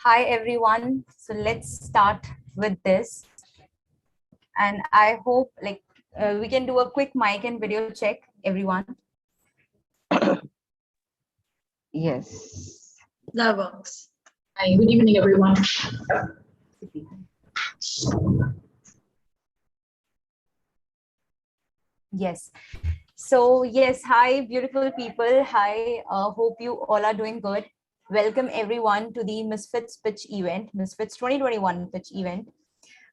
Hi everyone. So let's start with this. And I hope we can do a quick mic and video check, everyone. Yes. That works. Hi, good evening, everyone. Yes. So yes, hi beautiful people. Hi, hope you all are doing good. Welcome everyone to the Misfits pitch event, Misfits 2021 pitch event.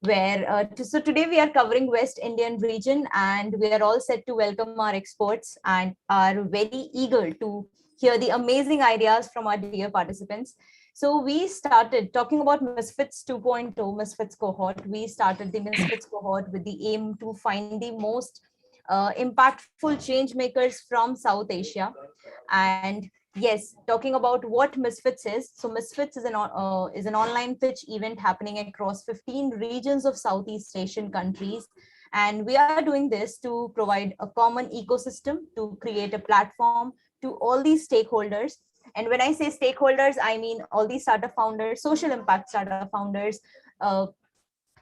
So today we are covering West Indian region, and we are all set to welcome our experts and are very eager to hear the amazing ideas from our dear participants. So we started talking about Misfits 2.0, Misfits cohort. We started the Misfits cohort with the aim to find the most impactful change makers from South Asia. And yes, talking about what Misfits is. So Misfits is an online pitch event happening across 15 regions of Southeast Asian countries. And we are doing this to provide a common ecosystem, to create a platform to all these stakeholders. And when I say stakeholders, I mean all these startup founders, social impact startup founders, uh,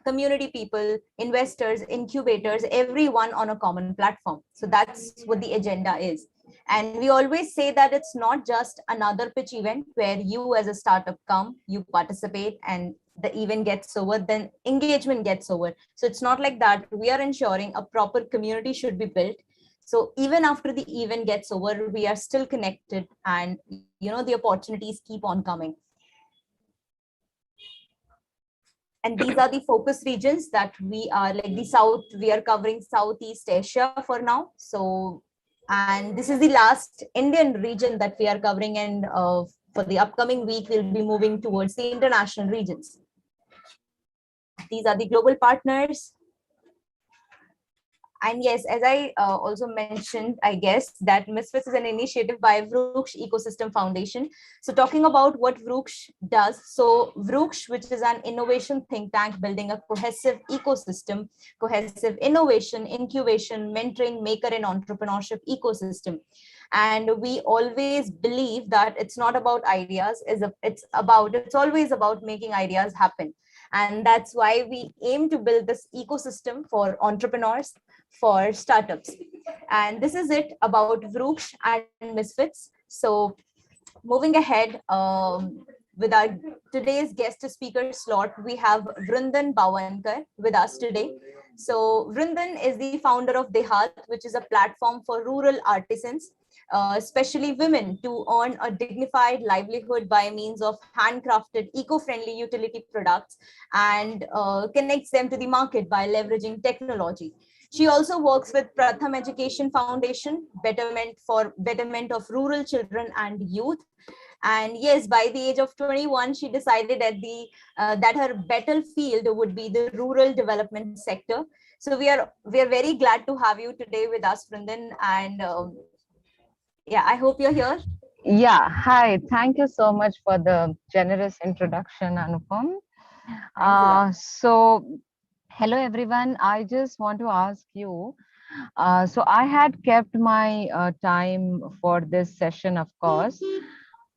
community people, investors, incubators, everyone on a common platform. So that's what the agenda is. And we always say that it's not just another pitch event where you as a startup come, you participate, and the event gets over, then engagement gets over. So it's not like that. We are ensuring a proper community should be built. So even after the event gets over, we are still connected, and the opportunities keep on coming. And these are the focus regions that we are we are covering Southeast Asia for now. So, and this is the last Indian region that we are covering. And for the upcoming week, we'll be moving towards the international regions. These are the global partners. And yes, as I also mentioned, I guess that Misfits is an initiative by Vruksh Ecosystem Foundation. So talking about what Vruksh does, so Vruksh, which is an innovation think tank building a cohesive ecosystem, cohesive innovation, incubation, mentoring, maker and entrepreneurship ecosystem. And we always believe that it's not about ideas, it's always about making ideas happen. And that's why we aim to build this ecosystem for entrepreneurs, for startups. And this is it about Vruksh and Misfits. So moving ahead, with our today's guest speaker slot, we have Vrundan Bawankar with us today. So Vrundan is the founder of Dehat, which is a platform for rural artisans, especially women, to earn a dignified livelihood by means of handcrafted, eco-friendly utility products, and connects them to the market by leveraging technology. She also works with Pratham Education Foundation, betterment of rural children and youth. And yes, by the age of 21, she decided that her battlefield would be the rural development sector. So we are very glad to have you today with us, Vrundan. And yeah, I hope you're here. Yeah. Hi. Thank you so much for the generous introduction, Anupam. So, hello everyone. I just want to ask you. So I had kept my time for this session, of course,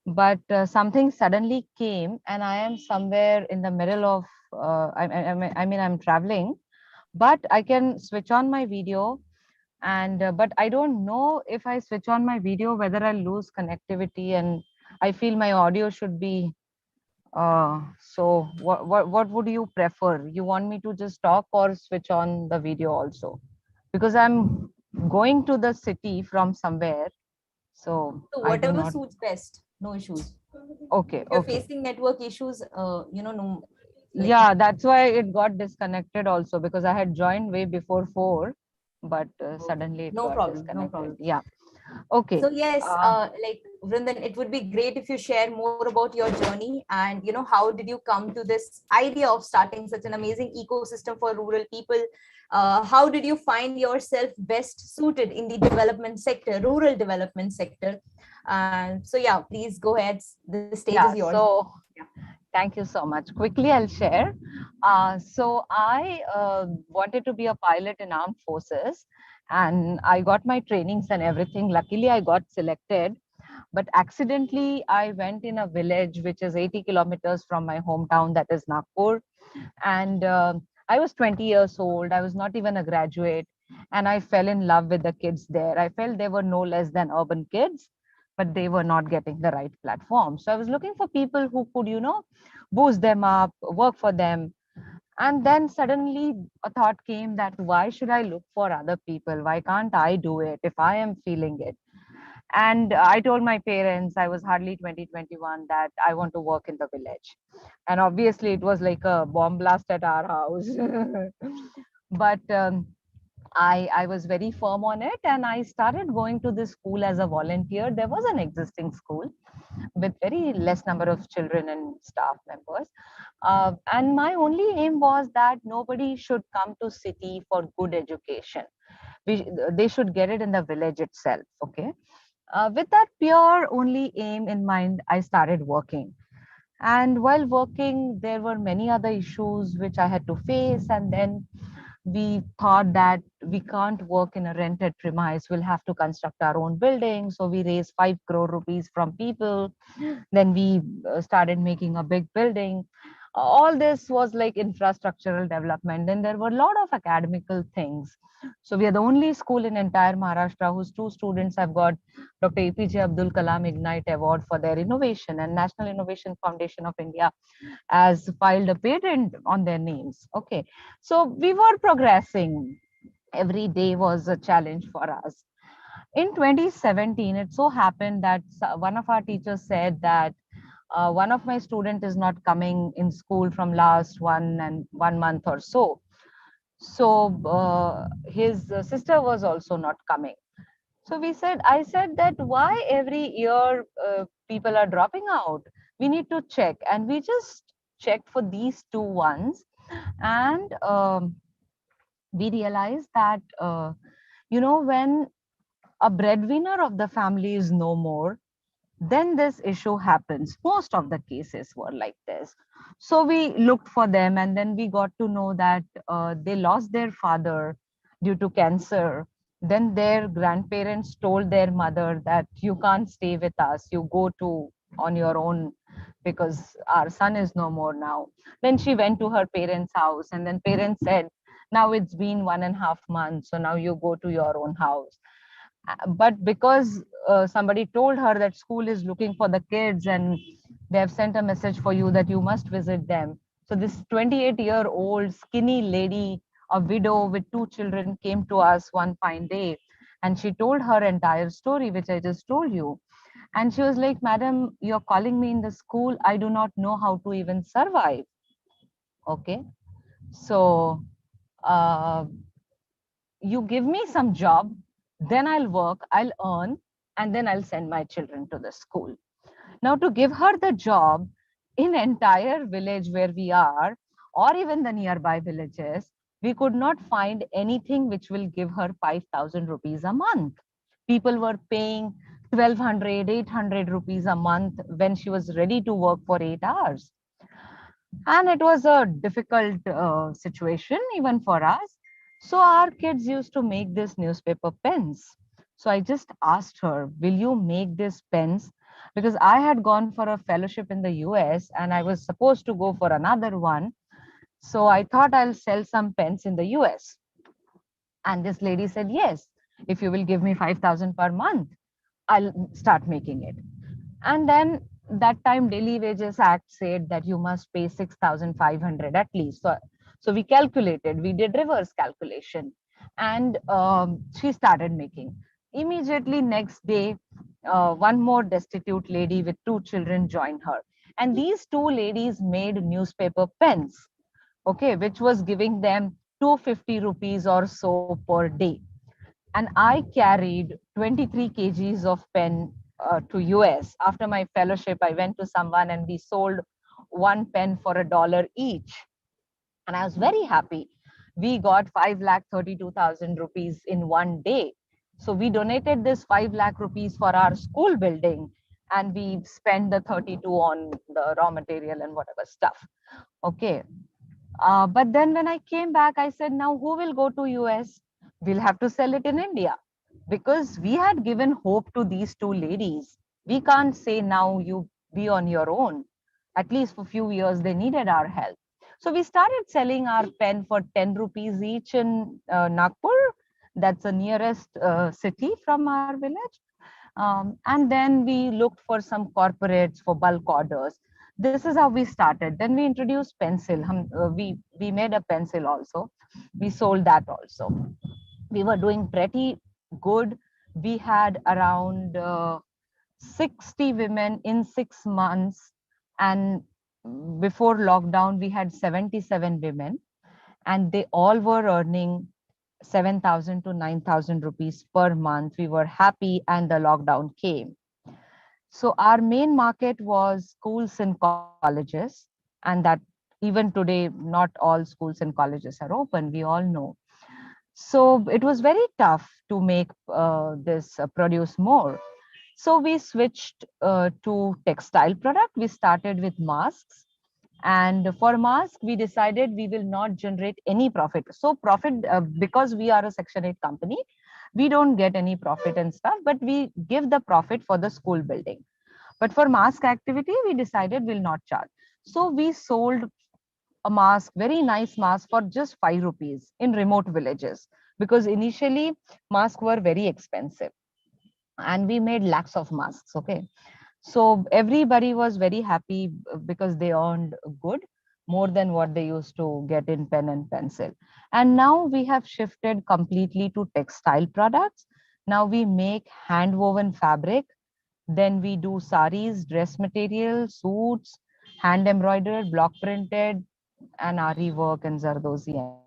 but something suddenly came, and I am somewhere in the middle of. I'm traveling, but I can switch on my video, and but I don't know if I switch on my video whether I'll lose connectivity, and I feel my audio should be. So what would you prefer? You want me to just talk or switch on the video also? Because I'm going to the city from somewhere, so So I do whatever not. suits best, no issues. Okay, If you're okay. facing network issues, no, like Yeah, that's why it got disconnected also, because I had joined way before 4, but suddenly it no got problem, no disconnected. problem. Yeah. Okay. So yes, Uh, Vrindan, it would be great if you share more about your journey, and how did you come to this idea of starting such an amazing ecosystem for rural people? How did you find yourself best suited in the development sector, rural development sector? So yeah, please go ahead. The stage is yeah. yours. So Yeah. thank you so much. Quickly, I'll share. So I wanted to be a pilot in armed forces, and I got my trainings and everything. Luckily, I got selected. But accidentally, I went in a village which is 80 kilometers from my hometown, that is Nagpur. And I was 20 years old. I was not even a graduate. And I fell in love with the kids there. I felt they were no less than urban kids, but they were not getting the right platform. So I was looking for people who could, boost them up, work for them. And then suddenly a thought came that why should I look for other people? Why can't I do it if I am feeling it? And I told my parents, I was hardly 2021, that I want to work in the village. And obviously, it was like a bomb blast at our house. But I was very firm on it, and I started going to this school as a volunteer. There was an existing school with very less number of children and staff members. And my only aim was that nobody should come to city for good education. They should get it in the village itself. Okay. With that pure only aim in mind, I started working. And while working, there were many other issues which I had to face. And then we thought that we can't work in a rented premise. We'll have to construct our own building. So we raised 5 crore rupees from people. Then we started making a big building. All this was like infrastructural development. Then there were a lot of academical things. So we are the only school in entire Maharashtra whose two students have got Dr. APJ Abdul Kalam Ignite Award for their innovation, and National Innovation Foundation of India has filed a patent on their names. Okay. So we were progressing. Every day was a challenge for us. In 2017, it so happened that one of our teachers said that one of my student is not coming in school from last 1 month or so. So his sister was also not coming. So I said that why every year people are dropping out? We need to check. And we just checked for these two ones. And we realized that, when a breadwinner of the family is no more, then this issue happens. Most of the cases were like this. So we looked for them, and then we got to know that they lost their father due to cancer. Then their grandparents told their mother that you can't stay with us, you go to on your own, because our son is no more now. Then she went to her parents' house, and then parents said, now it's been 1.5 months, so now you go to your own house. But because somebody told her that school is looking for the kids and they have sent a message for you that you must visit them. So this 28-year-old skinny lady, a widow with two children, came to us one fine day, and she told her entire story, which I just told you. And she was like, madam, you're calling me in the school, I do not know how to even survive. Okay. So uh, you give me some job, then I'll work, I'll earn, and then I'll send my children to the school. Now, to give her the job in entire village where we are, or even the nearby villages, we could not find anything which will give her 5,000 rupees a month. People were paying 1,200, 800 rupees a month when she was ready to work for 8 hours. And it was a difficult situation even for us. So our kids used to make this newspaper pens. So I just asked her, will you make this pens? Because I had gone for a fellowship in the US and I was supposed to go for another one. So I thought I'll sell some pens in the US. And this lady said, yes, if you will give me 5,000 per month, I'll start making it. And then that time Daily Wages Act said that you must pay 6,500 at least. So we calculated, we did reverse calculation, and she started making. Immediately next day, one more destitute lady with two children joined her. And these two ladies made newspaper pens, okay, which was giving them 250 rupees or so per day. And I carried 23 kgs of pen to US. After my fellowship, I went to someone and we sold one pen for $1 each. And I was very happy. We got 5,32,000 rupees in one day. So we donated this 5 lakh rupees for our school building, and we spent the 32 on the raw material and whatever stuff. Okay. But then when I came back, I said, now who will go to US? We'll have to sell it in India, because we had given hope to these two ladies. We can't say now you be on your own. At least for a few years, they needed our help. So we started selling our pen for 10 rupees each in Nagpur. That's the nearest city from our village. And then we looked for some corporates for bulk orders. This is how we started. Then we introduced pencil. We made a pencil also. We sold that also. We were doing pretty good. We had around 60 women in 6 months. And before lockdown, we had 77 women, and they all were earning 7,000 to 9,000 rupees per month. We were happy, and the lockdown came. So our main market was schools and colleges, and that even today, not all schools and colleges are open. We all know. So it was very tough to make this produce more. So we switched to textile product. We started with masks. And for mask, we decided we will not generate any profit. So profit, because we are a Section 8 company, we don't get any profit and stuff, but we give the profit for the school building. But for mask activity, we decided we'll not charge. So we sold a mask, very nice mask for just 5 rupees in remote villages, because initially masks were very expensive, and we made lakhs of masks. Okay. So everybody was very happy because they earned good, more than what they used to get in pen and pencil. And now we have shifted completely to textile products. Now we make hand woven fabric, then we do saris, dress material, suits, hand embroidered, block printed, and ari work and zardozi and all.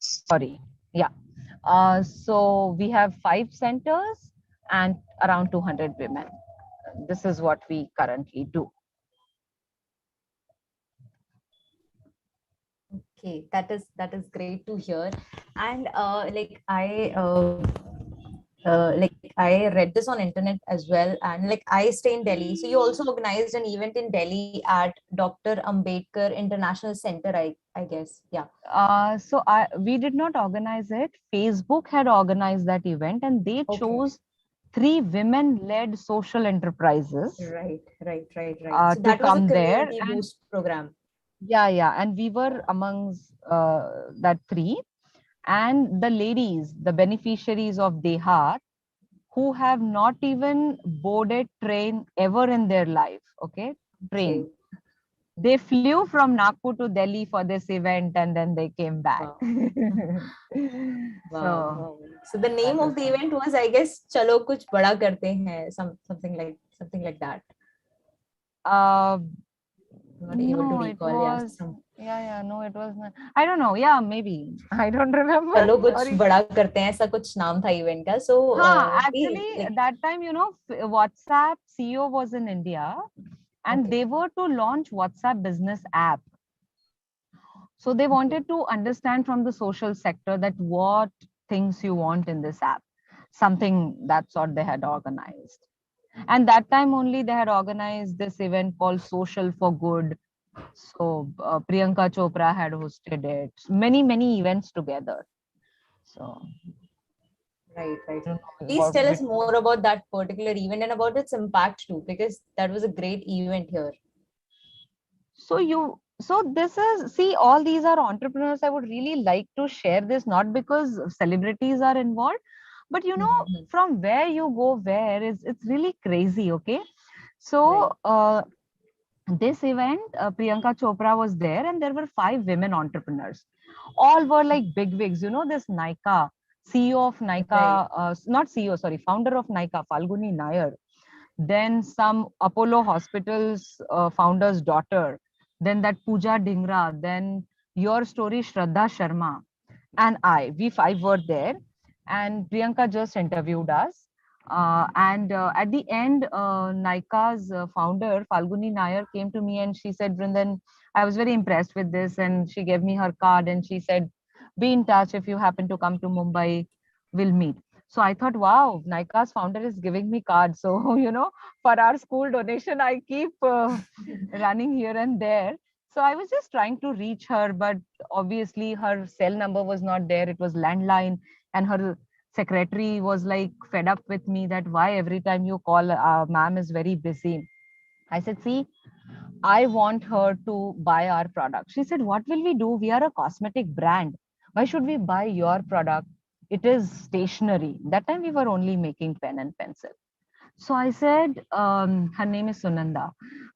Sorry. Yeah. So we have 5 centers and around 200 women. This is what we currently do. Okay, that is great to hear. And I read this on internet as well, and like I stay in Delhi. So you also organized an event in Delhi at Dr. Ambedkar International Center, I guess. Yeah. We did not organize it. Facebook had organized that event, and they Okay. chose 3 women-led social enterprises Right. So to that was a come there. community And boost program. yeah, and we were amongst that 3. And the ladies, the beneficiaries of Dehat, who have not even boarded train ever in their life. Okay, Okay. train. They flew from Nagpur to Delhi for this event, and then they came back. Wow. Wow. So Wow. So the name that of was the fun. event was, I guess, Chalo Kuch Bada Karte Hain, something like that. Uh, I'm not able to no, it recall. Yeah. was, yeah, no, it was not. I don't know. Yeah, maybe. I don't remember. चलो कुछ Sorry. बड़ा करते हैं, ऐसा कुछ नाम था event का. So Actually, like that time, WhatsApp CEO was in India, and okay. they were to launch WhatsApp business app. So they Okay. wanted to understand from the social sector that what things you want in this app, something that sort they had organized. And that time only they had organized this event called Social for Good. So Priyanka Chopra had hosted it. Many events together. So Right. I don't know Please what tell us which more about that particular event and about its impact too, because that was a great event here. so this is, see, all these are entrepreneurs. I would really like to share this, not because celebrities are involved, but Mhm. from where you go, where is, it's really crazy. Okay. Right. So this event, Priyanka Chopra was there, and there were 5 women entrepreneurs. All were like big wigs. This Nika, CEO of Right. Nika, not CEO, sorry, founder of Nika, Falguni Nair. Then some Apollo Hospitals founder's daughter. Then that Pooja Dhingra. Then your story, Shraddha Sharma. And we 5 were there. And Priyanka just interviewed us. And at the end, Nika's founder, Falguni Nair, came to me and she said, Vrundan, I was very impressed with this. And she gave me her card and she said, be in touch if you happen to come to Mumbai, we'll meet. So I thought, wow, Nika's founder is giving me cards. So, for our school donation, I keep running here and there. So I was just trying to reach her, but obviously her cell number was not there. It was landline, and her secretary was like fed up with me that why every time you call, ma'am is very busy. I said, see, I want her to buy our product. She said, what will we do? We are a cosmetic brand. Why should we buy your product? It is stationery. That time we were only making pen and pencil. So I said, her name is Sunanda.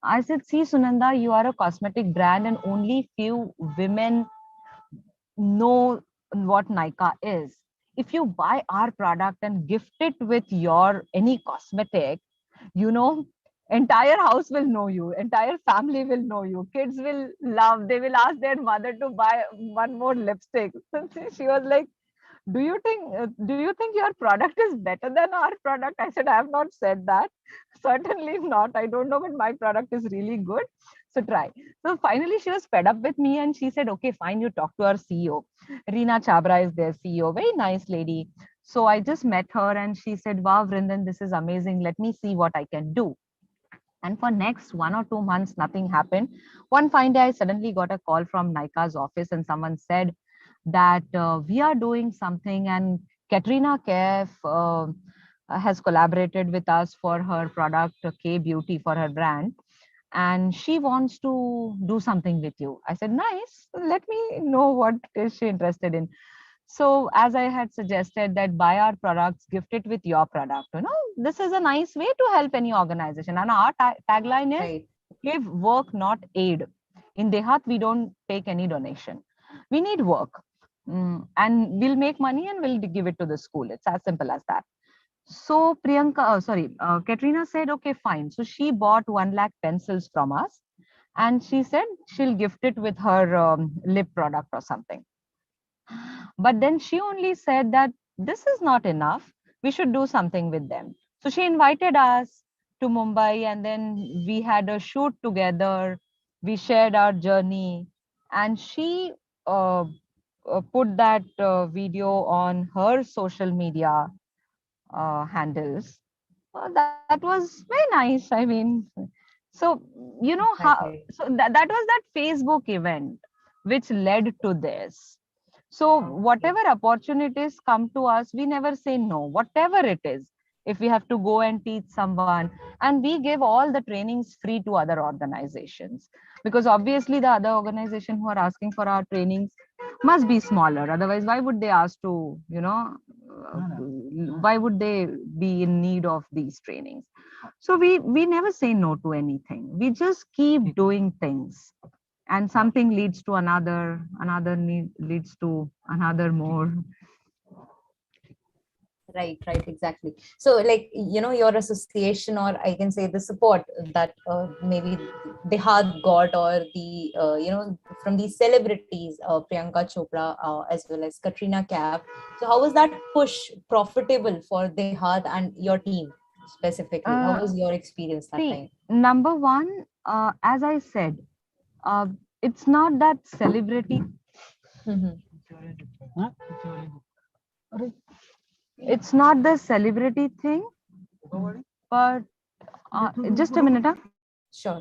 I said, see, Sunanda, you are a cosmetic brand and only few women know what Nika is. If you buy our product and gift it with your any cosmetic, you know, entire house will know you, entire family will know you, kids will love, they will ask their mother to buy one more lipstick. She was like, do you think your product is better than our product? I said, I have not said that. Certainly not. I don't know, but my product is really good, so try. So finally she was fed up with me and she said, okay, fine, you talk to our CEO. Reena Chabra is their CEO, very nice lady. So I just met her and she said, wow, Vrundan, this is amazing, let me see what I can do. And for next 1 or 2 months, nothing happened. One fine day, I suddenly got a call from Nika's office and someone said that we are doing something, and Katrina Kaif has collaborated with us for her product K Beauty for her brand, and she wants to do something with you. I said, nice. Let me know what is she interested in. So as I had suggested that buy our products, gift it with your product. This is a nice way to help any organization. And our tagline is Right. give work, not aid. In Dehat, we don't take any donation. We need work. And we'll make money and we'll give it to the school. It's as simple as that. So Katrina said, okay, fine. So she bought 1 lakh pencils from us and she said she'll gift it with her lip product or something. But then she only said that this is not enough. We should do something with them. So she invited us to Mumbai and then we had a shoot together. We shared our journey and she put that video on her social media handles. That was very nice. I mean, so how, Exactly. so that was that Facebook event which led to this. So whatever opportunities come to us, we never say no, whatever it is. If we have to go and teach someone, and we give all the trainings free to other organizations, because obviously the other organization who are asking for our trainings must be smaller. Otherwise, why would they ask to, why would they be in need of these trainings? So we never say no to anything. We just keep doing things, and something leads to another need leads to another more. Right, exactly. So, like, your association, or I can say the support that maybe the Hath got, or from these celebrities, Priyanka Chopra, as well as Katrina Kaif. So, how was that push profitable for the Hath and your team specifically? How uh, was your experience that See, time? number one, as I said, uh, it's not that celebrity. Mhm. It's not the celebrity thing, but just a minute. Huh? Sure.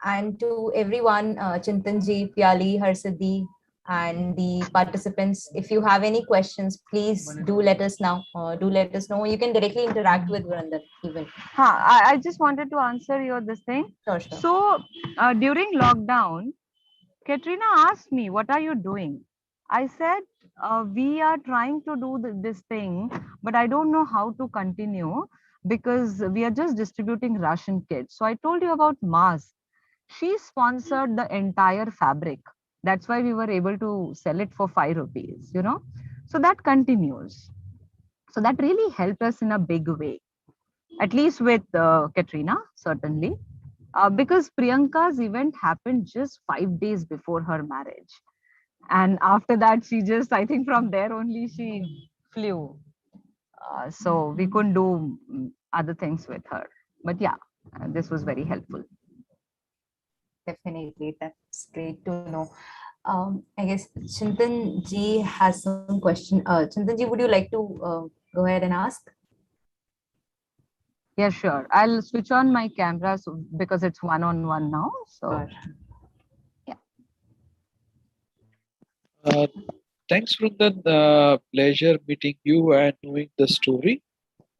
And to everyone, Chintan ji, Piyalee, Harsiddhi, and the participants, if you have any questions, please do let us know. You can directly interact with Vrundan even. I just wanted to answer your this thing. Sure. So during lockdown, Katrina asked me, what are you doing? I said, we are trying to do this thing, but I don't know how to continue because we are just distributing Russian kits. So I told you about masks. She sponsored the entire fabric. That's why we were able to sell it for 5 rupees. So that continues. So that really helped us in a big way, at least with Katrina, certainly. Because Priyanka's event happened just 5 days before her marriage. And after that, she just, I think from there only she flew. So we couldn't do other things with her. But yeah, this was very helpful. Definitely, that's great to know. I guess Chintan ji has some question. Chintan ji, would you like to go ahead and ask? Yeah, sure. I'll switch on my camera because it's one-on-one now. So, yeah. Uh, Thanks, Vrundan. Pleasure meeting you and knowing the story.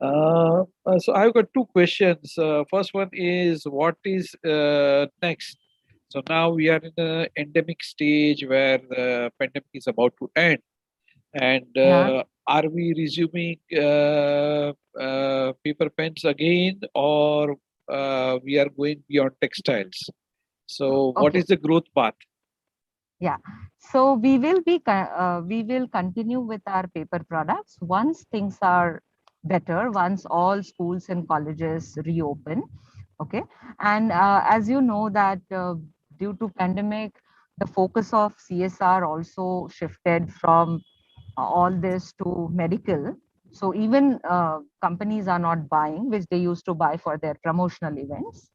So I've got two questions. First one is what is next? So now we are in the endemic stage where the pandemic is about to end, and Yeah. are we resuming paper pens again, or we are going beyond textiles? So what Okay. is the growth path? Yeah. So we will continue with our paper products once things are better, once all schools and colleges reopen. Okay. And as you know that due to pandemic, the focus of CSR also shifted from all this to medical. So even companies are not buying, which they used to buy for their promotional events.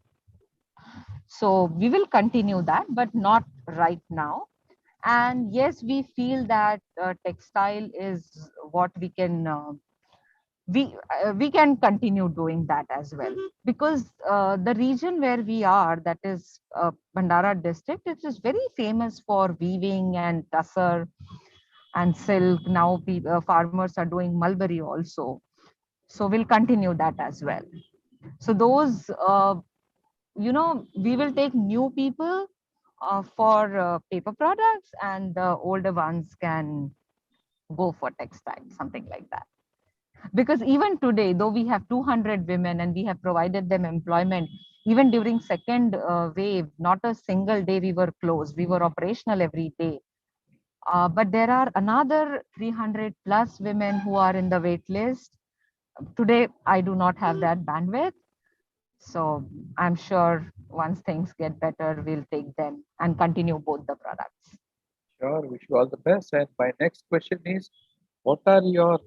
So we will continue that, but not right now. And yes, we feel that textile is what we can continue doing that as well, because the region where we are, that is Bandara district, it is very famous for weaving and tussar and silk. Now farmers are doing mulberry also, so we'll continue that as well. So those we will take new people for paper products, and the older ones can go for textile, something like that. Because even today, though we have 200 women and we have provided them employment, even during second wave, not a single day we were closed. We were operational every day. But there are another 300 plus women who are in the wait list. Today, I do not have that bandwidth. So I'm sure once things get better, we'll take them and continue both the products. Sure, wish you all the best. And my next question is, what are your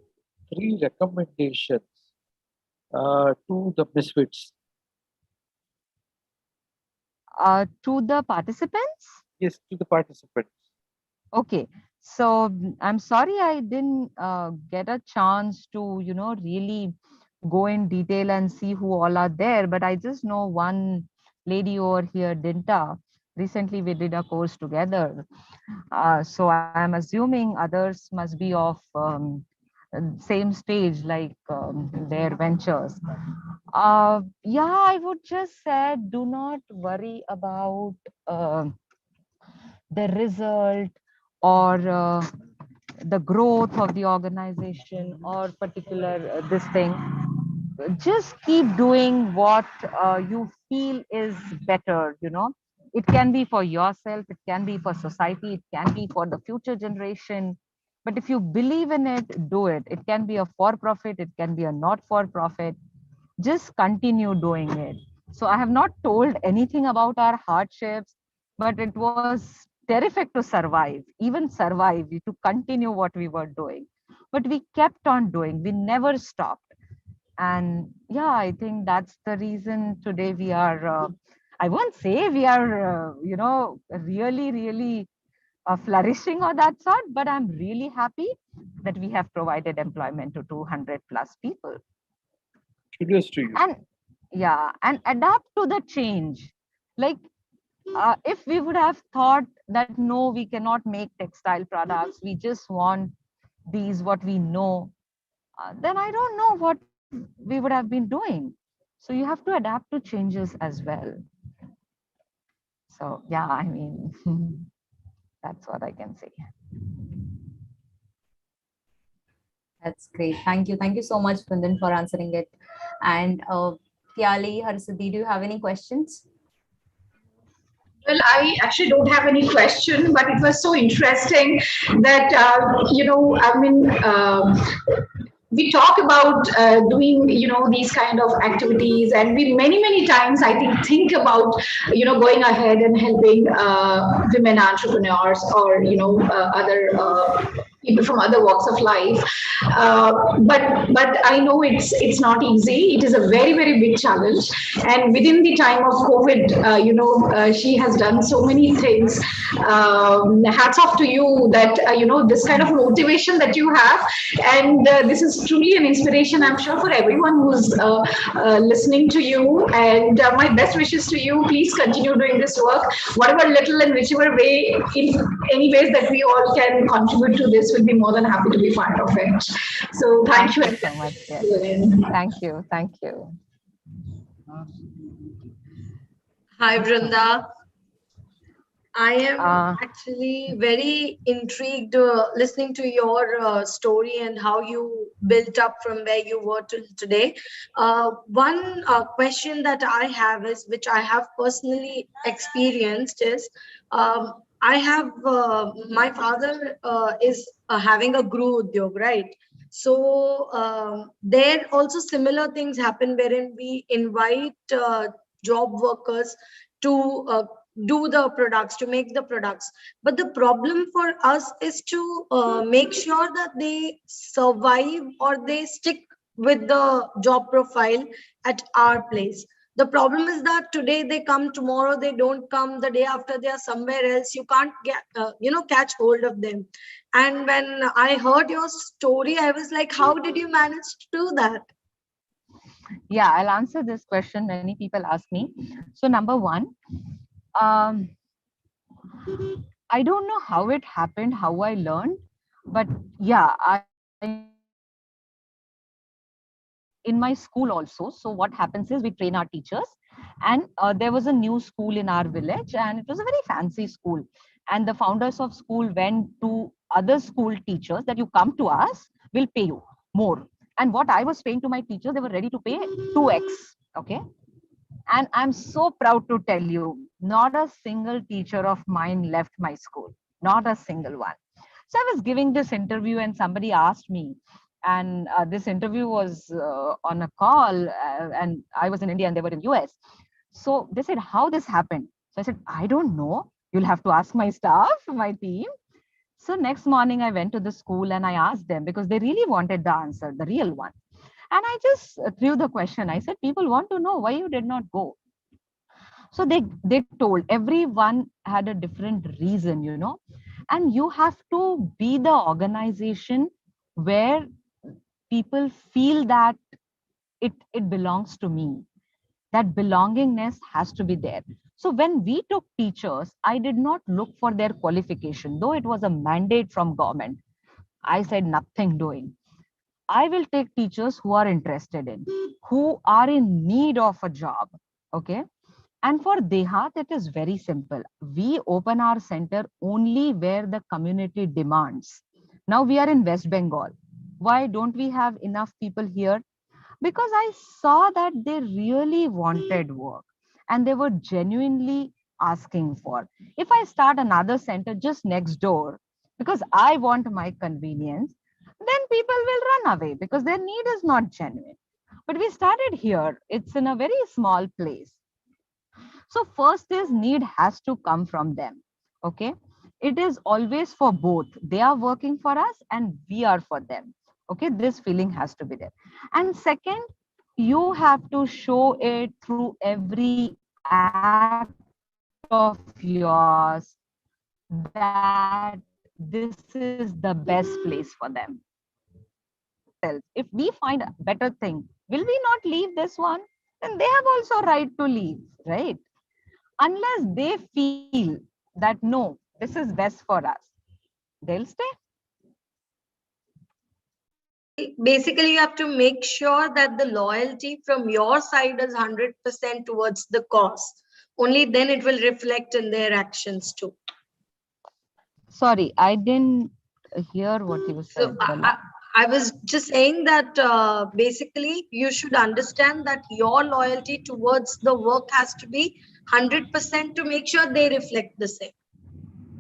three recommendations to the misfits? To the participants, Yes, to the participants. okay. So I'm sorry I didn't get a chance to, really go in detail and see who all are there. But I just know one lady over here, Dinta. Recently, we did a course together. So I'm assuming others must be of same stage like their ventures. Yeah, I would just say do not worry about the result or the growth of the organization or particular this thing. Just keep doing what you feel is better. It can be for yourself, it can be for society, it can be for the future generation. But if you believe in it, do it. It can be a for profit, it can be a not for profit. Just continue doing it. So I have not told anything about our hardships, but it was terrific to survive, even survive, to continue what we were doing. But we kept on doing, we never stopped. And yeah, I think that's the reason today we are, I won't say we are, really, really flourishing or that sort, but I'm really happy that we have provided employment to 200 plus people. Kudos to you. And yeah, and adapt to the change. Like if we would have thought that no, we cannot make textile products, we just want these what we know, then I don't know what we would have been doing. So you have to adapt to changes as well. So yeah, I mean, that's what I can say. That's great. Thank you. Thank you so much, Vrundan, for answering it. And Piyalee, Harsiddhi, do you have any questions? Well, I actually don't have any question, but it was so interesting that, we talk about doing, these kind of activities, and we many times, I think about, going ahead and helping women entrepreneurs or, other people from other walks of life. But I know it's not easy. It is a very big challenge. And within the time of COVID, she has done so many things. Hats off to you that this kind of motivation that you have, and this is truly an inspiration. I'm sure for everyone who's listening to you. And my best wishes to you. Please continue doing this work, whatever little and whichever way, in any ways that we all can contribute to this. Will be more than happy to be part of it. So thank you so much. Yes. Thank you. Thank you. Hi, Vrunda. I am actually very intrigued listening to your story and how you built up from where you were till today. One question that I have is, which I have personally experienced, is I have my father is having a guru udyog, right? So there also similar things happen wherein we invite job workers to do the products, to make the products. But the problem for us is to make sure that they survive or they stick with the job profile at our place. The problem is that today they come, tomorrow they don't come, the day after they are somewhere else. You can't get catch hold of them. And when I heard your story, I was like, how did you manage to do that? Yeah, I'll answer this question. Many people ask me. So number one, I don't know how it happened, how I learned, but yeah, in my school also. So what happens is we train our teachers, and there was a new school in our village, and it was a very fancy school. And the founders of school went to other school teachers that you come to us, we'll pay you more. And what I was paying to my teachers, they were ready to pay 2x. Okay. And I'm so proud to tell you, not a single teacher of mine left my school, not a single one. So I was giving this interview and somebody asked me, and this interview was on a call, and I was in India and they were in US. So they said, how this happened? So I said, I don't know. You'll have to ask my staff, my team. So next morning I went to the school and I asked them because they really wanted the answer, the real one. And I just threw the question. I said, people want to know why you did not go. So they told, everyone had a different reason, and you have to be the organization where people feel that it belongs to me. That belongingness has to be there. So when we took teachers, I did not look for their qualification, though it was a mandate from government. I said nothing doing. I will take teachers who are interested in, who are in need of a job. Okay. And for Dehat, it is very simple. We open our center only where the community demands. Now we are in West Bengal. Why don't we have enough people here? Because I saw that they really wanted work and they were genuinely asking for. If I start another center just next door, because I want my convenience, then people will run away because their need is not genuine. But we started here. It's in a very small place. So first is need has to come from them. Okay. It is always for both. They are working for us and we are for them. Okay. This feeling has to be there. And second, you have to show it through every act of yours that this is the best place for them. If we find a better thing, will we not leave this one? Then they have also right to leave, right? Unless they feel that no, this is best for us, they'll stay. Basically, you have to make sure that the loyalty from your side is 100% towards the cause. Only then it will reflect in their actions too. Sorry, I didn't hear what you said. So I was just saying that basically you should understand that your loyalty towards the work has to be 100% to make sure they reflect the same.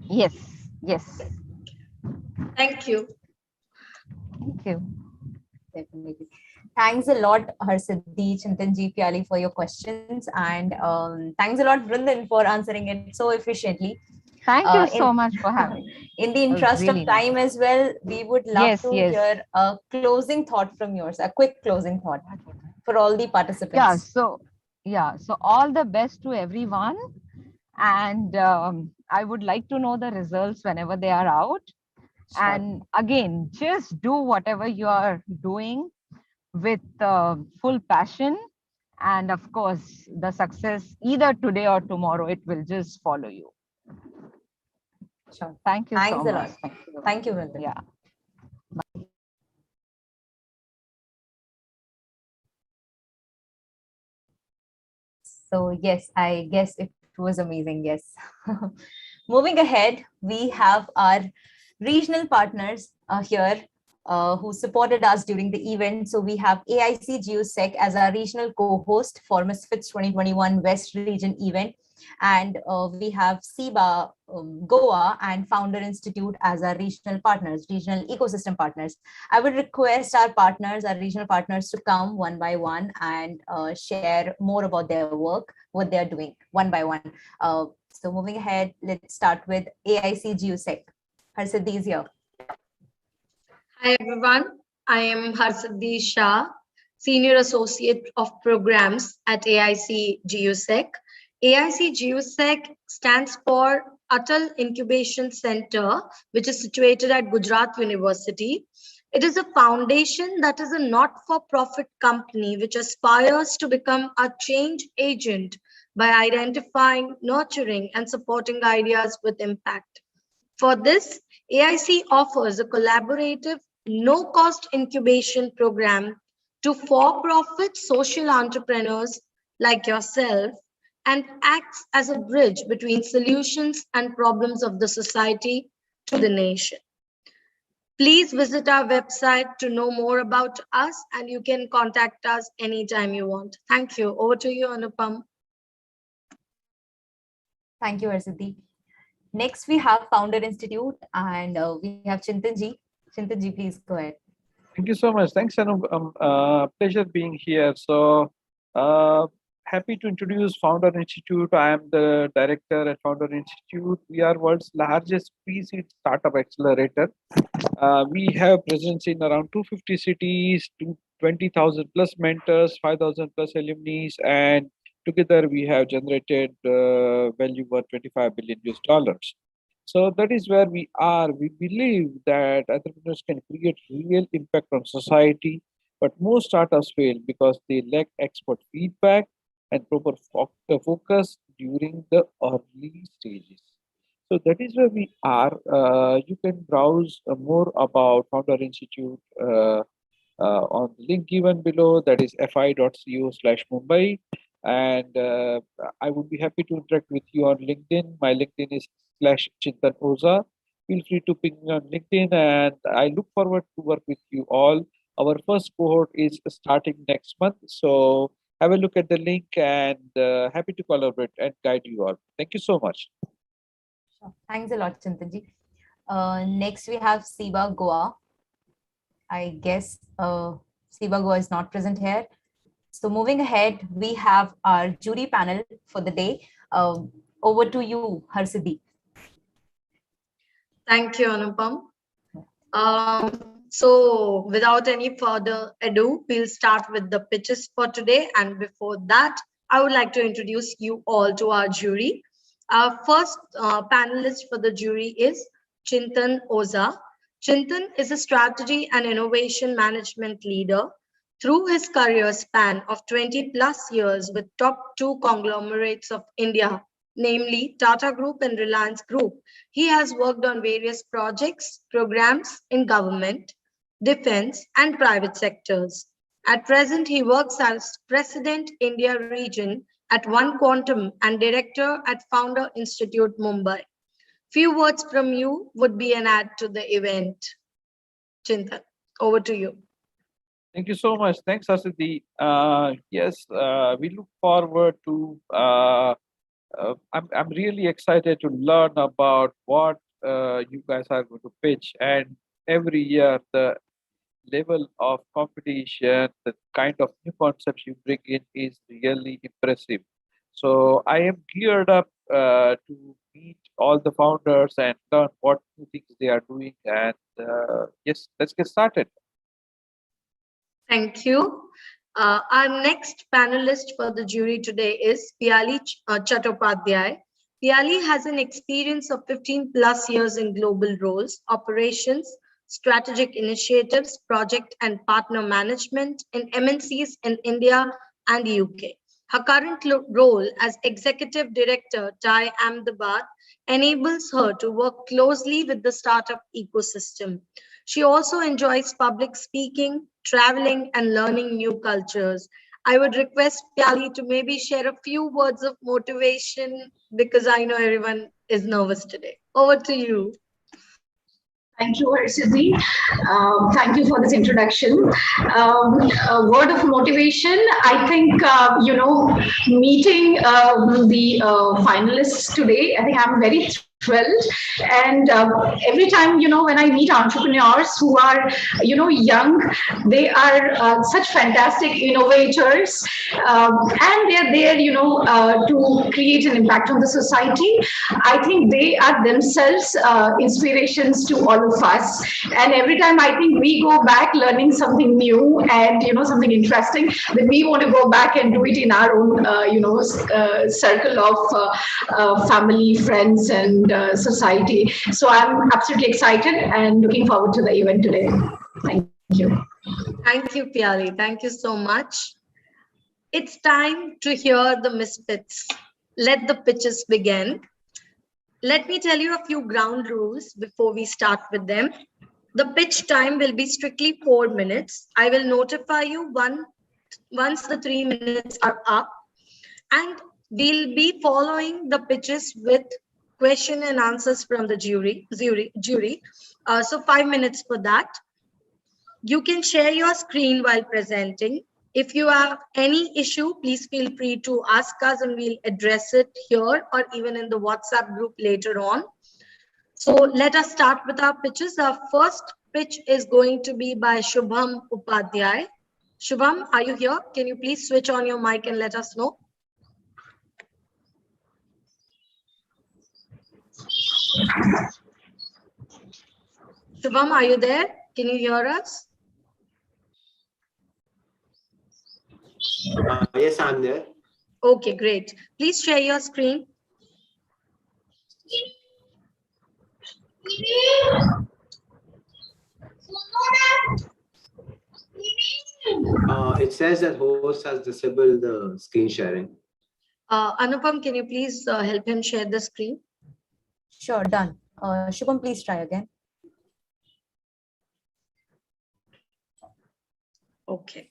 Yes, yes. Thank you. Thank you. Definitely. Thanks a lot, Harsiddhi, Chintan ji, Piyalee, for your questions. And thanks a lot, Vrundan, for answering it so efficiently. Thank you In so much for having me. in the It was interest of really nice. time as well, we would love Yes, to yes. hear a closing thought from yours, a quick closing thought for all the Yeah, participants. so all the best to everyone. And I would like to know the results whenever they are out. Sure. And again, just do whatever you are doing with full passion. And of course, the success either today or tomorrow, it will just follow you. Sure. Thank you so Thanks a much. lot. Thank you, Vrundan. Yeah. So yes, I guess it was amazing. Yes. Moving ahead, we have our regional partners here who supported us during the event. So we have AIC GUSEC as our regional co-host for Misfits 2021 West Region event. And we have Ciba, Goa, and Founder Institute as our regional partners, regional ecosystem partners. I would request our partners, our regional partners, to come one by one and share more about their work, what they're doing one by one. So moving ahead, let's start with AIC GUSEC. Harsiddhi is here. Hi everyone, I am Harsiddhi Shah, Senior Associate of Programs at AIC GUSEC. AIC GUSEC stands for Atal Incubation Center, which is situated at Gujarat University. It is a foundation that is a not-for-profit company which aspires to become a change agent by identifying, nurturing, and supporting ideas with impact. For this, AIC offers a collaborative, no-cost incubation program to for-profit social entrepreneurs like yourself and acts as a bridge between solutions and problems of the society to the nation. Please visit our website to know more about us, and you can contact us anytime you want. Thank you. Over to you, Anupam. Thank you, Harsiddhi. Next, we have Founder Institute, and we have Chintan ji. Chintan ji, please go ahead. Thank you so much. Thanks, Anu. Pleasure being here. So, happy to introduce Founder Institute. I am the director at Founder Institute. We are world's largest pre-seed startup accelerator. We have presence in around 250 cities, 20,000 plus mentors, 5,000 plus alumni, and together we have generated value worth $25 billion US. So that is where we are. We believe that entrepreneurs can create real impact on society, but most startups fail because they lack expert feedback and proper focus during the early stages. So that is where we are. You can browse more about Founder Institute on the link given below, that is fi.co/Mumbai. And I would be happy to interact with you on LinkedIn. My LinkedIn is /Chintan Oza. Feel free to ping me on LinkedIn, and I look forward to work with you all. Our first cohort is starting next month. So have a look at the link, and happy to collaborate and guide you all. Thank you so much. Sure. Thanks a lot, Chintan ji. Next, we have Ciba, Goa. I guess Ciba, Goa is not present here. So moving ahead, we have our jury panel for the day. Over to you, Harsiddhi. Thank you, Anupam. So without any further ado, we'll start with the pitches for today. And before that, I would like to introduce you all to our jury. Our first panelist for the jury is Chintan Oza. Chintan is a strategy and innovation management leader. Through his career span of 20 plus years with top two conglomerates of India, namely Tata Group and Reliance Group, he has worked on various projects, programs in government, defense, and private sectors. At present, he works as President India Region at One Quantum and Director at Founder Institute, Mumbai. Few words from you would be an add to the event. Chintan, over to you. Thank you so much. Thanks, Harsiddhi. Yes, we look forward to. I'm really excited to learn about what you guys are going to pitch, and every year the level of competition, the kind of new concepts you bring in is really impressive. So I am geared up to meet all the founders and learn what new things they are doing. And yes, let's get started. Thank you. Our next panelist for the jury today is Piyalee Chattopadhyay. Piyalee has an experience of 15 plus years in global roles, operations, strategic initiatives, project and partner management in MNCs in India and UK. Her current role as Executive Director, TIE Ahmedabad, enables her to work closely with the startup ecosystem. She also enjoys public speaking, traveling, and learning new cultures. I would request Piyalee to maybe share a few words of motivation because I know everyone is nervous today. Over to you. Thank you, Harshidi. Thank you for this introduction. A word of motivation. I think, meeting the finalists today, I think I'm very thrilled. And every time, when I meet entrepreneurs who are, young, they are such fantastic innovators. And they're there, to create an impact on the society. I think they are themselves inspirations to all of us. And every time I think we go back learning something new and, something interesting, then we want to go back and do it in our own, circle of family, friends, and society. So I'm absolutely excited and looking forward to the event today. Thank you. Thank you, Piyalee. Thank you so much. It's time to hear the Misfits. Let the pitches begin. Let me tell you a few ground rules before we start with them. The pitch time will be strictly 4 minutes. I will notify you once the 3 minutes are up, and we'll be following the pitches with question and answers from the jury. So 5 minutes for that. You can share your screen while presenting. If you have any issue, please feel free to ask us and we'll address it here or even in the WhatsApp group later on. So let us start with our pitches. Our first pitch is going to be by Shubham Upadhyay. Shubham, are you here? Can you please switch on your mic and let us know? Shubham, are you there? Can you hear us? Yes, I'm there. Okay, great. Please share your screen. It says that host has disabled the screen sharing. Anupam, can you please help him share the screen? Sure, done. Shubham, please try again. Okay,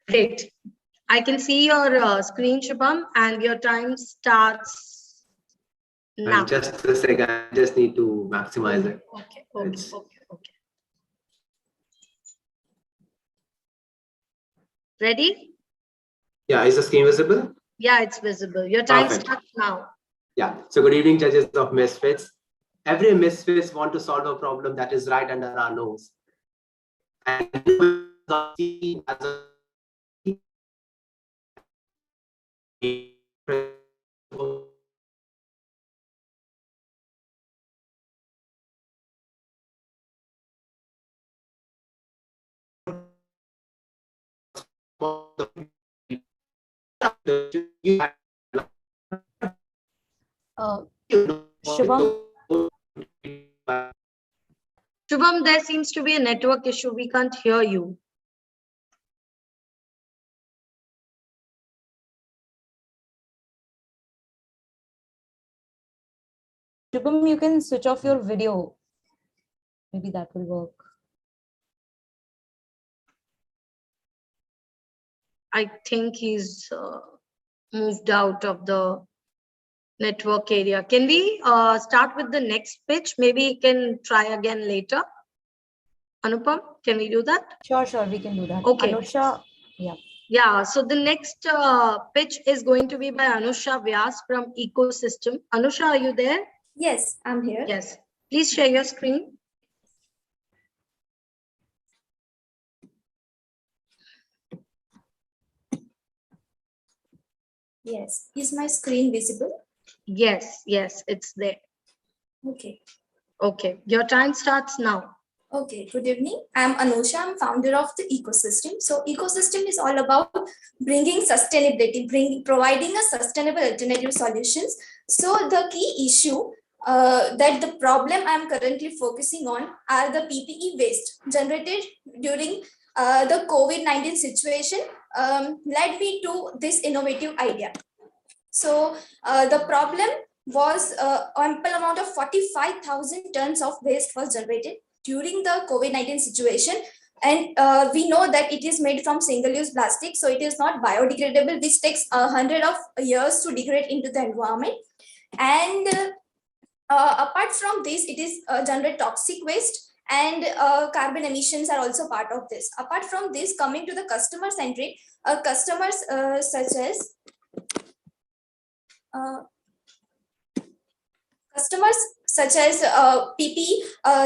great. I can see your screen, Shubham, and your time starts now. And just a second, I just need to maximize it. Okay. Ready? Yeah, is the screen visible? Yeah, it's visible. Your time Perfect. starts now. Yeah, so good evening, judges of Misfits. Every Misfits want to solve a problem that is right under our nose. And seen as a Shubham, Shubham, there seems to be a network issue. We can't hear you. Shubham, you can switch off your video. Maybe that will work. I think he's moved out of the network area. Can we start with the next pitch? Maybe he can try again later. Anupam, can we do that? Sure, we can do that. Okay. Anusha, yeah. Yeah, so the next pitch is going to be by Anusha Vyas from Ecosystem. Anusha, are you there? Yes, I'm here. Yes. Please share your screen. Yes. Is my screen visible? Yes, it's there. Okay. Okay, your time starts now. Okay, good evening. I'm Anusha. I'm founder of the ecosystem. So ecosystem is all about bringing sustainability, providing a sustainable alternative solutions. So the key issue that the problem I'm currently focusing on are the PPE waste generated during the COVID-19 situation led me to this innovative idea. So the problem was ample amount of 45,000 tons of waste was generated during the COVID-19 situation. And we know that it is made from single-use plastic, so it is not biodegradable, which takes 100 of years to degrade into the environment. And apart from this, it is generate toxic waste, and carbon emissions are also part of this. Apart from this, coming to the customer centric, customers such as customers such as PPE,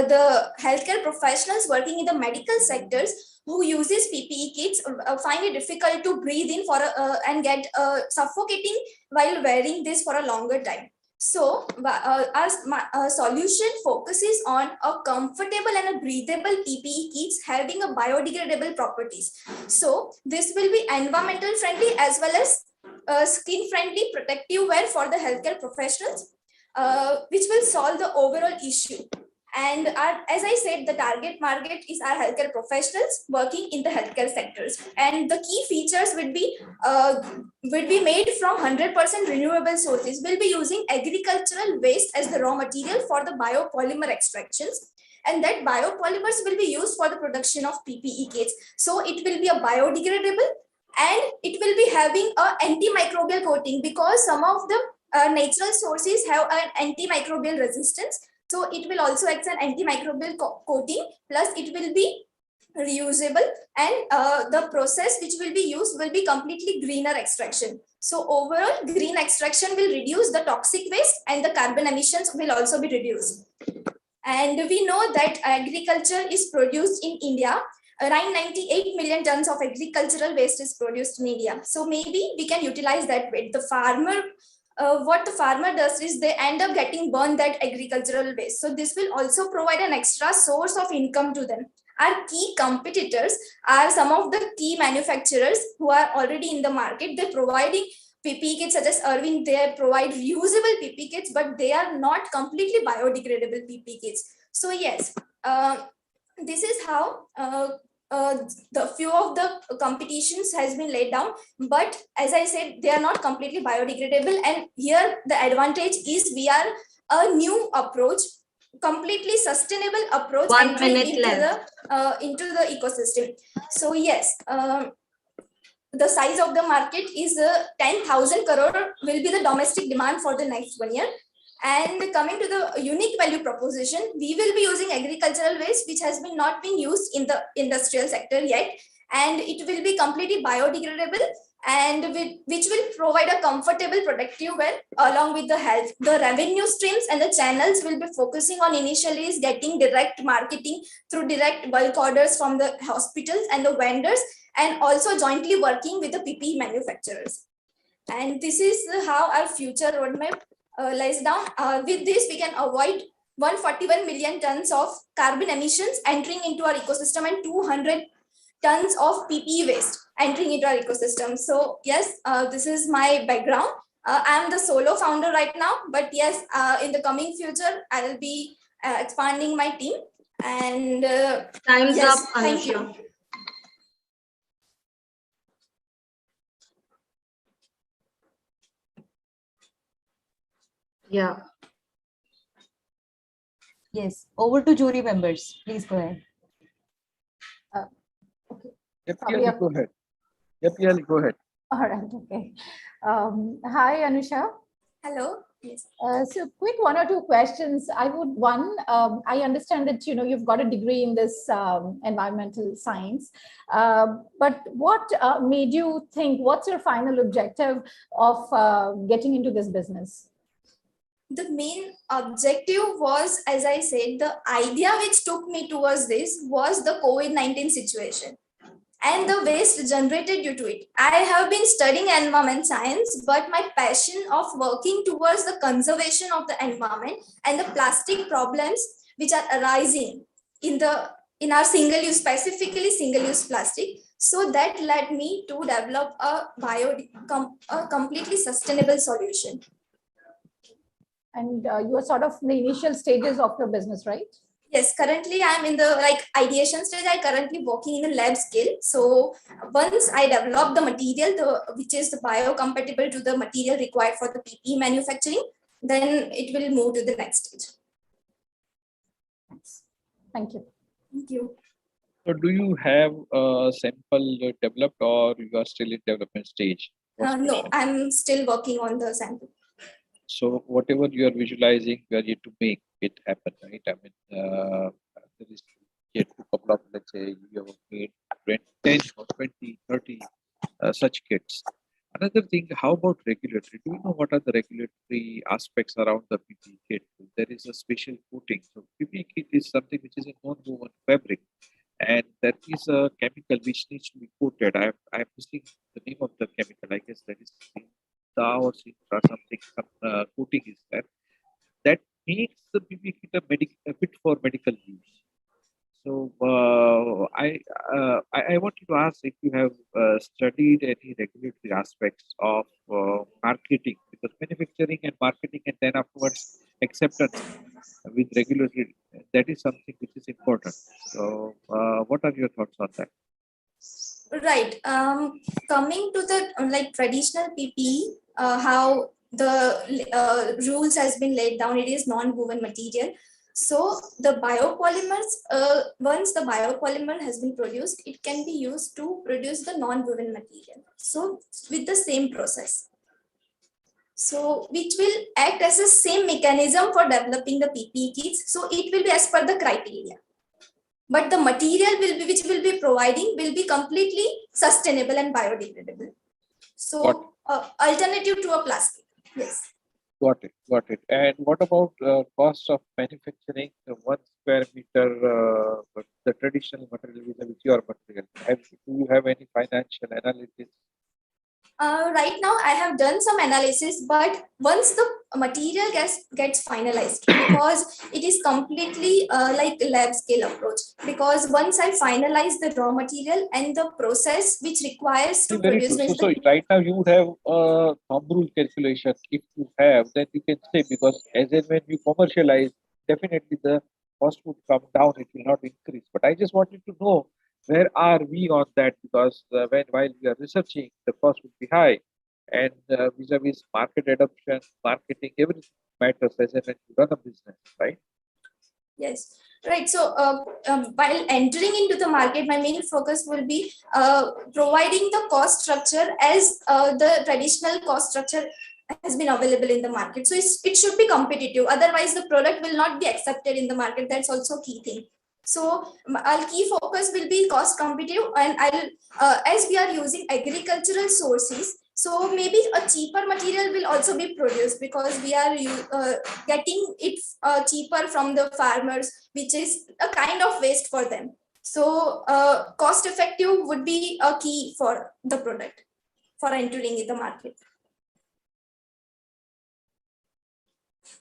the healthcare professionals working in the medical sectors who uses PPE kits find it difficult to breathe in for and get suffocating while wearing this for a longer time. So our solution focuses on a comfortable and a breathable PPE kits having a biodegradable properties. So this will be environmental friendly as well as skin friendly protective wear for the healthcare professionals, which will solve the overall issue. And as I said, the target market is our healthcare professionals working in the healthcare sectors. And the key features would be made from 100% renewable sources. We'll be using agricultural waste as the raw material for the biopolymer extractions. And that biopolymers will be used for the production of PPE kits. So it will be a biodegradable, and it will be having an antimicrobial coating, because some of the natural sources have an antimicrobial resistance. So it will also act as an antimicrobial coating, plus it will be reusable, and the process which will be used will be completely greener extraction. So overall, green extraction will reduce the toxic waste, and the carbon emissions will also be reduced. And we know that agriculture is produced in India. Around 98 million tons of agricultural waste is produced in India. So maybe we can utilize that waste. What the farmer does is they end up getting burned that agricultural waste. So this will also provide an extra source of income to them. Our key competitors are some of the key manufacturers who are already in the market. They're providing PPE kits such as Irving. They provide reusable PPE kits, but they are not completely biodegradable PPE kits. So yes, this is how the few of the competitions has been laid down, but as I said, they are not completely biodegradable. And here the advantage is we are a new approach, completely sustainable approach, 1 minute into the ecosystem. So yes, the size of the market is 10,000 crore will be the domestic demand for the next 1 year. And coming to the unique value proposition, we will be using agricultural waste, which has been not been used in the industrial sector yet. And it will be completely biodegradable, and which will provide a comfortable protective wear along with the health. The revenue streams and the channels will be focusing on initially is getting direct marketing through direct bulk orders from the hospitals and the vendors, and also jointly working with the PPE manufacturers. And this is how our future roadmap lies down. With this, we can avoid 141 million tons of carbon emissions entering into our ecosystem, and 200 tons of PPE waste entering into our ecosystem. So yes, this is my background. I'm the solo founder right now, but yes, in the coming future, I will be expanding my team. And time's yes, up, thank Anusha. you. Yeah. Yes, over to jury members. Please go ahead. Okay. Yep, Piyalee, go ahead. Yep, Piyalee, go ahead. All right. Okay. Hi, Anusha. Hello. Yes. So quick 1 or 2 questions. I understand that, you've got a degree in this environmental science, but what made you think, what's your final objective of getting into this business? The main objective was, as I said, the idea which took me towards this was the COVID-19 situation. and the waste generated due to it. I have been studying environment science, but my passion of working towards the conservation of the environment and the plastic problems which are arising in our single-use, specifically single-use plastic. So that led me to develop a completely sustainable solution. And you are sort of in the initial stages of your business, right? Yes, currently I'm in the ideation stage. I currently working in a lab scale. So once I develop the material, which is biocompatible to the material required for the PPE manufacturing, then it will move to the next stage. Thank you. Thank you. So do you have a sample developed, or you are still in development stage? No, I'm still working on the sample. So whatever you are visualizing, you are yet to make it happen, right? I mean, there is yet to couple of, let's say, you have made 10 or 20, 30 such kits. Another thing, how about regulatory? Do you know what are the regulatory aspects around the PPE kit? There is a special coating. So PPE kit is something which is a non-woven fabric, and there is a chemical which needs to be coated. I'm missing the name of the chemical. I guess that is or something, some coating is there that makes the PPE kit a fit for medical use. So I wanted to ask if you have studied any regulatory aspects of marketing, because manufacturing and marketing and then afterwards acceptance with regulatory, that is something which is important. So what are your thoughts on that? Right. Coming to the traditional PPE, how the rules has been laid down, it is non-woven material. So the biopolymers, once the biopolymer has been produced, it can be used to produce the non-woven material. So with the same process. So which will act as a same mechanism for developing the PPE kits. So it will be as per the criteria. But the material which will be providing will be completely sustainable and biodegradable. So alternative to a plastic. Yes. Got it. And what about cost of manufacturing 1 square meter, the traditional material with your material? Do you have any financial analysis? Right now, I have done some analysis, but once the material gets finalized, because it is completely like lab scale approach. Because once I finalize the raw material and the process which requires to produce. So right now you have a thumb rule calculation. If you have, then you can say, because as and when you commercialize, definitely the cost would come down. It will not increase. But I just wanted to know, where are we on that? Because while we are researching, the cost would be high, and vis-a-vis market adoption, marketing, everything matters as and when you run a business, right? Yes, right. So while entering into the market, my main focus will be providing the cost structure as the traditional cost structure has been available in the market. So it should be competitive. Otherwise, the product will not be accepted in the market. That's also a key thing. So our key focus will be cost competitive, and as we are using agricultural sources, so maybe a cheaper material will also be produced, because we are getting it cheaper from the farmers, which is a kind of waste for them. So cost effective would be a key for the product for entering in the market.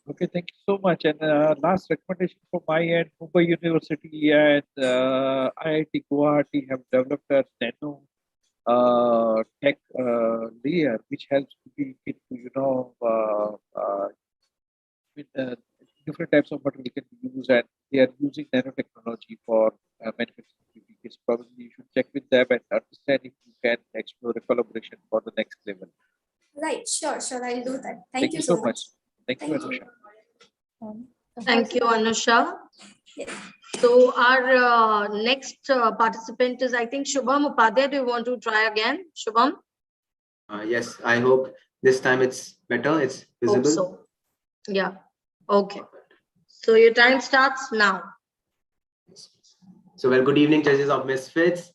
Okay, thank you so much. And last recommendation from my end, Mumbai University and IIT Guwahati have developed a nano tech layer, which helps people, with different types of material can be used, and they are using nanotechnology for manufacturing PPEs. Probably you should check with them and understand if you can explore a collaboration for the next level. Right, sure, I'll do that. Thank you so much. Thank you, Anusha. Thank you, Anusha. Yes. So our next participant is, I think, Shubham Upadhyay. Do you want to try again, Shubham? Yes, I hope this time it's better. It's visible. Hope so. Yeah. Okay. So your time starts now. So, well, good evening, judges of Misfits.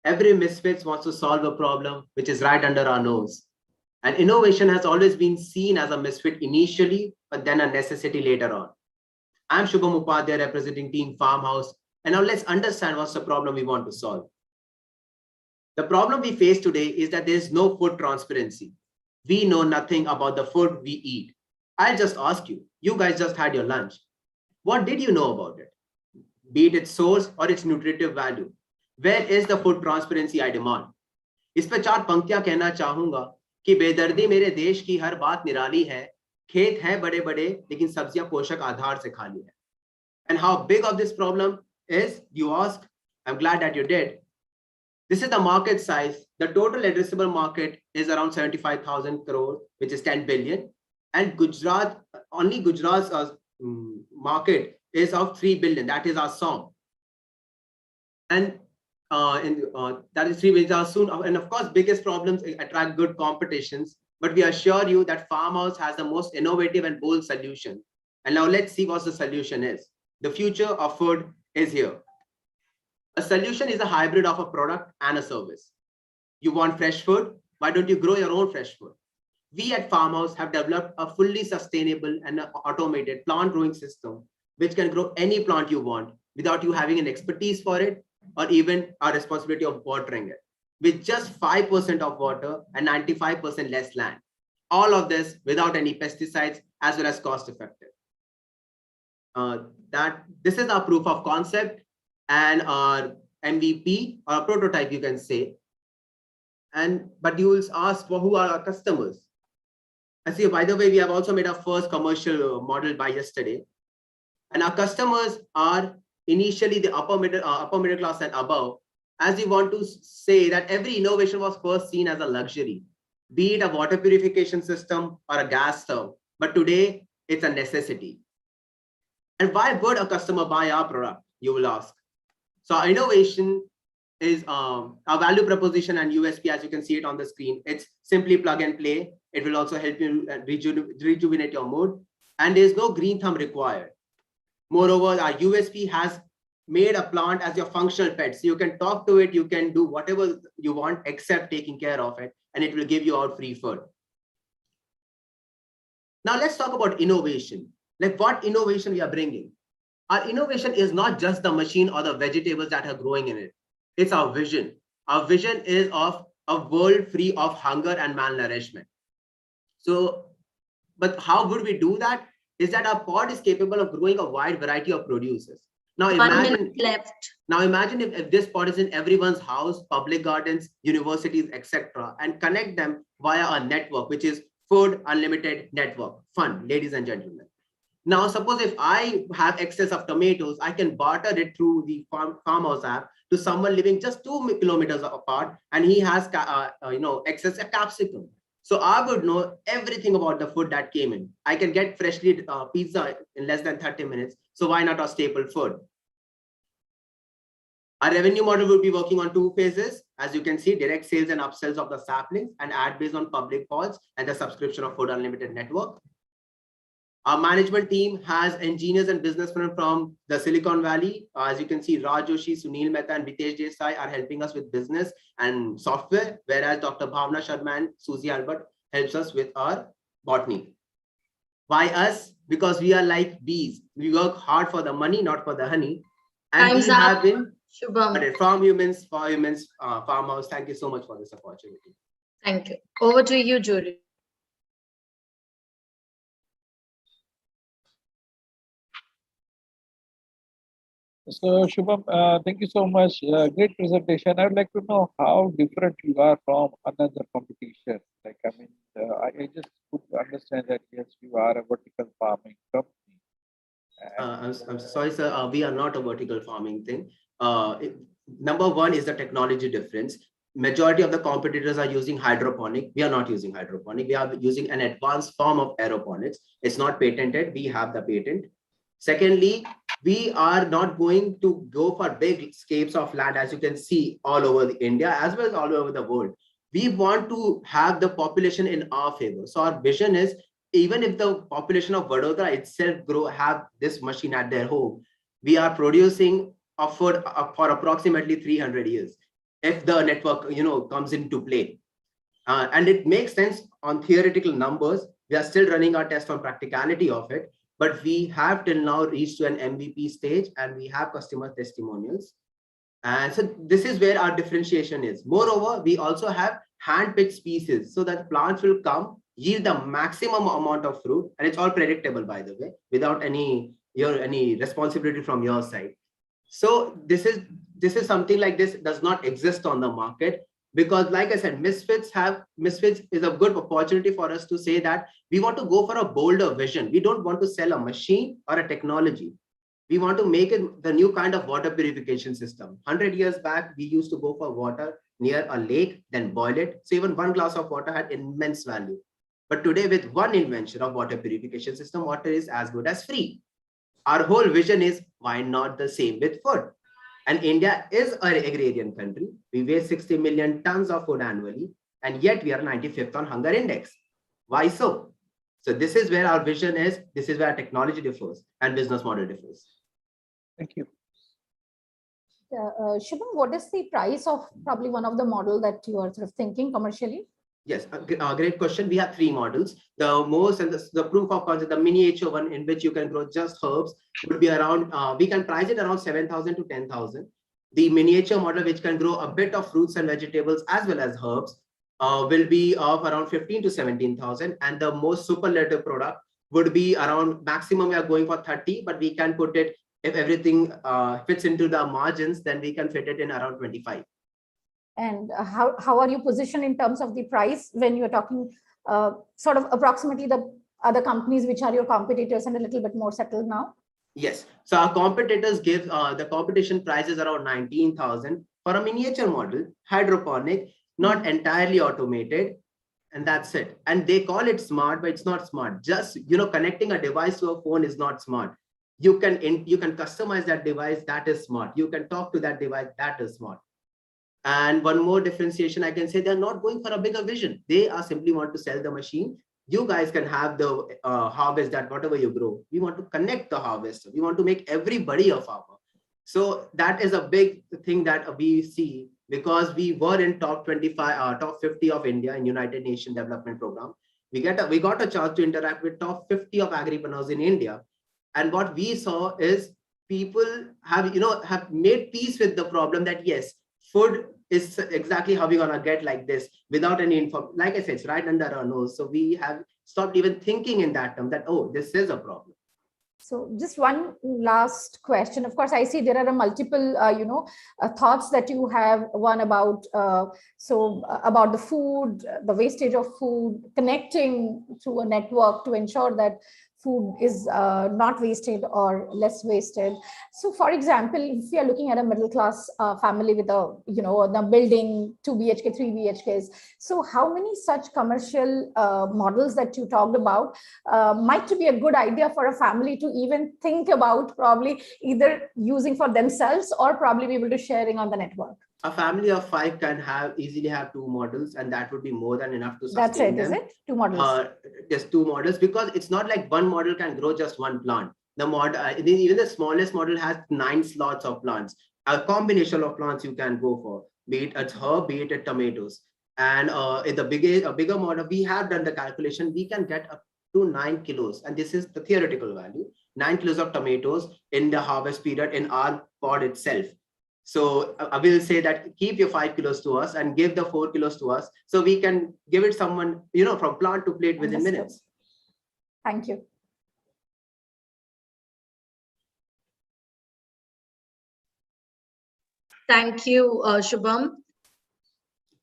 Every Misfits wants to solve a problem which is right under our nose. And innovation has always been seen as a misfit initially, but then a necessity later on. I'm Shubham Upadhyay, representing Team Farmhouse. And now let's understand what's the problem we want to solve. The problem we face today is that there is no food transparency. We know nothing about the food we eat. I'll just ask you, you guys just had your lunch. What did you know about it? Be it its source or its nutritive value. Where is the food transparency I demand? इस पे 4 पंक्तियां कहना चाहूंगा कि बेदर्दी मेरे देश की हर बात निराली है, खेत हैं बड़े बड़े लेकिन सब्जियां पोषक आधार से खाली है. And how big of this problem is, you ask? I'm glad that you did. This is the market size. The total addressable market is around 75,000 crore, which is 10 billion. And Gujarat, only Gujarat's market is of 3 billion. That is our song. And that is 3 billion soon. And of course, biggest problems attract good competitions. But we assure you that Farmhouse has the most innovative and bold solution. And now let's see what the solution is. The future of food is here. A solution is a hybrid of a product and a service. You want fresh food? Why don't you grow your own fresh food? We at Farmhouse have developed a fully sustainable and automated plant growing system, which can grow any plant you want without you having an expertise for it or even a responsibility of watering it, with just 5% of water and 95% less land. All of this without any pesticides as well as cost effective. This is our proof of concept and our MVP or a prototype, you can say. But you will ask, well, who are our customers? I see, by the way, we have also made our first commercial model by yesterday. And our customers are initially the upper middle class and above, as we want to say that every innovation was first seen as a luxury, be it a water purification system or a gas stove. But today, it's a necessity. And why would a customer buy our product, you will ask? So our innovation is our value proposition and USP, as you can see it on the screen. It's simply plug and play. It will also help you rejuvenate your mood. And there's no green thumb required. Moreover, our USP has made a plant as your functional pet. So you can talk to it, you can do whatever you want except taking care of it, and it will give you out free food. Now let's talk about innovation. Like what innovation we are bringing. Our innovation is not just the machine or the vegetables that are growing in it. It's our vision. Our vision is of a world free of hunger and malnourishment. So, but how would we do that? Is that our pod is capable of growing a wide variety of produces. Now imagine, if this pod is in everyone's house, public gardens, universities, etc., and connect them via a network, which is Food Unlimited Network. Fun, ladies and gentlemen. Now, suppose if I have excess of tomatoes, I can barter it through the Farmhouse app to someone living just 2 kilometers apart, and he has excess capsicum. So I would know everything about the food that came in. I can get freshly pizza in less than 30 minutes. So why not our staple food? Our revenue model will be working on 2 phases. As you can see, direct sales and upsells of the saplings and ad based on public pods and the subscription of Food Unlimited Network. Our management team has engineers and businessmen from the Silicon Valley. As you can see, Raj Joshi, Sunil Mehta, and Vitesh Desai are helping us with business and software, whereas Dr. Bhavna Sharma and Susie Albert helps us with our botany. Why us? Because we are like bees. We work hard for the money, not for the honey. And we have been from humans for humans, Farmhouse. Thank you so much for this opportunity. Thank you. Over to you, Jury. So Shubham, thank you so much. Great presentation. I would like to know how different you are from another competition. Like, I mean, I just could understand that yes, you are a vertical farming company. I'm sorry, sir. We are not a vertical farming thing. Number one is the technology difference. Majority of the competitors are using hydroponic. We are not using hydroponic. We are using an advanced form of aeroponics. It's not patented. We have the patent. Secondly, we are not going to go for big scapes of land, as you can see all over India, as well as all over the world. We want to have the population in our favor. So our vision is, even if the population of Vadodara itself have this machine at their home, we are producing a food for approximately 300 years. If the network, comes into play. And it makes sense on theoretical numbers. We are still running our test on practicality of it. But we have till now reached to an MVP stage and we have customer testimonials. And so this is where our differentiation is. Moreover, we also have hand-picked species so that plants will come, yield the maximum amount of fruit, and it's all predictable, by the way, without any responsibility from your side. So this is something like this does not exist on the market, because like I said, Misfits is a good opportunity for us to say that we want to go for a bolder vision. We don't want to sell a machine or a technology. We want to make it the new kind of water purification system. 100 years back, we used to go for water near a lake, then boil it. So even one glass of water had immense value. But today, with one invention of water purification system, water is as good as free. Our whole vision is, why not the same with food? And India is an agrarian country. We waste 60 million tons of food annually, and yet we are 95th on hunger index. Why so? So this is where our vision is. This is where technology differs and business model differs. Thank you. Shubham, what is the price of probably one of the model that you are sort of thinking commercially? Yes, a great question. We have 3 models. The most and the proof of concept, the miniature one in which you can grow just herbs, would be around, we can price it around 7,000 to 10,000. The miniature model, which can grow a bit of fruits and vegetables as well as herbs, will be of around 15 to 17,000. And the most superlative product would be around, maximum we are going for 30, but we can put it, if everything fits into the margins, then we can fit it in around 25. And how are you positioned in terms of the price when you're talking sort of approximately the other companies which are your competitors and a little bit more settled now? Yes. So our competitors give the competition prices around 19,000 for a miniature model, hydroponic, not entirely automated. And that's it. And they call it smart, but it's not smart. Just, connecting a device to a phone is not smart. You can customize that device. That is smart. You can talk to that device. That is smart. And one more differentiation, I can say, they're not going for a bigger vision. They are simply want to sell the machine. You guys can have the harvest that whatever you grow. We want to connect the harvest. We want to make everybody a farmer. So that is a big thing that we see, because we were in top 25, top 50 of India in United Nations Development Program. We got a chance to interact with top 50 of agripreneurs in India. And what we saw is people have made peace with the problem that yes, food is exactly how we're gonna get like this without any info. Like I said, it's right under our nose. So we have stopped even thinking in that term that, oh, this is a problem. So just one last question. Of course, I see there are multiple, thoughts that you have. One about, about the food, the wastage of food, connecting to a network to ensure that food is not wasted or less wasted. So for example, if we are looking at a middle class family with the building 2 BHK, 3 BHKs, so how many such commercial models that you talked about might be a good idea for a family to even think about, probably either using for themselves or probably be able to sharing on the network? A family of 5 can easily have 2 models, and that would be more than enough to sustain That's it, them. is it? 2 models? Just 2 models, because it's not like one model can grow just one plant. The even the smallest model has 9 slots of plants. A combination of plants you can go for, be it a herb, be it tomatoes. And in a bigger model, we have done the calculation. We can get up to 9 kilos, and this is the theoretical value. 9 kilos of tomatoes in the harvest period in our pod itself. So I will say that keep your 5 kilos to us and give the 4 kilos to us, so we can give it someone, from plant to plate within minutes. Thank you. Thank you, Shubham.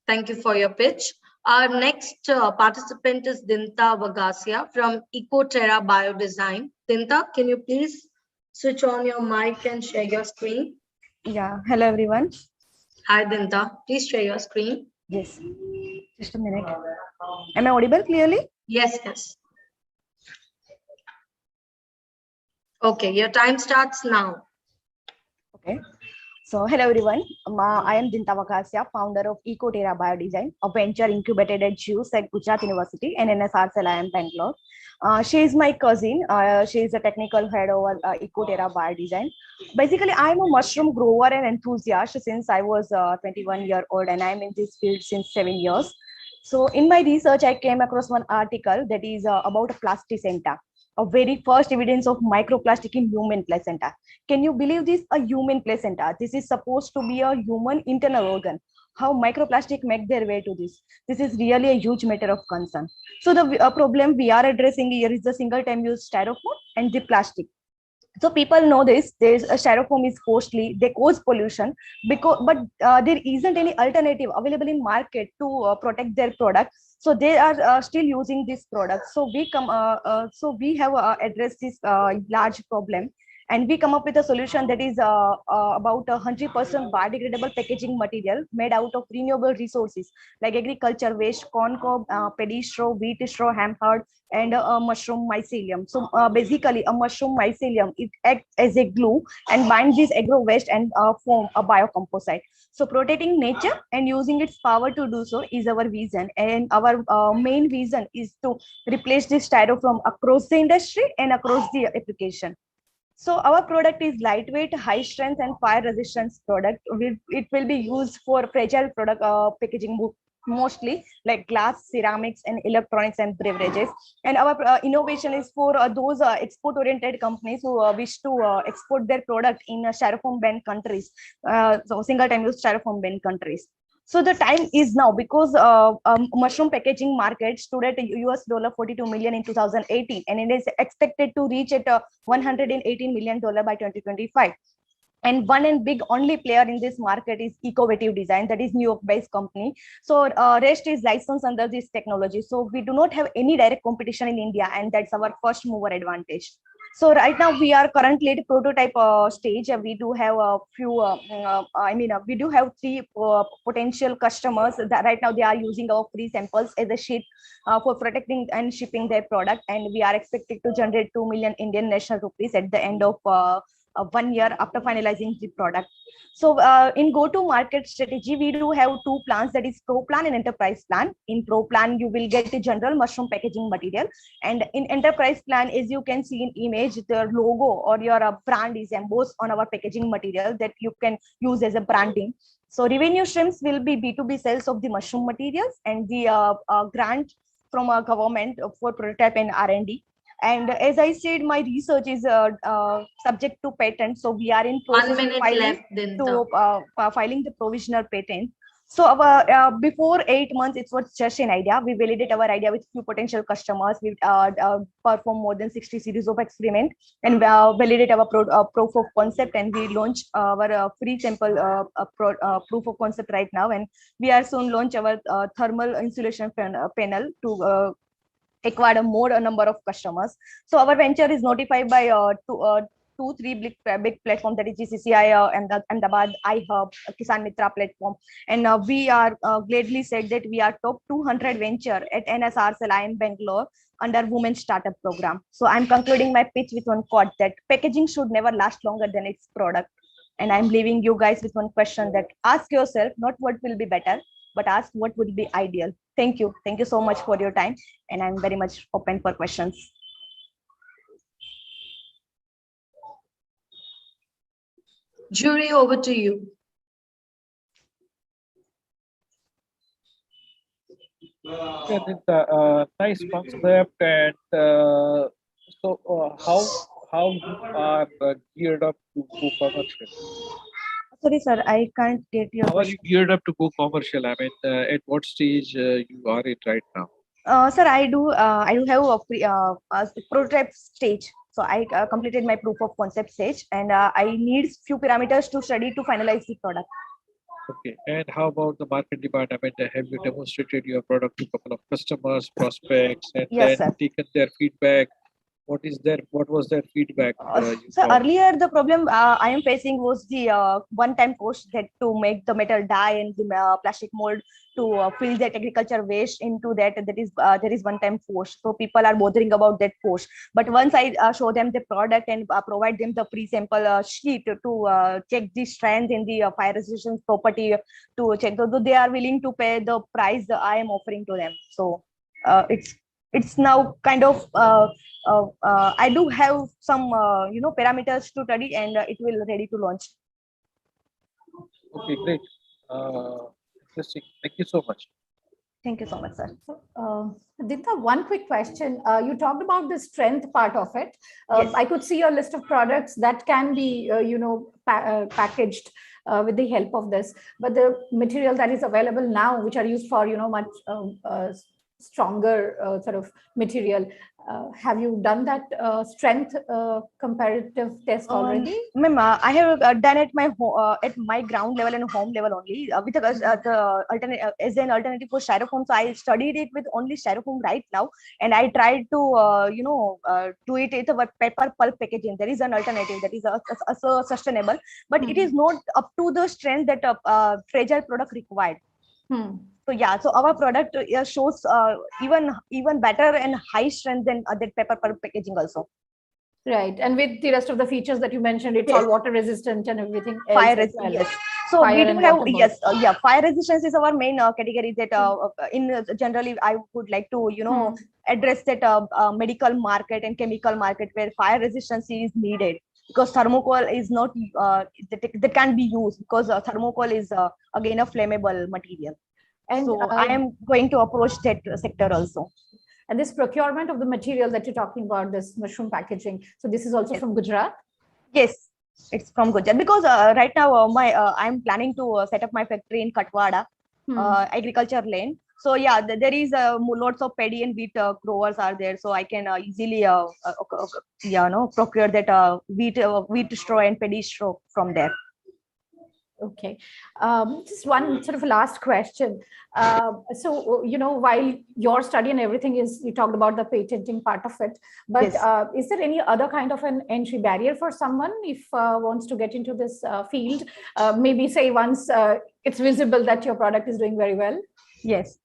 Thank you for your pitch. Our next participant is Dinta Vagasia from Ecoterra Biodesign. Dinta, can you please switch on your mic and share your screen? Yeah, hello everyone. Hi Dinta, please share your screen. Yes, just a minute. Am I audible clearly? Yes, yes. Okay, your time starts now. Okay. So hello everyone. I am Dinta Vakasia, founder of Ecoterra Biodesign, a venture incubated at GUSEC, Gujarat University, and NSRCL, Bangalore. She is my cousin. She is a technical head over Ecoterra Biodesign. Basically, I am a mushroom grower and enthusiast since I was 21-year-old, and I am in this field since 7 years. So in my research, I came across one article that is about a plasticenta. a very first evidence of microplastic in human placenta. Can you believe this? A human placenta. This is supposed to be a human internal organ. How microplastic make their way to this? This is really a huge matter of concern. So the problem we are addressing here is the single-time use styrofoam and the plastic. So people know this. There's a styrofoam is costly. They cause pollution but there isn't any alternative available in market to protect their product. So they are still using this product. So we have addressed this large problem, and we come up with a solution that is about 100% biodegradable packaging material made out of renewable resources like agriculture waste, corn cob, paddy straw, wheat straw, hemp hurd, and mushroom mycelium. So basically, a mushroom mycelium, it acts as a glue and binds this agro waste and form a biocomposite. So protecting nature and using its power to do so is our vision, and our main vision is to replace this styrofoam across the industry and across the application. So our product is lightweight, high strength, and fire resistance product. It will be used for fragile product packaging mostly like glass, ceramics, and electronics and beverages. And our innovation is for those export-oriented companies who wish to export their product in styrofoam banned countries, so single-time use styrofoam banned countries. So the time is now because mushroom packaging market stood at US $42 million in 2018, and it is expected to reach at $118 million by 2025. And one and big only player in this market is Ecovative Design, that is New York based company. So rest is licensed under this technology. So we do not have any direct competition in India, and that's our first mover advantage. So right now we are currently at prototype stage. We do have a few, we do have three potential customers that right now they are using our free samples as a sheet for protecting and shipping their product. And we are expected to generate 2 million Indian national rupees at the end of 1 year after finalizing the product. So in go-to-market strategy, we do have two plans, that is Pro Plan and Enterprise Plan. In Pro Plan, you will get the general mushroom packaging material. And in Enterprise Plan, as you can see in image, the logo or your brand is embossed on our packaging material that you can use as a branding. So revenue streams will be B2B sales of the mushroom materials and the grant from our government for prototype and R&D. And as I said, my research is subject to patent. So we are in process 1 minute of filing, left, Dinta. filing the provisional patent. So before 8 months, it was just an idea. We validate our idea with few potential customers. We perform more than 60 series of experiment and validate our proof of concept. And we launch our free sample proof of concept right now. And we are soon launch our thermal insulation panel to acquired a more number of customers. So our venture is notified by two, three big platforms, that is GCCI, and the Ahmedabad, iHub, Kisan Mitra platform. And we are gladly said that we are top 200 venture at NSRCL IM Bangalore under Women Startup Program. So I'm concluding my pitch with one quote, that packaging should never last longer than its product. And I'm leaving you guys with one question, that ask yourself not what will be better, but ask what would be ideal. Thank you. Thank you so much for your time. And I'm very much open for questions. Jury, over to you. Nice concept. And how you are geared up to go commercial? Sorry, sir, I can't get your question. How are you geared up to go commercial? I mean, at what stage you are at right now? Sir, I do have a prototype stage. So I completed my proof of concept stage, and I need few parameters to study to finalize the product. Okay, and how about the market demand? I mean, have you demonstrated your product to a couple of customers, prospects, and yes, then sir. taken their feedback? What was their feedback? So earlier, the problem I am facing was the one-time cost that to make the metal die and the plastic mold to fill that agriculture waste into that. There is one-time cost. So people are bothering about that cost. But once I show them the product and provide them the free sample sheet to check the strength in the fire resistance property to check, so they are willing to pay the price I am offering to them. So it's now kind of I do have some parameters to study, and it will ready to launch. Okay, great. Interesting. Thank you so much. Thank you so much, sir. Dinta, one quick question. You talked about the strength part of it. Yes. I could see a list of products that can be, packaged with the help of this. But the material that is available now, which are used for, much stronger sort of material. Have you done that strength comparative test already? Ma'am, I have done at my ground level and home level only with the alternate as an alternative for styrofoam. So I studied it with only styrofoam right now, and I tried to do it with a paper pulp packaging. There is an alternative that is also sustainable, but it is not up to the strength that a fragile product required. So yeah, so our product shows even better and high strength than that paper pulp packaging also. Right, and with the rest of the features that you mentioned, it's all water resistant and everything else. Fire resistant, yes. So fire we do have fire resistance is our main category that in generally I would like to address that medical market and chemical market where fire resistance is needed, because thermocol is not that can be used, because thermocol is again a flammable material. And so I am going to approach that sector also. And this procurement of the material that you're talking about, this mushroom packaging, so this is also from Gujarat? Yes, it's from Gujarat, because right now I'm planning to set up my factory in Chattopadhyay, agriculture land. So yeah, there is lots of paddy and wheat growers are there, so I can easily procure that wheat straw and paddy straw from there. Okay, just one sort of last question. So, while your study and everything is, you talked about the patenting part of it, but yes. Is there any other kind of an entry barrier for someone if wants to get into this field? Maybe say once it's visible that your product is doing very well? Yes.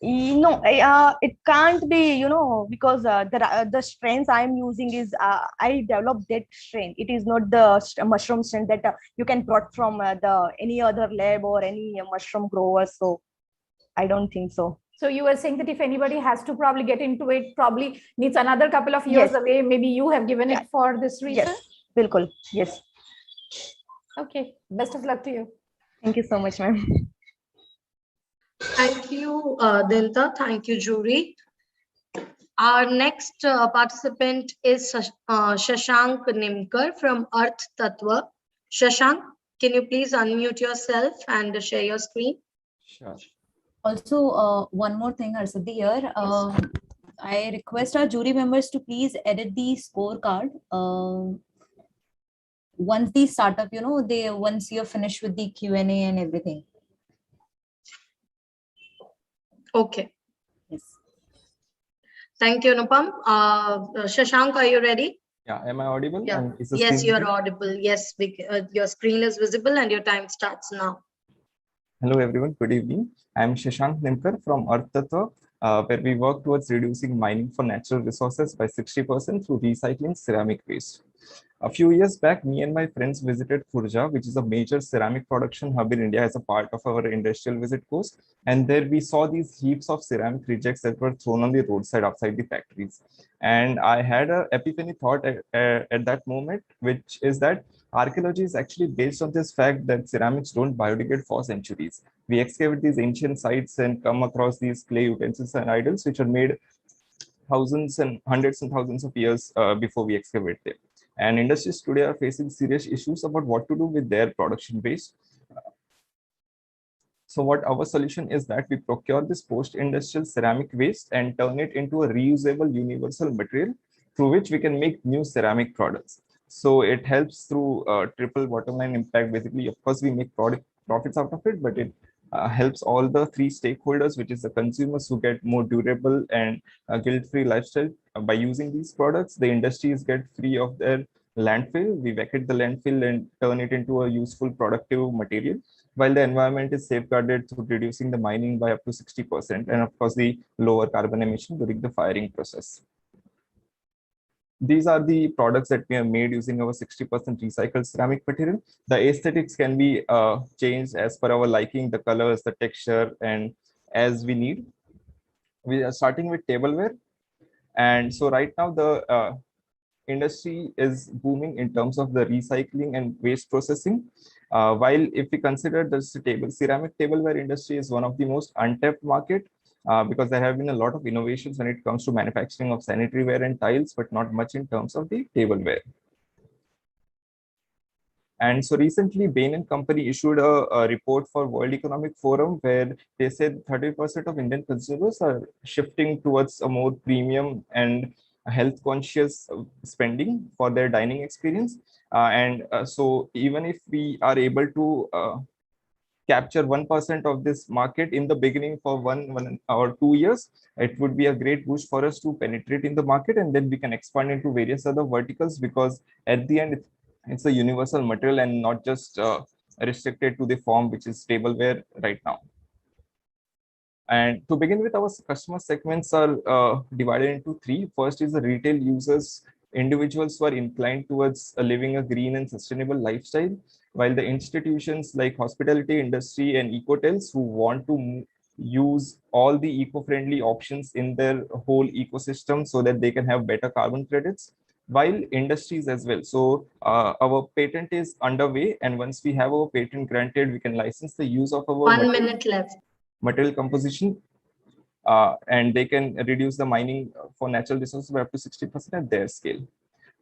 No, it can't be, because the strains I'm using is I developed that strain. It is not the mushroom strain that you can brought from any other lab or any mushroom grower. So I don't think so. So you were saying that if anybody has to probably get into it, probably needs another couple of years away. Maybe you have given it for this reason. Yes, bilkul. Yes. Okay. Best of luck to you. Thank you so much, ma'am. Thank you, Dinta. Thank you, jury. Our next participant is Shashank Nimkar from Earth Tattva. Shashank, can you please unmute yourself and share your screen? Sure. Also, one more thing, Arsadhi here. I request our jury members to please edit the scorecard. Once the startup, once you're finished with the Q&A and everything. Okay. Yes. Thank you, Anupam. Shashank, are you ready? Yeah. Am I audible? Yeah. Yes, you are audible. Yes, your screen is visible and your time starts now. Hello, everyone. Good evening. I am Shashank Nimkar from Earth Tattva, where we work towards reducing mining for natural resources by 60% through recycling ceramic waste. A few years back, me and my friends visited Khurja, which is a major ceramic production hub in India as a part of our industrial visit course. And there we saw these heaps of ceramic rejects that were thrown on the roadside outside the factories. And I had an epiphany thought at that moment, which is that archaeology is actually based on this fact that ceramics don't biodegrade for centuries. We excavate these ancient sites and come across these clay utensils and idols, which are made thousands and hundreds and thousands of years before we excavate them. And industries today are facing serious issues about what to do with their production waste. So what our solution is that we procure this post-industrial ceramic waste and turn it into a reusable universal material through which we can make new ceramic products. So it helps through triple bottom line impact. Basically, of course, we make profits out of it, but it helps all the three stakeholders, which is the consumers who get more durable and guilt-free lifestyle by using these products. The industries get free of their landfill. We vacate the landfill and turn it into a useful, productive material, while the environment is safeguarded through reducing the mining by up to 60%, and of course, the lower carbon emission during the firing process. These are the products that we have made using our 60% recycled ceramic material. The aesthetics can be changed as per our liking, the colors, the texture, and as we need. We are starting with tableware. And so right now the industry is booming in terms of the recycling and waste processing. While if we consider the ceramic tableware industry is one of the most untapped market, because there have been a lot of innovations when it comes to manufacturing of sanitary ware and tiles, but not much in terms of the tableware. And so recently, Bain and Company issued a report for World Economic Forum where they said 30% of Indian consumers are shifting towards a more premium and health conscious spending for their dining experience. So even if we are able to capture 1% of this market in the beginning for 1 or 2 years, it would be a great boost for us to penetrate in the market, and then we can expand into various other verticals, because at the end it's a universal material and not just restricted to the form which is tableware right now. And to begin with, our customer segments are divided into three. First is the retail users, individuals who are inclined towards living a green and sustainable lifestyle, while the institutions like hospitality industry and ecotels who want to use all the eco-friendly options in their whole ecosystem so that they can have better carbon credits, while industries as well. So our patent is underway, and once we have our patent granted, we can license the use of our 1 minute left. Material composition, and they can reduce the mining for natural resources by up to 60% at their scale.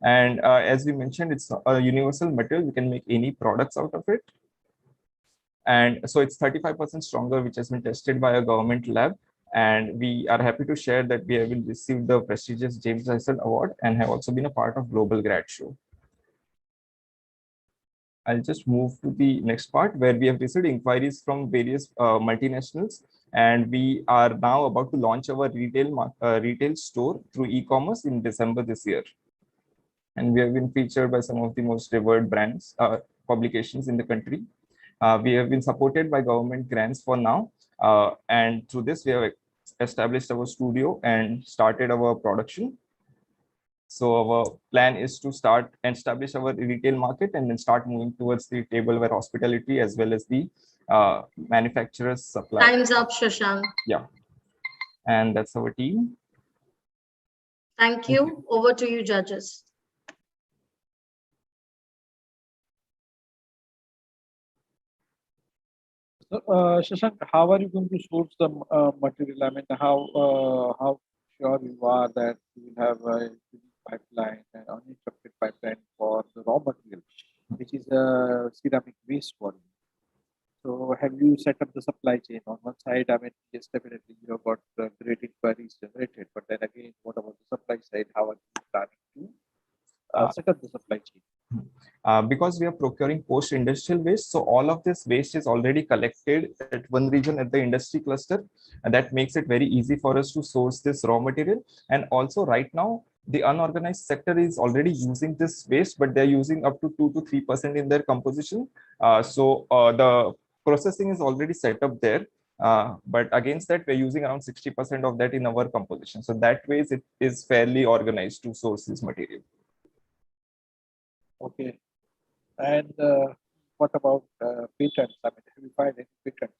And as we mentioned, it's a universal material. We can make any products out of it. And so it's 35% stronger, which has been tested by a government lab. And we are happy to share that we have received the prestigious James Dyson Award and have also been a part of Global Grad Show. I'll just move to the next part, where we have received inquiries from various multinationals, and we are now about to launch our retail store through e-commerce in December this year. And we have been featured by some of the most revered brands, publications in the country. We have been supported by government grants for now, and through this we have established our studio and started our production. So our plan is to start and establish our retail market and then start moving towards the tableware hospitality as well as the manufacturers supply. Time's up, Shashank. Yeah. And that's our team. Thank you. Over to you, judges. Shashank, how are you going to source the material? I mean, how sure you are that you will have a pipeline and uninterrupted pipeline for the raw material, which is a ceramic waste for you? So have you set up the supply chain? On one side, I mean, yes, definitely you have got great inquiries generated, but then again, what about the supply side? How are you planning to set up the supply chain? Because we are procuring post-industrial waste, so all of this waste is already collected at one region at the industry cluster, and that makes it very easy for us to source this raw material. And also right now, the unorganized sector is already using this waste, but they're using up to 2 to 3% in their composition. So the processing is already set up there. But against that, we're using around 60% of that in our composition. So that way, it is fairly organized to source this material. Okay. And what about patents? I mean, have you filed any patents?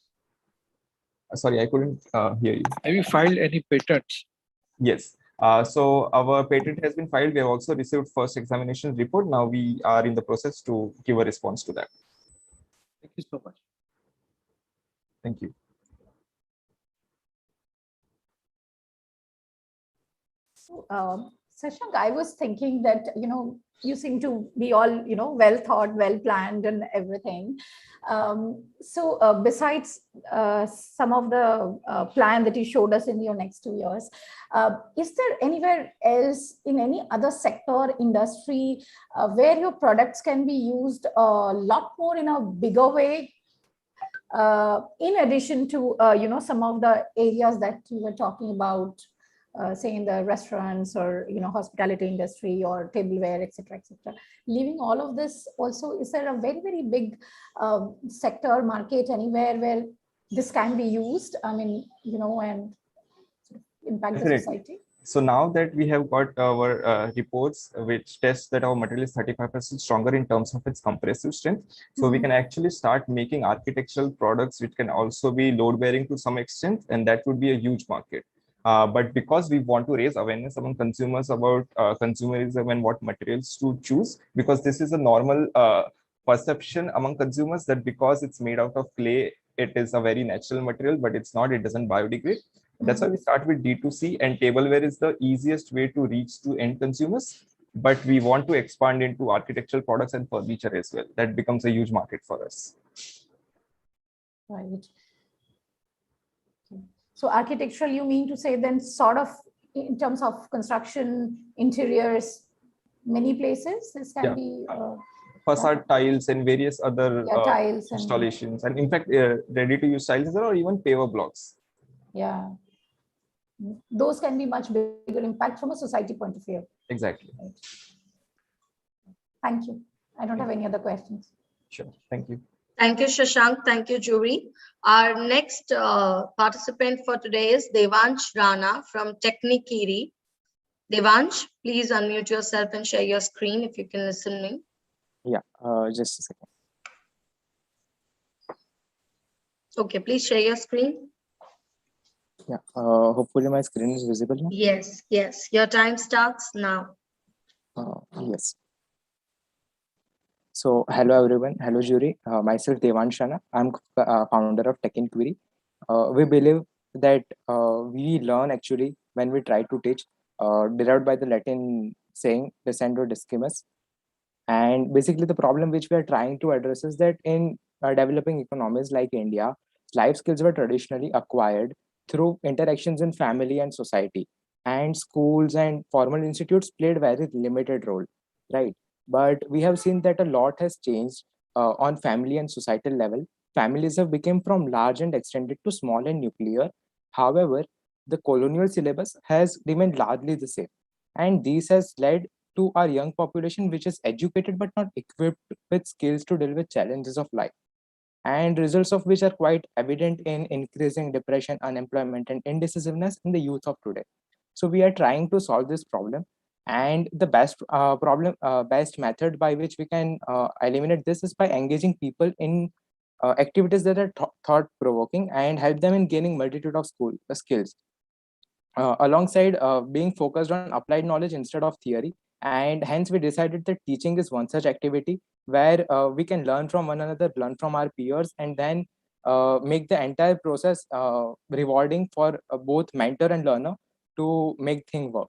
Sorry, I couldn't hear you. Have you filed any patents? Yes. So our patent has been filed. We have also received first examination report. Now we are in the process to give a response to that. Thank you so much. Thank you. Shashank, I was thinking that, you seem to be all, well thought, well planned and everything. So besides some of the plan that you showed us in your next 2 years, is there anywhere else in any other sector, industry, where your products can be used a lot more in a bigger way? In addition to, some of the areas that you were talking about, say in the restaurants or hospitality industry or tableware, etc., etc. Leaving all of this, also, is there a very, very big sector market anywhere where this can be used? I mean, and impact the society. So now that we have got our reports which test that our material is 35% stronger in terms of its compressive strength, so we can actually start making architectural products which can also be load bearing to some extent, and that would be a huge market. But because we want to raise awareness among consumers about consumerism and what materials to choose, because this is a normal perception among consumers that because it's made out of clay, it is a very natural material, but it's not, it doesn't biodegrade. That's why we start with D2C, and tableware is the easiest way to reach to end consumers. But we want to expand into architectural products and furniture as well. That becomes a huge market for us. Right. So architectural, you mean to say then sort of in terms of construction, interiors, many places this can be facade tiles and various other tiles installations, and in fact ready-to-use tiles or even paver blocks. Yeah, those can be much bigger impact from a society point of view. Exactly. Right. Thank you. I don't have any other questions. Sure. Thank you. Thank you, Shashank. Thank you, Jury. Our next participant for today is Devansh Rana from Technikiri. Devansh, please unmute yourself and share your screen if you can listen to me. Yeah, just a second. Okay, please share your screen. Yeah, hopefully my screen is visible now. Yes, yes. Your time starts now. Yes. So, hello everyone. Hello jury. Myself Devansh Rana. I'm founder of Tech Inquiry. We believe that we learn actually when we try to teach, derived by the Latin saying descendo discimus. And basically the problem which we are trying to address is that in developing economies like India, life skills were traditionally acquired through interactions in family and society, and schools and formal institutes played very limited role, right? But we have seen that a lot has changed on family and societal level. Families have become from large and extended to small and nuclear. However, the colonial syllabus has remained largely the same, and this has led to our young population which is educated but not equipped with skills to deal with challenges of life, and results of which are quite evident in increasing depression, unemployment, and indecisiveness in the youth of today. So we are trying to solve this problem, and the best method by which we can eliminate this is by engaging people in activities that are thought provoking and help them in gaining multitude of skills, alongside being focused on applied knowledge instead of theory. And hence we decided that teaching is one such activity where we can learn from one another, learn from our peers, and then make the entire process rewarding for both mentor and learner to make things work.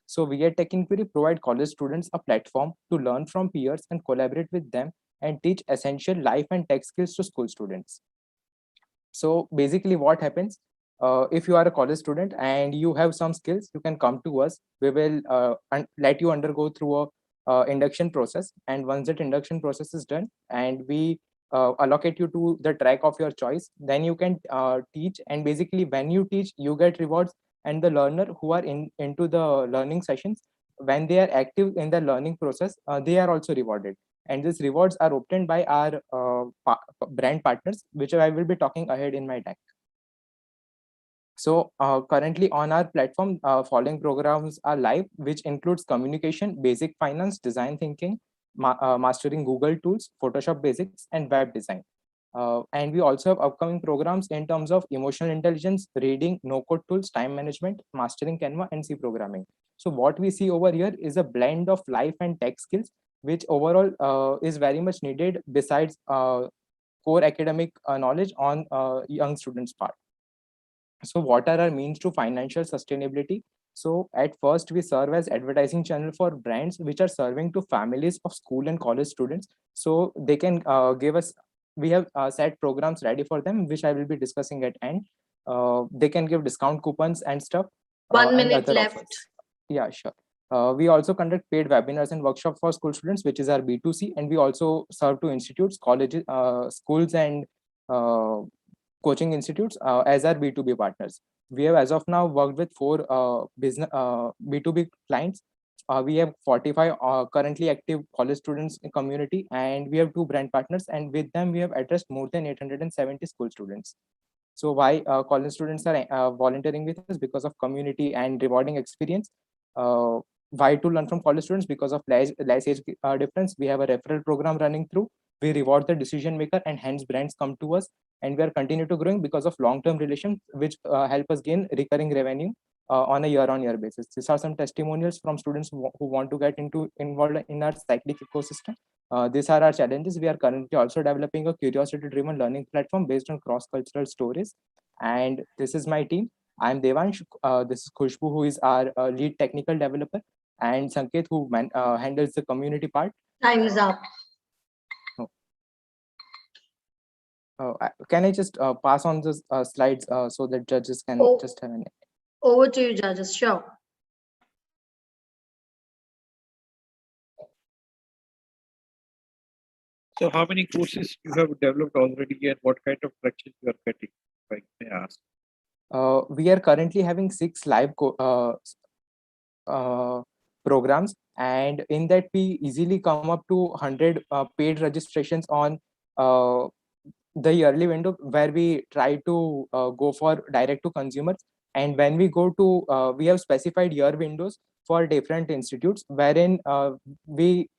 So we at Tech Inquiry provide college students a platform to learn from peers and collaborate with them and teach essential life and tech skills to school students. So basically what happens, if you are a college student and you have some skills, you can come to us. We will let you undergo through a induction process, and once that induction process is done and we allocate you to the track of your choice, then you can teach. And basically when you teach, you get rewards, and the learner who are into the learning sessions, when they are active in the learning process, they are also rewarded. And these rewards are obtained by our brand partners, which I will be talking ahead in my deck. So currently on our platform, following programs are live, which includes communication, basic finance, design thinking, mastering Google tools, Photoshop basics, and web design. And we also have upcoming programs in terms of emotional intelligence, reading, no-code tools, time management, mastering Canva, and C programming. So what we see over here is a blend of life and tech skills, which overall is very much needed besides core academic knowledge on young students' part. So what are our means to financial sustainability? So at first, we serve as advertising channel for brands which are serving to families of school and college students. So they can give us, we have set programs ready for them, which I will be discussing at end. They can give discount coupons and stuff. 1 minute left. Offers. Yeah, sure. We also conduct paid webinars and workshops for school students, which is our B2C. And we also serve to institutes, colleges, schools, and coaching institutes as our B2B partners. We have as of now worked with 4 business B2B clients. We have 45 currently active college students in community, and we have 2 brand partners, and with them we have addressed more than 870 school students. So why college students are volunteering with us? Because of community and rewarding experience. Why to learn from college students? Because of less age difference. We have a referral program running through. We reward the decision maker, and hence brands come to us, and we are continue to growing because of long-term relations, which help us gain recurring revenue on a year-on-year basis. These are some testimonials from students who want to get involved in our cyclic ecosystem. These are our challenges. We are currently also developing a curiosity-driven learning platform based on cross-cultural stories. And this is my team. I'm Devansh. This is Khushbu, who is our lead technical developer, and Sanket, who handles the community part. Time's up. Can I just pass on the slides so that judges can just have an... Over to you, judges. Sure. So how many courses you have developed already and what kind of traction you are getting, if I may ask? We are currently having 6 live programs, and in that we easily come up to 100 paid registrations on the yearly window, where we try to go for direct to consumers. And when we go to, we have specified year windows for different institutes, wherein we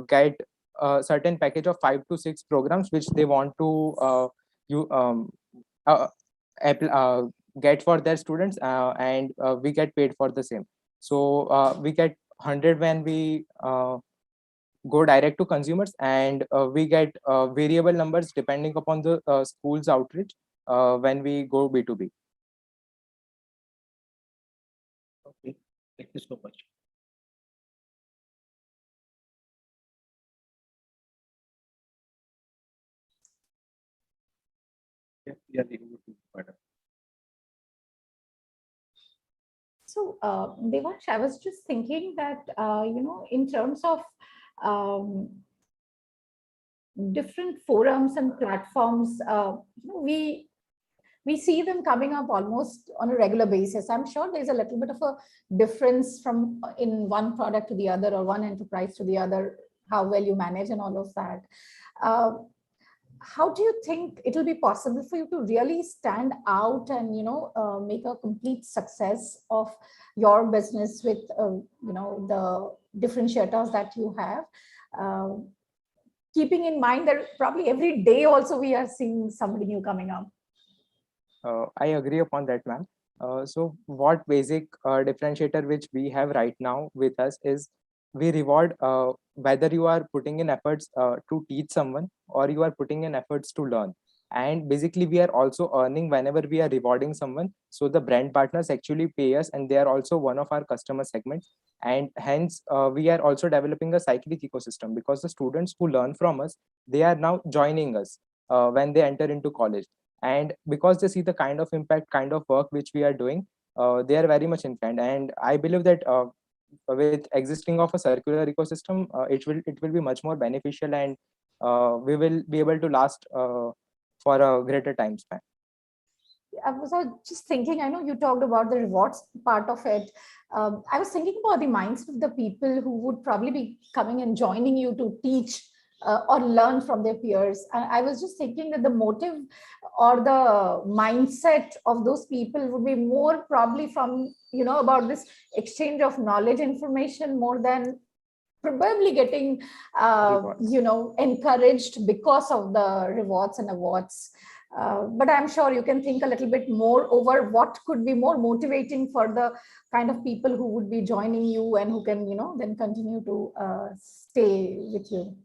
get a certain package of 5 to 6 programs which they want to get for their students, and we get paid for the same. So we get 100 when we go direct to consumers, and we get variable numbers depending upon the school's outreach when we go B2B. Okay, thank you so much. Yeah, Piyalee, over to you, madam. So, Devansh, I was just thinking that, in terms of different forums and platforms, we see them coming up almost on a regular basis. I'm sure there's a little bit of a difference from in one product to the other, or one enterprise to the other, how well you manage and all of that. How do you think it will be possible for you to really stand out and make a complete success of your business with the differentiators that you have, keeping in mind that probably every day also we are seeing somebody new coming up? I agree upon that, ma'am. So what basic differentiator which we have right now with us is we reward whether you are putting in efforts to teach someone or you are putting in efforts to learn. And basically we are also earning whenever we are rewarding someone. So the brand partners actually pay us, and they are also one of our customer segments. And hence we are also developing a cyclic ecosystem, because the students who learn from us, they are now joining us when they enter into college. And because they see the kind of impact, kind of work which we are doing, they are very much inclined. And I believe that with existing of a circular ecosystem, it will be much more beneficial, and we will be able to last for a greater time span. I was just thinking, I know you talked about the rewards part of it. I was thinking about the mindset of the people who would probably be coming and joining you to teach or learn from their peers. And I was just thinking that the motive or the mindset of those people would be more probably from, about this exchange of knowledge, information, more than probably getting, encouraged because of the rewards and awards. But I'm sure you can think a little bit more over what could be more motivating for the kind of people who would be joining you and who can, then continue to stay with you.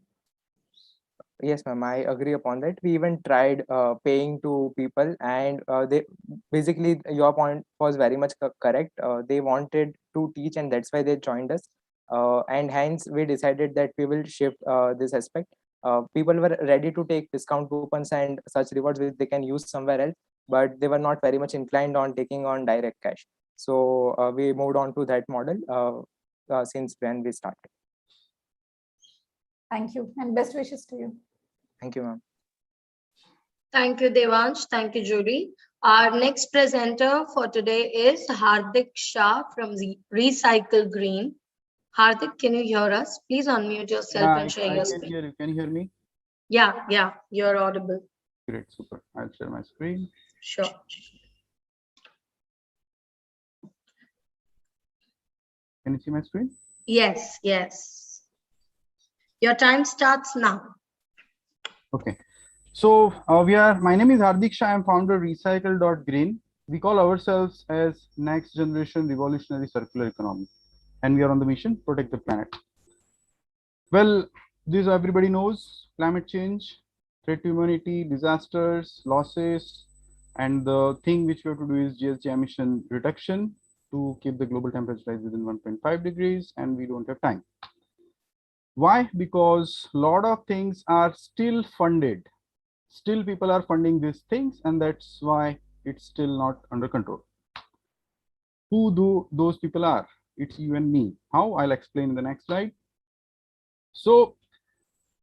Yes, ma'am, I agree upon that. We even tried paying to people, and they basically, your point was very much correct. They wanted to teach, and that's why they joined us. And hence we decided that we will shift this aspect. People were ready to take discount coupons and such rewards which they can use somewhere else, but they were not very much inclined on taking on direct cash. So we moved on to that model since when we started. Thank you, and best wishes to you. Thank you, ma'am. Thank you, Devansh. Thank you, Julie. Our next presenter for today is Hardik Shah from the Recycle Green. Hardik, can you hear us? Please unmute yourself and share your screen. Can you hear me? Yeah, you're audible. Great, super. I'll share my screen. Sure. Can you see my screen? Yes. Your time starts now. Okay. So my name is Hardik Shah. I'm founder of Recycle.Green. We call ourselves as next generation revolutionary circular economy. And we are on the mission, protect the planet. Well, this everybody knows: climate change, threat to humanity, disasters, losses, And the thing which we have to do is GHG emission reduction to keep the global temperature rise within 1.5 degrees, and we don't have time. Why? Because a lot of things are still funded. Still people are funding these things, and that's why it's still not under control. Who do those people are? It's you and me. How? I'll explain in the next slide. So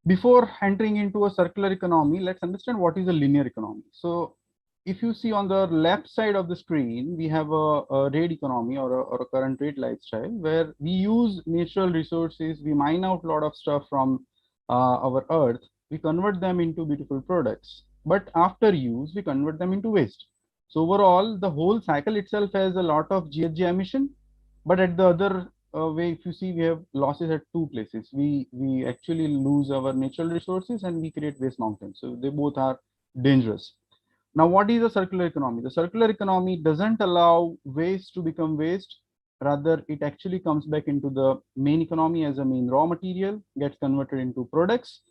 before entering into a circular economy, let's understand what is a linear economy. So if you see on the left side of the screen, we have a red economy or a current rate lifestyle where we use natural resources, we mine out a lot of stuff from our earth, we convert them into beautiful products. But after use, we convert them into waste. So overall, the whole cycle itself has a lot of GHG emission, but at the other way, if you see, we have losses at two places. We actually lose our natural resources and we create waste mountains. So they both are dangerous. Now, what is a circular economy? The circular economy doesn't allow waste to become waste. Rather, it actually comes back into the main economy as a main raw material, gets converted into products.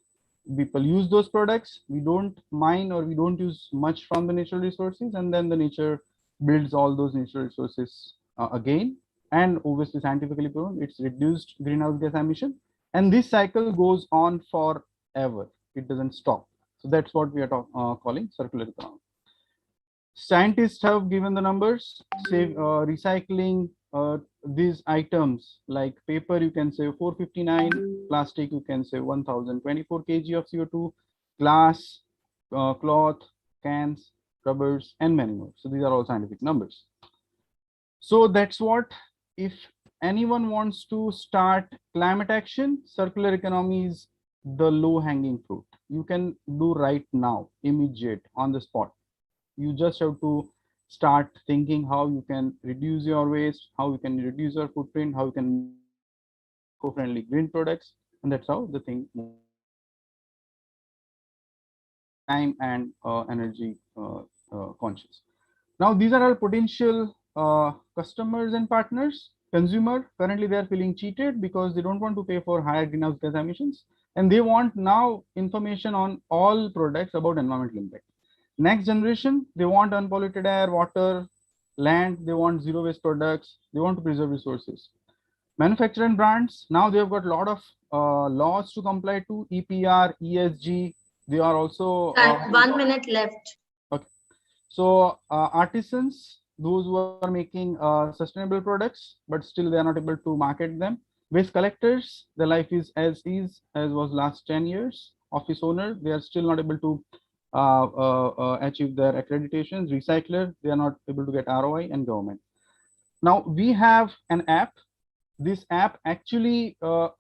People use those products. We don't mine or we don't use much from the natural resources, and then the nature builds all those natural resources again. And obviously, scientifically proven, it's reduced greenhouse gas emission. And this cycle goes on forever. It doesn't stop. So that's what we are calling circular economy. Scientists have given the numbers. Say recycling these items like paper, you can save 459, plastic, you can save 1024 kg of CO2, glass, cloth, cans, rubbers, and many more. So these are all scientific numbers. So that's what, if anyone wants to start climate action, circular economy is the low hanging fruit. You can do right now, immediate, on the spot. You just have to start thinking how you can reduce your waste, how you can reduce your footprint, how you can eco-friendly green products, and that's how the thing moves. Time and energy conscious. Now these are all potential customers and partners. Consumer, currently they are feeling cheated because they don't want to pay for higher greenhouse gas emissions, and they want now information on all products about environmental impact. Next generation, they want unpolluted air, water, land, they want zero waste products, they want to preserve resources. Manufacturer and brands, now they have got a lot of laws to comply to, EPR, ESG, they are also 1 minute left. Okay. So artisans, those who are making sustainable products, but still they are not able to market them. Waste collectors, the life is as was last 10 years. Office owner, they are still not able to achieve their accreditations. Recycler, they are not able to get ROI, and government. Now we have an app. This app actually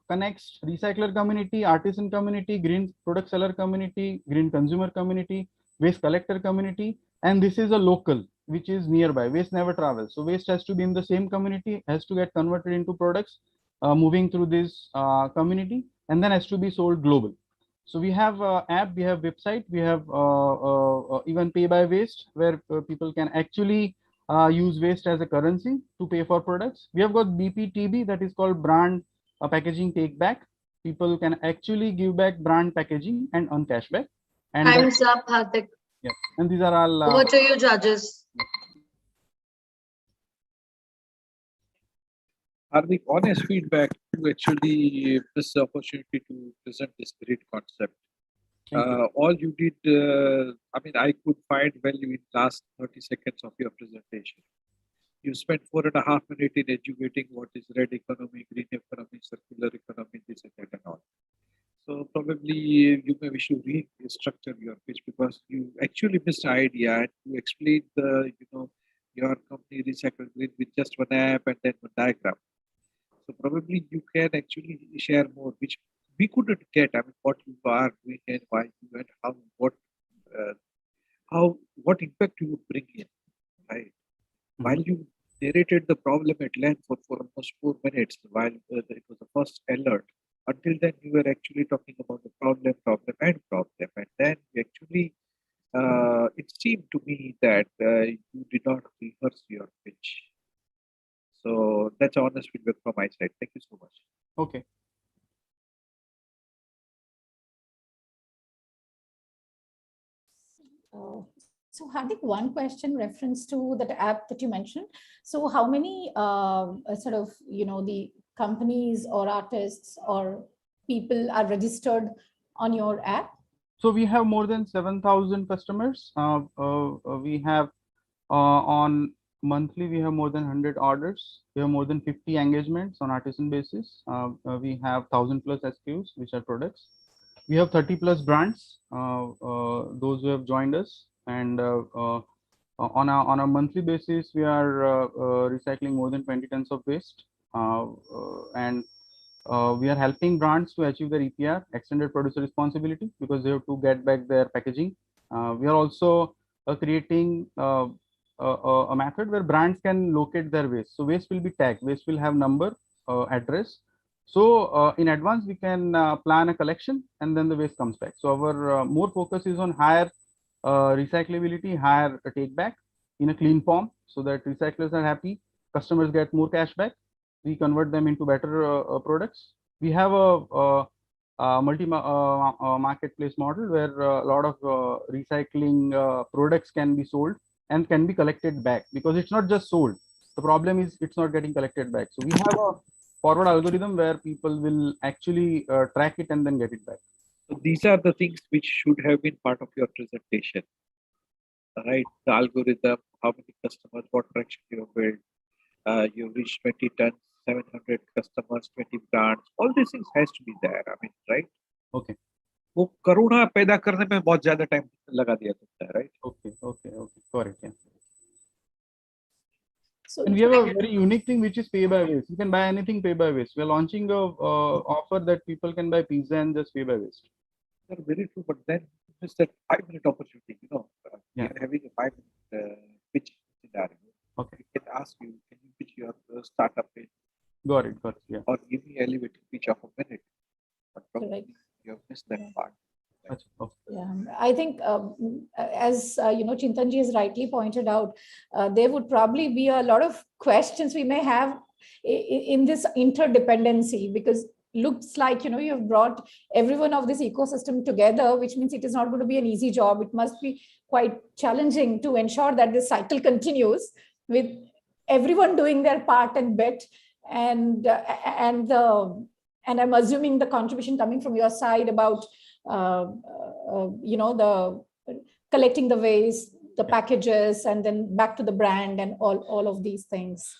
connects recycler community, artisan community, green product seller community, green consumer community, waste collector community, and this is a local which is nearby. Waste never travels, so waste has to be in the same community, has to get converted into products, moving through this community, and then has to be sold global. So we have app, we have website, we have even pay by waste, where people can actually use waste as a currency to pay for products. We have got BPTB, that is called brand packaging take back. People can actually give back brand packaging and earn cashback. And time's up, Hardik. Yeah, and these are all. Over to you, judges. Hardik, honest feedback, you actually this opportunity to present this great concept. All you did, I mean, I could find value in last 30 seconds of your presentation. You spent 4.5 minutes in educating what is red economy, green economy, circular economy, this and that and all. So probably you may wish to restructure your pitch because you actually missed the idea and you explained the, your company Recycle Green with just one app and then one diagram. So probably you can actually share more, which we couldn't get. I mean, what you are doing and why you and what impact you would bring in, right? While you narrated the problem at length for almost 4 minutes, while it was the first alert, until then you were actually talking about the problem, and then you actually, it seemed to me that you did not rehearse your pitch. So that's honest feedback from my side. Thank you so much. Okay. So Hardik, one question reference to that app that you mentioned. So how many sort of, the companies or artists or people are registered on your app? So we have more than 7,000 customers. We have on monthly, we have more than 100 orders. We have more than 50 engagements on artisan basis. We have 1,000 plus SKUs, which are products. We have 30 plus brands, those who have joined us. And on a monthly basis, we are recycling more than 20 tons of waste. And we are helping brands to achieve their EPR, extended producer responsibility, because they have to get back their packaging. We are also creating a method where brands can locate their waste. So waste will be tagged, waste will have number, address. So in advance, we can plan a collection and then the waste comes back. So our more focus is on higher recyclability, higher take back in a clean form, so that recyclers are happy, customers get more cash back. We convert them into better products. We have a multi marketplace model where a lot of recycling products can be sold and can be collected back, because it's not just sold. The problem is it's not getting collected back. So we have a forward algorithm where people will actually track it and then get it back. So these are the things which should have been part of your presentation, right? The algorithm, how many customers, what traction you have built, you reached 20 tons, 700 customers, 20 brands. All these things has to be there. I mean, right? Okay. वो करुणा पैदा करने में बहुत ज्यादा time लगा दिया तुमने, right? Okay, correct, yeah. So and we have a very unique thing which is pay by waste. You can buy anything, pay by waste. We are launching a offer that people can buy pizza and just pay by waste. That's very true, but then it's that 5-minute opportunity. Yeah. You're having a 5-minute pitch scenario. Okay. We can ask you, can you pitch your startup in? Got it, yeah. Or give me elevator pitch of a minute. But Correct. you have missed that part. Yeah, I think as Chintan ji has rightly pointed out, there would probably be a lot of questions we may have in this interdependency, because looks like you've brought everyone of this ecosystem together, which means it is not going to be an easy job. It must be quite challenging to ensure that this cycle continues with everyone doing their part and bit, and I'm assuming the contribution coming from your side about the collecting the waste, the packages, and then back to the brand and all of these things.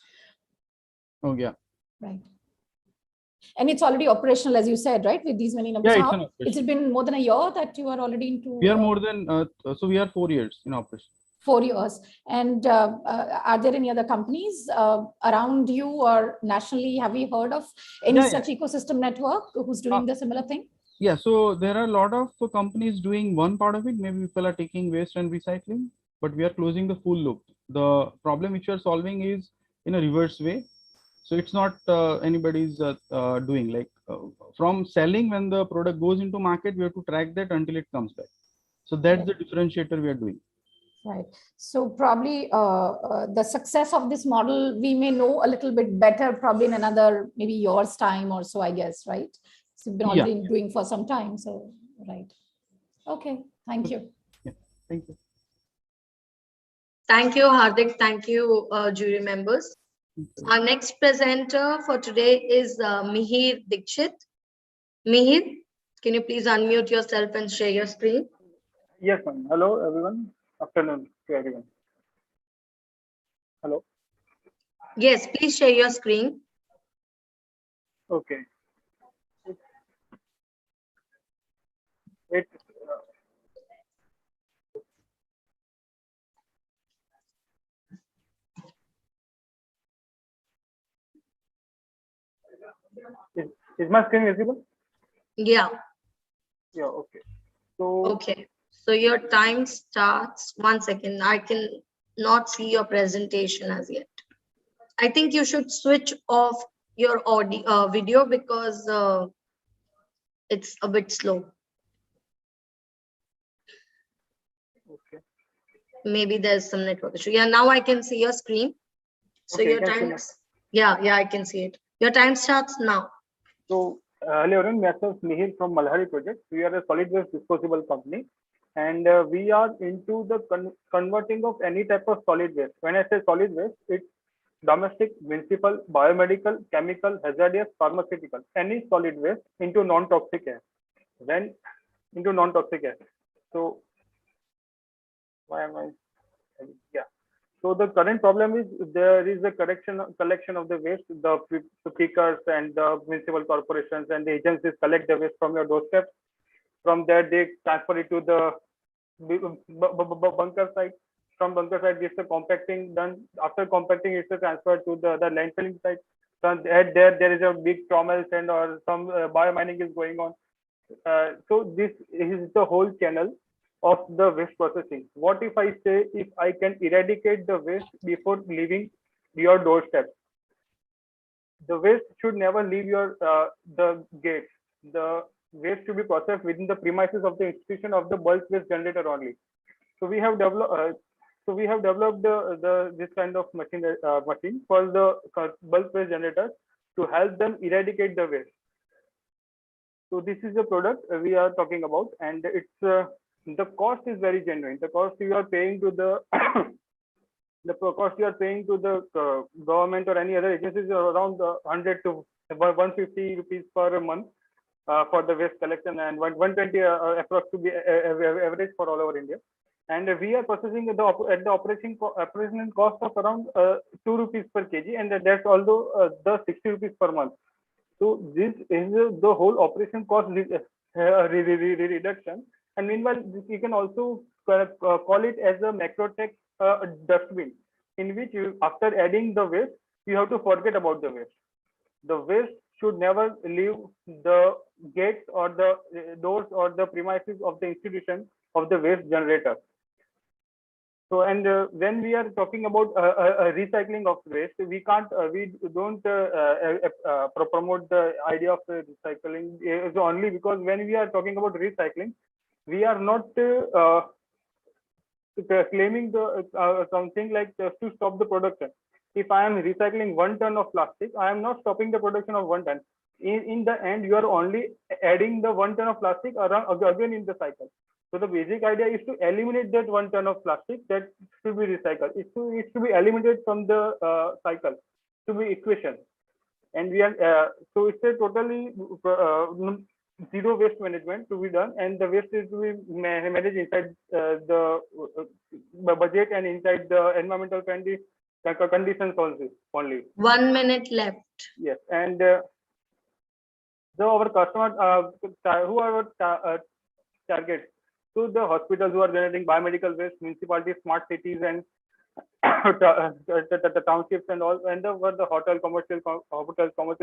Oh yeah. Right. And it's already operational, as you said, right? With these many numbers. Yeah, it's been more than a year that you are already into. We are more than so we are 4 years in operation. 4 years. And are there any other companies around you or nationally? Have you heard of any such ecosystem network who's doing the similar thing? Yeah, so there are a lot of companies doing one part of it. Maybe people are taking waste and recycling, but we are closing the full loop. The problem which we are solving is in a reverse way. So it's not anybody's doing, like from selling, when the product goes into market, we have to track that until it comes back. So that's the differentiator we are doing. Right. So probably the success of this model, we may know a little bit better, probably in another, maybe year's time or so, I guess, right? So you've been already doing for some time. So, right. Okay. Thank you. Yeah. Thank you. Thank you, Hardik. Thank you, jury members. Our next presenter for today is Mihir Dikshit. Mihir, can you please unmute yourself and share your screen? Yes, ma'am. Hello, everyone. Afternoon to everyone. Hello. Yes, please share your screen. Okay. Is my screen visible? Yeah. Yeah, okay. So okay. So your time starts. 1 second. I can not see your presentation as yet. I think you should switch off your audio video because it's a bit slow. Okay. Maybe there's some network issue. Yeah, now I can see your screen. So okay, your time. Yeah, I can see it. Your time starts now. So hello everyone, myself Mihir from Malhari project. We are a solid waste disposable company. and we are into the converting of any type of solid waste. When I say solid waste, it's domestic, municipal, biomedical, chemical, hazardous, pharmaceutical, any solid waste into non-toxic air. Then into non-toxic air. So why am I? Yeah. So the current problem is there is a collection of the waste. The pickers and the municipal corporations and the agencies collect the waste from your doorstep. From there, they transfer it to the bunker site. From bunker site, there's a compacting done. After compacting, it's a transfer to the landfilling site. So there is a big trommels and or some biomining is going on. So this is the whole channel of the waste processing. What if I say if I can eradicate the waste before leaving your doorstep? The waste should never leave your the gate. The waste should be processed within the premises of the institution of the bulk waste generator only. So we have developed. This kind of machine for the bulk waste generators to help them eradicate the waste. So this is the product we are talking about, and it's the cost is very genuine. The cost you are paying to the government or any other agencies is around 100 to 150 rupees per month for the waste collection, and 120 approx to be average for all over India. And we are processing at the operation cost of around 2 rupees per kg, and that's also the 60 rupees per month. So this is the whole operation cost reduction. And meanwhile, you can also call it as a macrotech dustbin, in which you, after adding the waste, you have to forget about the waste. The waste should never leave the gates or the doors or the premises of the institution of the waste generator. So, and when we are talking about recycling of waste, we don't promote the idea of recycling. It's only because when we are talking about recycling, we are not claiming something like to stop the production. If I am recycling 1 ton of plastic, I am not stopping the production of 1 ton. In the end, you are only adding the 1 ton of plastic again in the cycle. So the basic idea is to eliminate that 1 ton of plastic that should be recycled. It's to be eliminated from the cycle, to be equation. And we are so it's a totally zero waste management to be done, and the waste is to be managed inside the budget and inside the environmental friendly conditions only. 1 minute left. Yes, and our customers who are our targets. So the hospitals who are generating biomedical waste, municipalities, smart cities, and the townships and all, and the hotels, commercial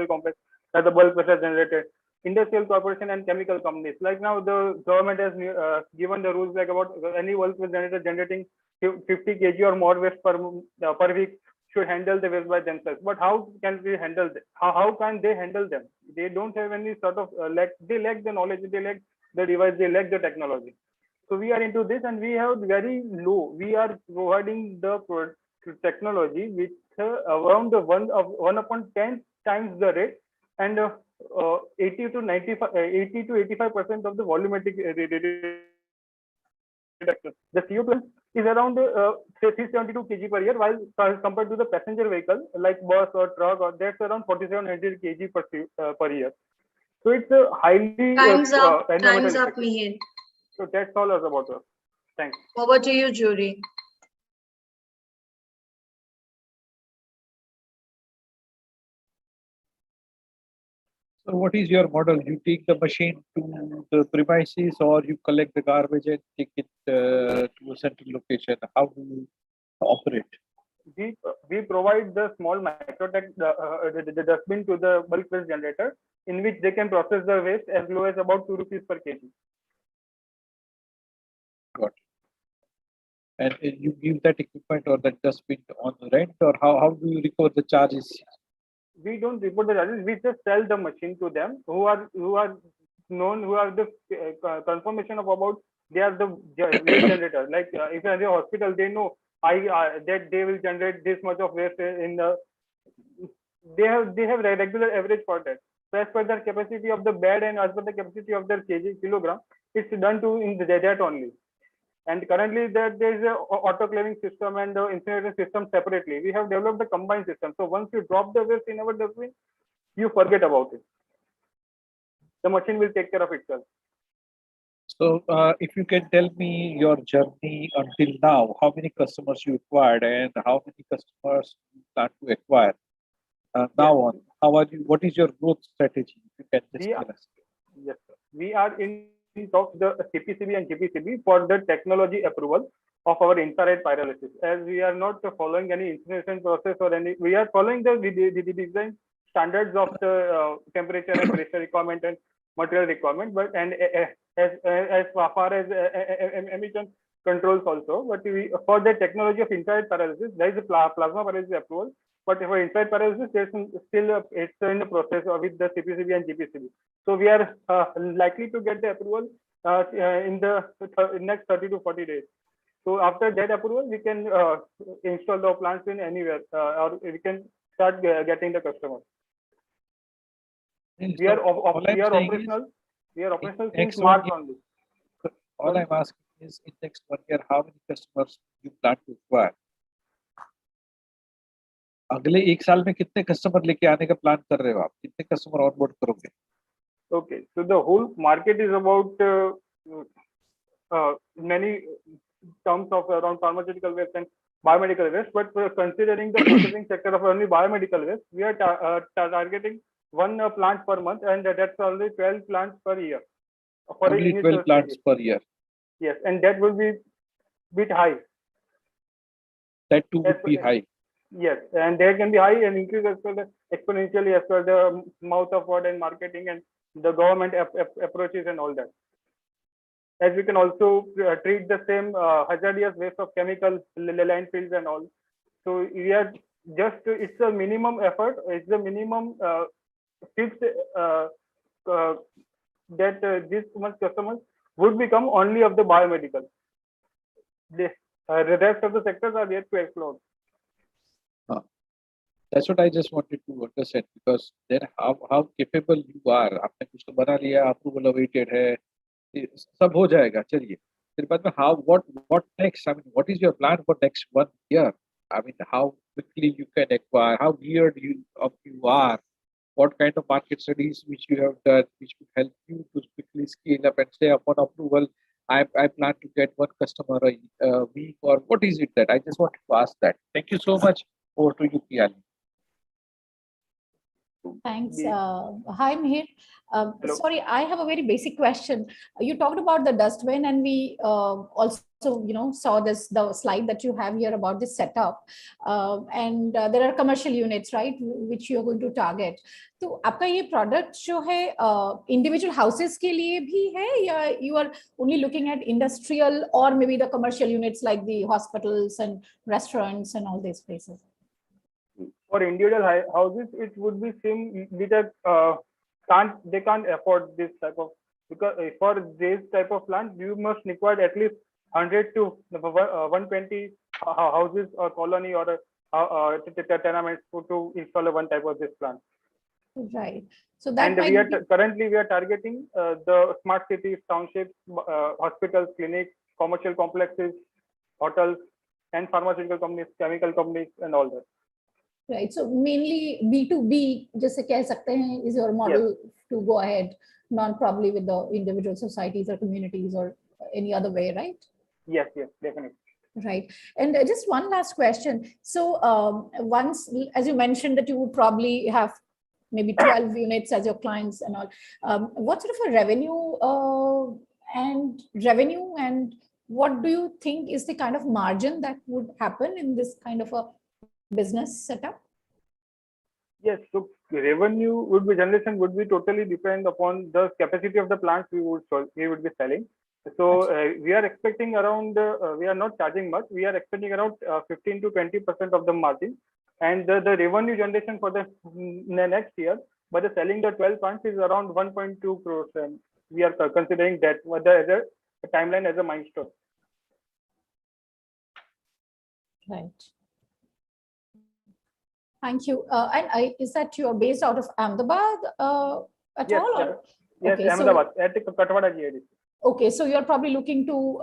complex that the bulk waste is generated. Industrial corporation and chemical companies. Like now, the government has given the rules like about any bulk waste generator generating 50 kg or more waste per week should handle the waste by themselves. But how can we handle them? How can they handle them? They don't have any sort of they lack the knowledge, they lack the device, they lack the technology. So we are into this, and we have very low. We are providing the technology with around the 1/10 times the rate, and 80 to 85% of the volumetric reduction. The CO2 is around 372 kg per year, while compared to the passenger vehicle like bus or truck, or that's around 4700 kg per year. So it's a highly Time's up, Mihir. So that's all about us. Thanks. Over to you, Jury. So what is your model? You take the machine to the premises, or you collect the garbage and take it to a central location? How do you operate? We provide the small microtech the dustbin to the bulk waste generator, in which they can process the waste as low as about 2 rupees per kg. Got it. And you give that equipment or that dustbin on rent, or how do you recover the charges? We don't report the charges. We just sell the machine to them who are known, who are the confirmation of about they are the waste generator. Like if at a hospital, they know that they will generate this much of waste in the. They have a regular average for that. So as per the capacity of the bed and as per the capacity of their kilogram, it's done to in that only. And currently there is a autoclaving system and the incinerator system separately. We have developed a combined system. So once you drop the waste in our dustbin, you forget about it. The machine will take care of itself. So if you can tell me your journey until now, how many customers you acquired and how many customers you plan to acquire now on? How are you? What is your growth strategy? If you can just tell us. Yes, sir. We are in talks the CPCB and GPCB for the technology approval of our infrared pyrolysis. As we are not following any incineration process or any, we are following the design standards of the temperature and pressure requirement and material requirement, but and as far as emission controls also. But for the technology of infrared pyrolysis, there is a plasma pyrolysis approval. But for infrared pyrolysis, there's still it's in the process with the CPCB and GPCB. So we are likely to get the approval in the next 30 to 40 days. So after that approval, we can install the plants in anywhere, or we can start getting the customers. We are operational. We are operational since March only. All I'm asking is, in next 1 year, how many customers you plan to acquire? अगले 1 साल में कितने customer लेके आने का plan कर रहे हो आप? कितने कस्टमर ऑनबोर्ड करोगे? Okay, so the whole market is about many terms of around pharmaceutical waste and biomedical waste, but considering the processing sector of only biomedical waste, we are targeting 1 plant per month, and that's only 12 plants per year. For only 12 plants per year. Yes, and that will be bit high. That too would be high. Yes, and there can be high and increase as well exponentially as per the mouth of word and marketing and the government approaches and all that. As we can also treat the same hazardous waste of chemical landfills and all. So we are just, it's a minimum effort, it's the minimum fixed that these much customers would become only of the biomedical. The rest of the sectors are yet to explore. That's what I just wanted to understand, because then how capable you are. आपने कुछ तो बना लिया, approval awaited है, सब हो जाएगा, चलिए. फिर बाद में what next? I mean, what is your plan for next 1 year? I mean, how quickly you can acquire, how geared you are, what kind of market studies which you have done, which will help you to quickly scale up and say upon approval, I plan to get 1 customer a week, or what is it that? I just wanted to ask that. Thank you so much. Over to you, Piyalee. Thanks. Hi, Mihir. Sorry, I have a very basic question. You talked about the dustbin, and we also, saw the slide that you have here about this setup. And there are commercial units, right, which you are going to target. तो आपका ये product जो है individual houses के लिए भी है, या you are only looking at industrial or maybe the commercial units like the hospitals and restaurants and all these places? For individual houses, it would be same with they can't afford this type of, because for this type of plant you must require at least 100 to 120 houses or colony or tenements to install one type of this plant. Right. So that, and currently we are targeting the smart cities, townships, hospitals, clinics, commercial complexes, hotels, and pharmaceutical companies, chemical companies, and all that. Right. So mainly B2B, just कह सकते हैं, is your model to go ahead, not probably with the individual societies or communities or any other way, right? Yes, definitely. Right. And just one last question. So once, as you mentioned, that you would probably have maybe 12 units as your clients and all. What sort of a revenue and what do you think is the kind of margin that would happen in this kind of a business setup? Yes, so revenue generation would be totally depend upon the capacity of the plants we would be selling. So we are expecting around, we are not charging much, we are expecting around 15 to 20% of the margin, and the revenue generation for the next year by the selling the 12 plants is around 1.2 crores, and we are considering that as a timeline as a milestone. Right. Thank you. And is that you are based out of Ahmedabad at all? Or? Yes, okay, Ahmedabad, at Chattopadhyay. Okay, so you're probably looking to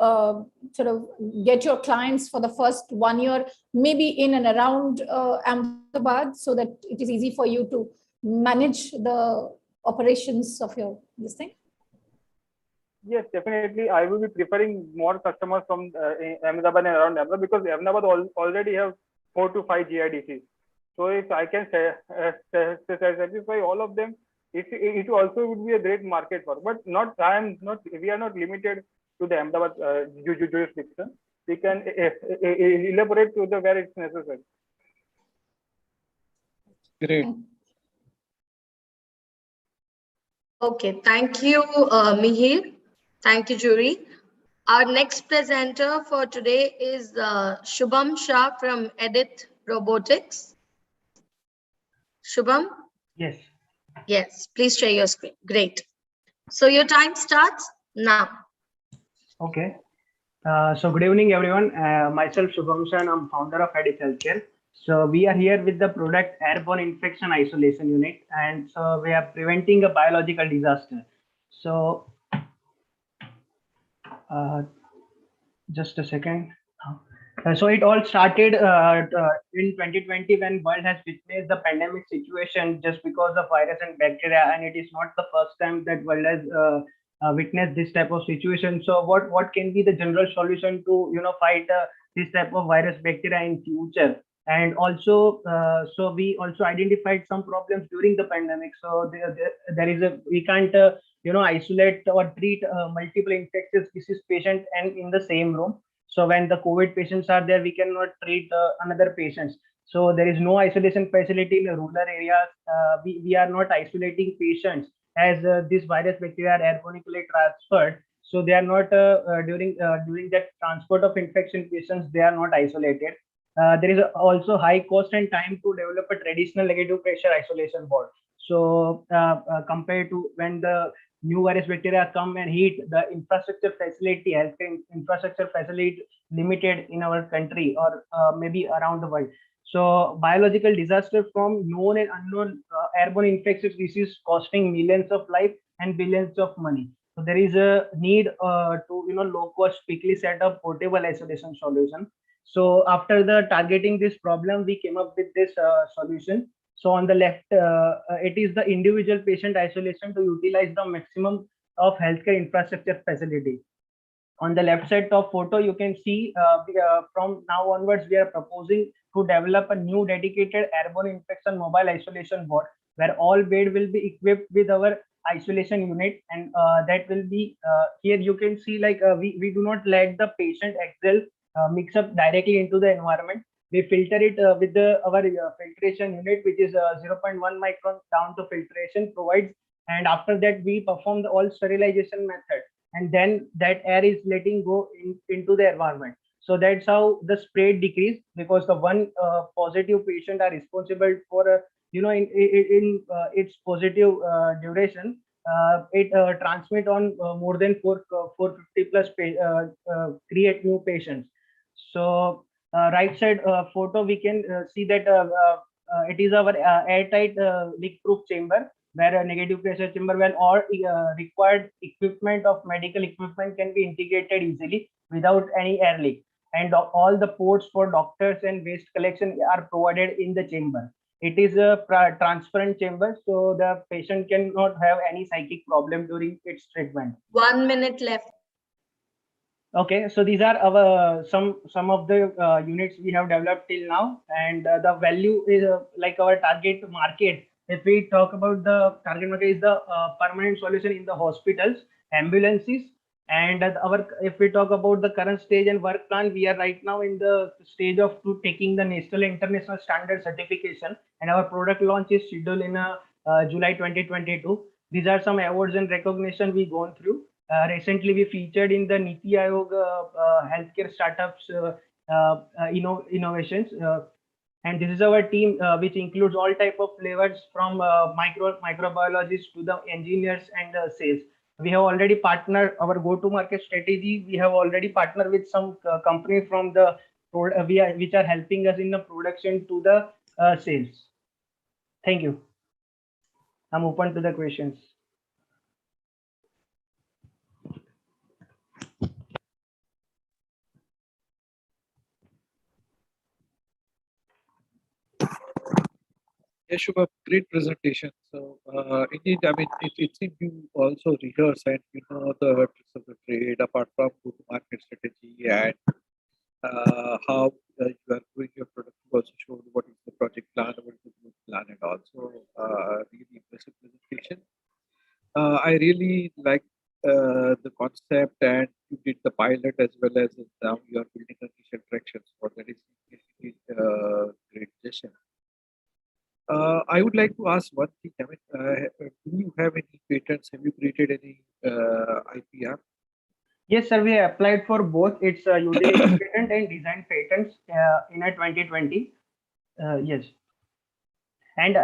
sort of get your clients for the first 1 year, maybe in and around Ahmedabad, so that it is easy for you to manage the operations of your this thing. Yes, definitely. I will be preferring more customers from Ahmedabad and around Ahmedabad, because Ahmedabad already have 4 to 5 GIDCs. So if I can satisfy all of them, it also would be a great market for. But we are not limited to the Ahmedabad jurisdiction. We can elaborate to the where it's necessary. Great. Okay, thank you, Mihir. Thank you, jury. Our next presenter for today is Shubham Shah from Edith Robotics. Shubham? Yes. Yes, please share your screen. Great. So your time starts now. Okay. So good evening, everyone. Myself, Shubham Shah, I'm founder of Edith Healthcare. So we are here with the product Airborne Infection Isolation Unit, and so we are preventing a biological disaster. So just a second. So it all started in 2020 when world has witnessed the pandemic situation just because of virus and bacteria, and it is not the first time that world has witnessed this type of situation. So what can be the general solution to fight this type of virus bacteria in future? And also so we also identified some problems during the pandemic. So there is a we can't isolate or treat multiple infectious disease patient and in the same room. So when the COVID patients are there, we cannot treat another patients. So there is no isolation facility in the rural areas. We are not isolating patients as this virus bacteria are airborneally transferred. So they are not during that transport of infection patients, they are not isolated. There is also high cost and time to develop a traditional negative pressure isolation board. So compared to when the new virus bacteria come and hit, the infrastructure facility, healthcare infrastructure facility limited in our country or maybe around the world. So biological disaster from known and unknown airborne infectious disease costing millions of life and billions of money. So there is a need to low cost, quickly set up portable isolation solution. So after the targeting this problem, we came up with this solution. So on the left, it is the individual patient isolation to utilize the maximum of healthcare infrastructure facility. On the left side of photo, you can see from now onwards, we are proposing to develop a new dedicated airborne infection mobile isolation board where all bed will be equipped with our isolation unit, and that will be here you can see like we do not let the patient exhale mix up directly into the environment. We filter it with our filtration unit, which is 0.1 micron down to filtration provides, and after that we perform the all sterilization method, and then that air is letting go into the environment. So that's how the spread decrease, because the one positive patient are responsible for in its positive duration. It transmit on more than 450 plus create new patients. So right side photo, we can see that it is our airtight leak-proof chamber, where a negative pressure chamber, where all required equipment of medical equipment can be integrated easily without any air leak. And all the ports for doctors and waste collection are provided in the chamber. It is a transparent chamber, so the patient cannot have any psychic problem during its treatment. 1 minute left. Okay, so these are our some of the units we have developed till now, and the value is like our target market. If we talk about the target market, is the permanent solution in the hospitals, ambulances, and if we talk about the current stage and work plan, we are right now in the stage of taking the national international standard certification, and our product launch is scheduled in July 2022. These are some awards and recognition we gone through. Recently, we featured in the Niti Aayog healthcare startups innovations, and this is our team, which includes all type of flavors from microbiologists to the engineers and sales. We have already partnered our go-to-market strategy. We have already partnered with some companies from the which are helping us in the production to the sales. Thank you. I'm open to the questions. Yeah, Shubha, great presentation. So, indeed, I mean, it seems you also rehearse and you know the tricks of the trade apart from go-to-market strategy and how you are doing your product. You also showed what is the project plan, what is the growth plan, and also really impressive presentation. I really like the concept, and you did the pilot as well as now you are building initial traction. So that is really great session. I would like to ask one thing. I mean, do you have any patents? Have you created any IPR? Yes, sir. We applied for both. It's a utility patent and design patents in a 2020. Yes. And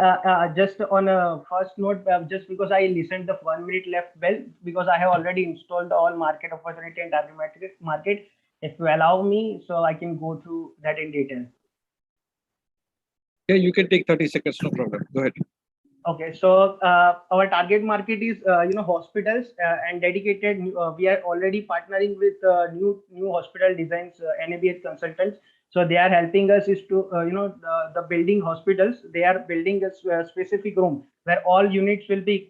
just on a first note, just because I listened the 1 minute left well, because I have already installed all market opportunity and target market. If you allow me, so I can go through that in detail. Yeah, you can take 30 seconds, no problem. Go ahead. Okay, so our target market is hospitals and dedicated. We are already partnering with new hospital designs NABH consultants. So they are helping us is to the building hospitals. They are building a specific room where all units will be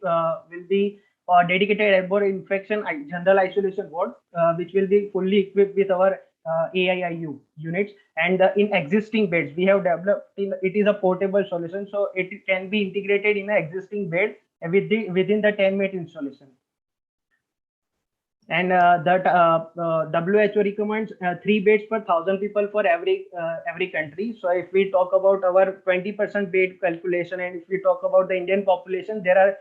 dedicated airborne infection general isolation ward, which will be fully equipped with our AIIU units. And in existing beds, we have developed it is a portable solution, so it can be integrated in an existing bed within the 10-minute installation. And that WHO recommends 3 beds per 1,000 people for every country. So if we talk about our 20% bed calculation, and if we talk about the Indian population, there are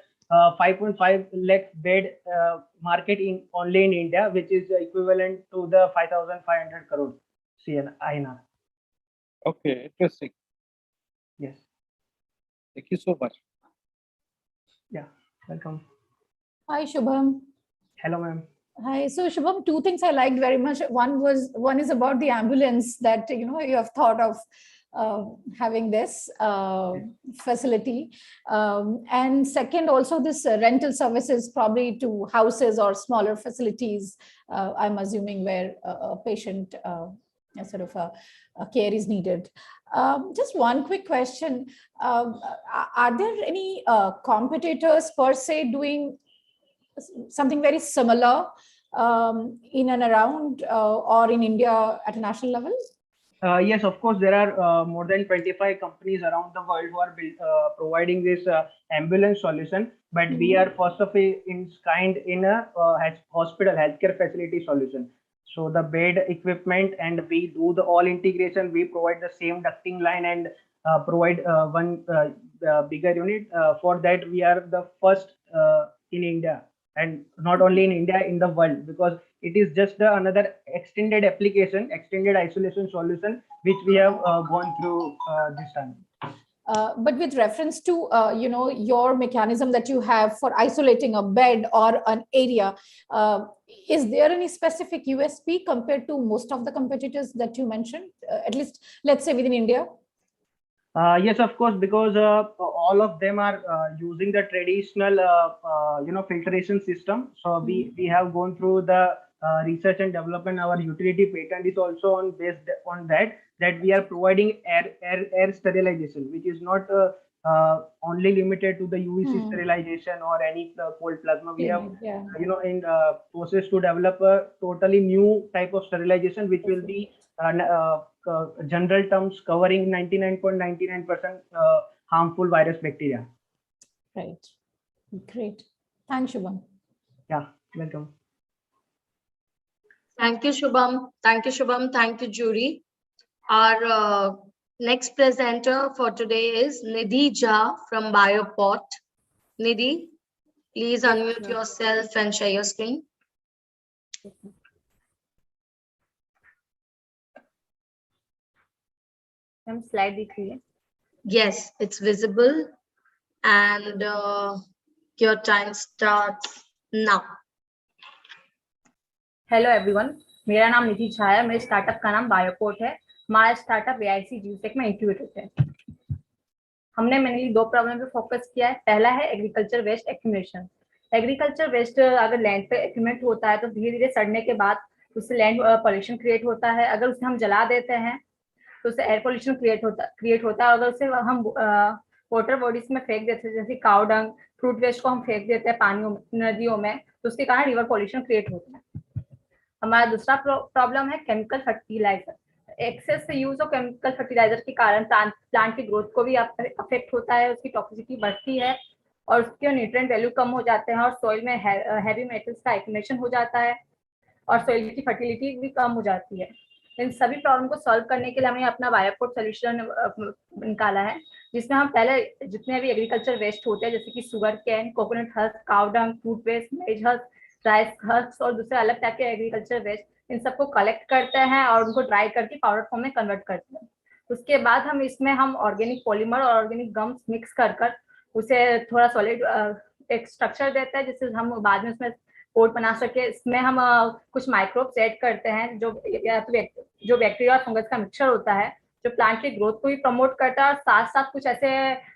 5.5 lakh bed market only in India, which is equivalent to the 5,500 crore INR. Okay, interesting. Yes. Thank you so much. Yeah, welcome. Hi, Shubham. Hello, ma'am. Hi. So Shubham, 2 things I liked very much. One is about the ambulance that you have thought of having this facility, and second, also this rental services probably to houses or smaller facilities. I'm assuming where a patient sort of a care is needed. Just one quick question: are there any competitors per se doing something very similar in and around or in India at a national level? Yes, of course, there are more than 25 companies around the world who are providing this ambulance solution, but we are first of its kind in a hospital healthcare facility solution. So the bed equipment, and we do the all integration. We provide the same ducting line and provide one bigger unit. For that, we are the first in India, and not only in India, in the world, because it is just another extended application, extended isolation solution, which we have gone through this time. But with reference to your mechanism that you have for isolating a bed or an area, is there any specific USP compared to most of the competitors that you mentioned, at least let's say within India? Yes, of course, because all of them are using the traditional filtration system. So we have gone through the research and development. Our utility patent is also based on that we are providing air sterilization, which is not only limited to the UVC sterilization or any cold plasma. We have in process to develop a totally new type of sterilization, which will be general terms covering 99.99% harmful virus bacteria. Right. Great. Thanks, Shubham. Yeah, welcome. Thank you, Shubham. Thank you, Shubham. Thank you, jury. Our next presenter for today is Nidhi Jha from BioPod. Nidhi, please unmute yourself and share your screen. Slide दिख रही है? Yes, it's visible, and your time starts now. Hello everyone, मेरा नाम निधि झा है। मेरे startup का नाम बायोपोर्ट है। हमारा स्टार्टअप AIC GUSEC में इंक्यूबेटेड है। हमने मेनली 2 प्रॉब्लम पे फोकस किया है। पहला है agriculture waste accumulation. Agriculture waste अगर लैंड पे एक्यूमुलेट होता है तो धीरे धीरे सड़ने के बाद उससे लैंड पॉल्यूशन क्रिएट होता है। अगर उसे हम जला देते हैं तो उससे एयर पॉल्यूशन क्रिएट होता है। अगर उसे हम वाटर बॉडीज में फेंक देते हैं, जैसे काउ डंग, फ्रूट वेस्ट को हम फेंक देते हैं पानियों में, नदियों में, तो उसके कारण रिवर पॉल्यूशन क्रिएट होता है। हमारा दूसरा प्रॉब्लम है chemical fertiliser. Excess use of chemical fertiliser के कारण प्लांट की ग्रोथ को भी अफेक्ट होता है, उसकी टॉक्सिसिटी बढ़ती है और उसके न्यूट्रिएंट वैल्यू कम हो जाते हैं और सॉइल में हैवी मेटल्स का एक्यूमुलेशन हो जाता है और सॉइल की फर्टिलिटी भी कम हो जाती है। इन सभी प्रॉब्लम को सॉल्व करने के लिए हमने अपना बायोपोर्ट सोल्यूशन निकाला है, जिसमें हम पहले जितने भी एग्रीकल्चर वेस्ट होते हैं, जैसे कि sugar cane, coconut husk, cow dung, fruit waste, maize husk, rice husk और दूसरे अलग टाइप के एग्रीकल्चर वेस्ट, इन सबको कलेक्ट करते हैं और उनको ड्राई करके पाउडर फॉर्म में कन्वर्ट करते हैं। उसके बाद हम इसमें ऑर्गेनिक पॉलीमर और ऑर्गेनिक गम्स मिक्स कर उसे थोड़ा सॉलिड एक स्ट्रक्चर देता है, जिससे हम बाद में उसमें पोट बना सके। इसमें हम कुछ माइक्रोब्स ऐड करते हैं, जो बैक्टीरिया और फंगस का मिक्सचर होता है, जो प्लांट की ग्रोथ को भी प्रमोट करता है और साथ साथ कुछ ऐसे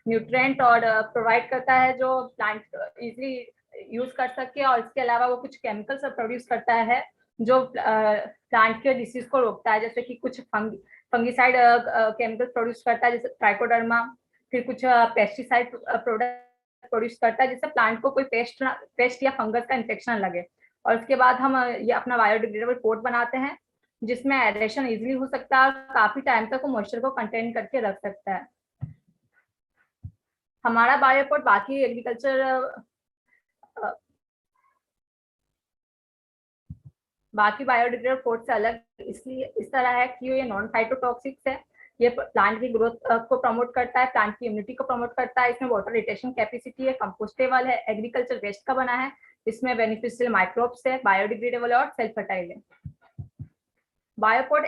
न्यूट्रिएंट और प्रोवाइड करता है जो प्लांट इजीली यूज कर सके। और इसके अलावा वो कुछ केमिकल्स प्रोड्यूस करता है जो प्लांट के डिसीज को रोकता है, जैसे कि कुछ फंगिसाइड केमिकल प्रोड्यूस करता है, जैसे ट्राइकोडर्मा, फिर कुछ पेस्टिसाइड प्रोडक्ट प्रोड्यूस करता है, जिससे प्लांट को कोई पेस्ट या फंगस का इन्फेक्शन लगे। और उसके बाद हम ये अपना बायोडिग्रेडेबल पोट बनाते हैं, जिसमें एरेशन इजीली हो सकता है और काफी टाइम तक वो मॉइस्चर को कंटेन करके रख सकता है। हमारा बायोपोट बाकी एग्रीकल्चर बाकी बायोडिग्रेडेबल पोट से अलग इसलिए इस तरह है कि ये नॉन फाइटोटॉक्सिक्स है, ये प्लांट की ग्रोथ को प्रमोट करता है, प्लांट की इम्यूनिटी को प्रमोट करता है, इसमें वाटर रिटेशन कैपेसिटी है, कंपोस्टेबल है, एग्रीकल्चर वेस्ट का बना है, इसमें बेनिफिशियल माइक्रोब्स है, बायोडिग्रेडेबल है और सेल्फ फर्टाइल है। बायोपोट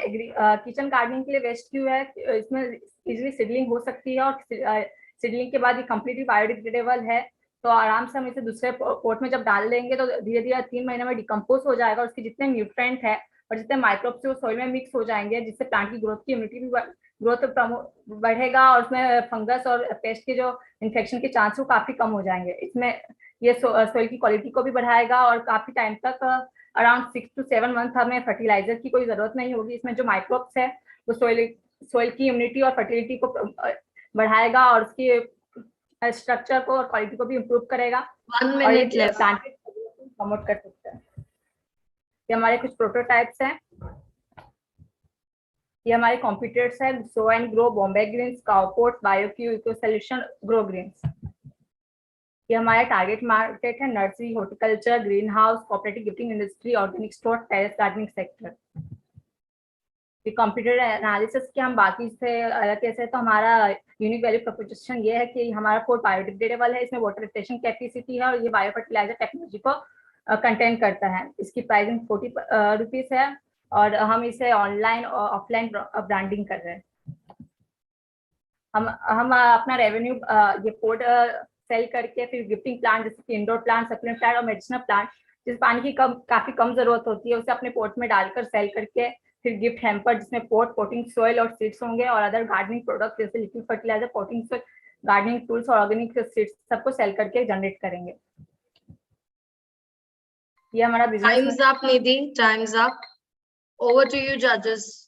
किचन गार्डनिंग के लिए वेस्ट क्यों है? इसमें इजीली सीडलिंग हो सकती है और सीडलिंग के बाद ये कम्प्लीटली बायोडिग्रेडेबल है, तो आराम से हम इसे दूसरे पोट में जब डाल देंगे तो धीरे धीरे 3 महीने में डिकम्पोज हो जाएगा। उसके जितने न्यूट्रिएंट है और जितने माइक्रोब्स वो सॉइल में मिक्स हो जाएंगे, जिससे प्लांट की ग्रोथ की इम्यूनिटी भी ग्रोथ बढ़ेगा और उसमें फंगस और पेस्ट के जो इन्फेक्शन के चांस वो काफी कम हो जाएंगे। इसमें ये सॉइल की क्वालिटी को भी बढ़ाएगा और काफी टाइम तक अराउंड 6 to 7 मंथ हमें फर्टिलाइजर की कोई जरूरत नहीं होगी। इसमें जो माइक्रोब्स है वो सॉइल की इम्यूनिटी और फर्टिलिटी को बढ़ाएगा और उसकी स्ट्रक्चर को और क्वालिटी को भी इम्प्रूव करेगा। 1 minute left. प्लांट प्रमोट कर सकते हैं। ये हमारे कुछ प्रोटोटाइप्स हैं। ये हमारे कॉम्पिटिटर्स है, Sow And Grow, Bombay Greens, Cowport, BioQ, Eco Solution, Grow Greens. ये हमारा टारगेट मार्केट है, nursery, horticulture, green house, cooperative gifting industry, organic store, terrace gardening sector. ये कंप्यूटर एनालिसिस के हम बाकी से अलग कैसे, तो हमारा यूनिक वैल्यू प्रोपोजिशन ये है कि हमारा फूड बायोडिग्रेडेबल है, इसमें वाटर रिटेशन कैपेसिटी है और ये बायो फर्टिलाइजर टेक्नोलॉजी को कंटेन करता है। इसकी प्राइसिंग 40 रुपीज है और हम इसे ऑनलाइन और ऑफलाइन ब्रांडिंग कर रहे हैं। हम अपना रेवेन्यू ये पोर्ट सेल करके फिर गिफ्टिंग प्लांट, जैसे कि इंडोर प्लांट, सप्लीमेंट प्लांट और मेडिसिनल प्लांट, जिस पानी की काफी कम जरूरत होती है, उसे अपने पोर्ट में डालकर सेल करके फिर गिफ्ट हैम्पर, जिसमें पोर्ट, पोटिंग सॉइल और सीड्स होंगे और अदर गार्डनिंग प्रोडक्ट जैसे liquid fertiliser, potting soil, gardening tools और ऑर्गेनिक सीड्स सबको सेल करके जनरेट करेंगे। ये हमारा business. Time's up Nidhi, time's up. Over to you जजेस।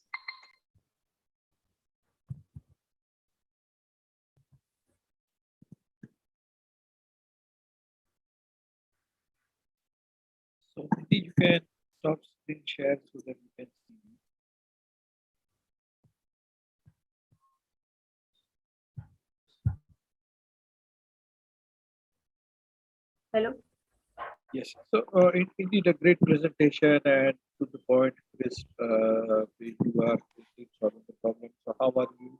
So maybe you can stop screen share so that you can see. Hello. Yes. So indeed a great presentation and to the point, Chris, you are solving the problem. So how are you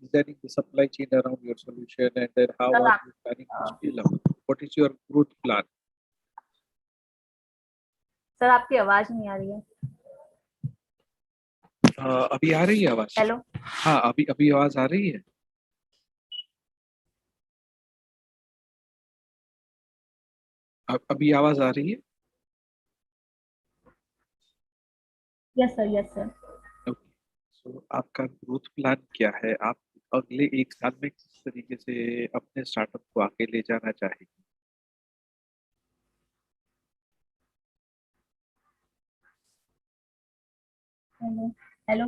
designing the supply chain around your solution, and then how are you planning to scale up? What is your growth plan? Sir आपकी आवाज नहीं आ रही है। अभी आ रही है आवाज? Hello. हाँ, अभी आवाज आ रही है। अभी आवाज आ रही है? Yes sir, yes sir. Okay, so आपका ग्रोथ प्लान क्या है? आप अगले 1 साल में किस तरीके से अपने स्टार्टअप को आगे ले जाना चाहेंगे? Hello hello.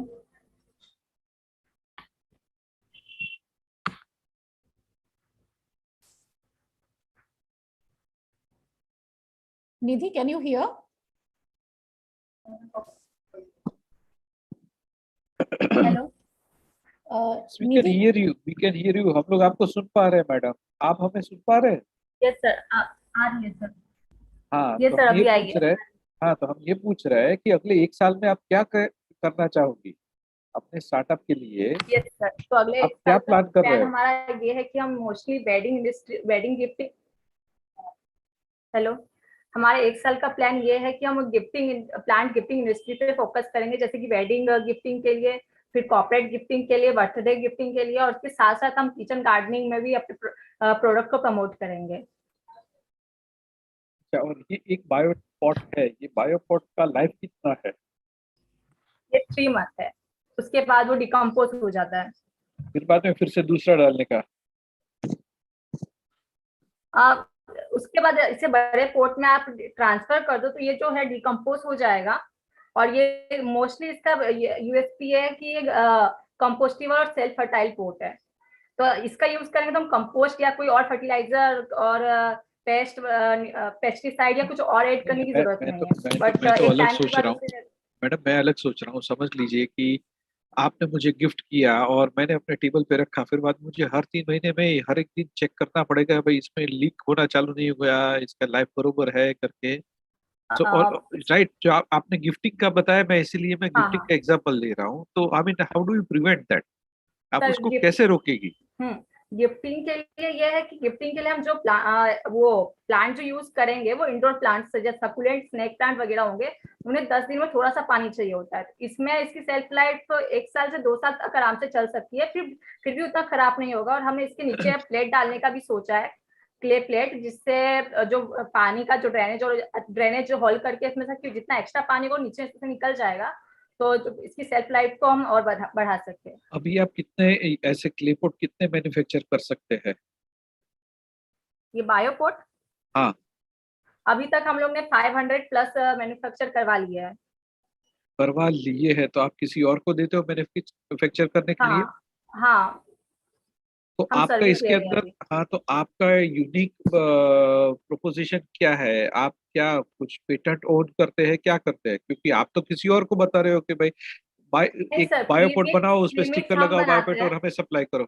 Nidhi, can you hear? Hello. We can hear you. We can hear you. हम लोग आपको सुन पा रहे हैं मैडम. आप हमें सुन पा रहे हैं? Yes sir. आ रही है सर. हाँ. Yes तो sir. हम ये अभी आई पूछ है. रहे हैं. हाँ, तो हम ये पूछ रहे हैं कि अगले 1 साल में आप क्या करना चाहोगी अपने स्टार्टअप के लिए? Yes sir. तो अगले आप क्या प्लान कर रहे प्लान हो? हमारा ये है कि हम मोस्टली वेडिंग गिफ्टिंग. हेलो. हमारा 1 साल का प्लान ये है कि हम प्लांट गिफ्टिंग इंडस्ट्री पे फोकस करेंगे, जैसे कि वेडिंग गिफ्टिंग के लिए, फिर कॉर्पोरेट गिफ्टिंग के लिए, बर्थडे गिफ्टिंग के लिए, और उसके साथ साथ हम किचन गार्डनिंग में भी अपने प्रोडक्ट को प्रमोट करेंगे. और ये एक बायोपॉट है. ये बायोपॉट का लाइफ कितना है? ये 3 मंथ है. उसके बाद वो डिकम्पोज हो जाता है. फिर बाद में फिर से दूसरा डालने का? उसके बाद इसे बड़े पोर्ट में आप ट्रांसफर कर दो तो ये जो है डिकम्पोज हो जाएगा. और ये मोस्टली इसका यूएसपी है कि ये कंपोस्टिबल और सेल्फ फर्टाइल पोर्ट है. तो इसका यूज करेंगे तो हम कंपोस्ट या कोई और फर्टिलाइजर और पेस्टिसाइड या कुछ और ऐड करने की जरूरत नहीं है. बट मैं तो एक अलग टाइम के सोच बाद रहा हूँ मैडम. मैं अलग सोच रहा हूँ. समझ लीजिए कि आपने मुझे गिफ्ट किया और मैंने अपने टेबल पे रखा. फिर बाद मुझे हर 3 महीने में हर एक दिन चेक करना पड़ेगा, भाई इसमें लीक होना चालू नहीं हुआ, इसका लाइफ बरोबर है करके. तो राइट, जो आपने गिफ्टिंग का बताया, मैं इसीलिए मैं गिफ्टिंग का एग्जांपल ले रहा हूँ. तो I mean how do you prevent that? आप उसको कैसे रोकेगी? गिफ्टिंग के लिए ये है कि गिफ्टिंग के लिए हम जो प्लांट जो यूज करेंगे वो इंडोर प्लांट्स जैसे सकुलेंट, स्नेक प्लांट वगैरह होंगे. उन्हें 10 दिन में थोड़ा सा पानी चाहिए होता है. इसमें इसकी सेल्फ लाइफ तो 1 साल से 2 साल तक आराम से चल सकती है. फिर भी उतना खराब नहीं होगा. और हमने इसके नीचे प्लेट डालने का भी सोचा है, क्ले प्लेट, जिससे जो पानी का जो ड्रेनेज जो होल करके इसमें से जितना एक्स्ट्रा पानी वो नीचे से निकल जाएगा, तो इसकी सेल्फ लाइफ को हम और बढ़ा सकते हैं. अभी आप कितने ऐसे क्ले पॉट कितने मैन्युफैक्चर कर सकते हैं? ये बायोपॉट? हाँ. अभी तक हम लोग ने 500 प्लस मैन्युफैक्चर करवा लिया है. करवा लिए है तो आप किसी और को देते हो मैन्युफैक्चर करने के लिए? हाँ. तो आपका इसके अंदर, हाँ, तो आपका यूनिक प्रोपोजिशन क्या है? आप क्या कुछ पेटेंट ओन करते हैं, क्या करते हैं? क्योंकि आप तो किसी और को बता रहे हो कि भाई एक बायोपॉट बनाओ, उस पर स्टिकर लगाओ बायोपॉट और हमें सप्लाई करो.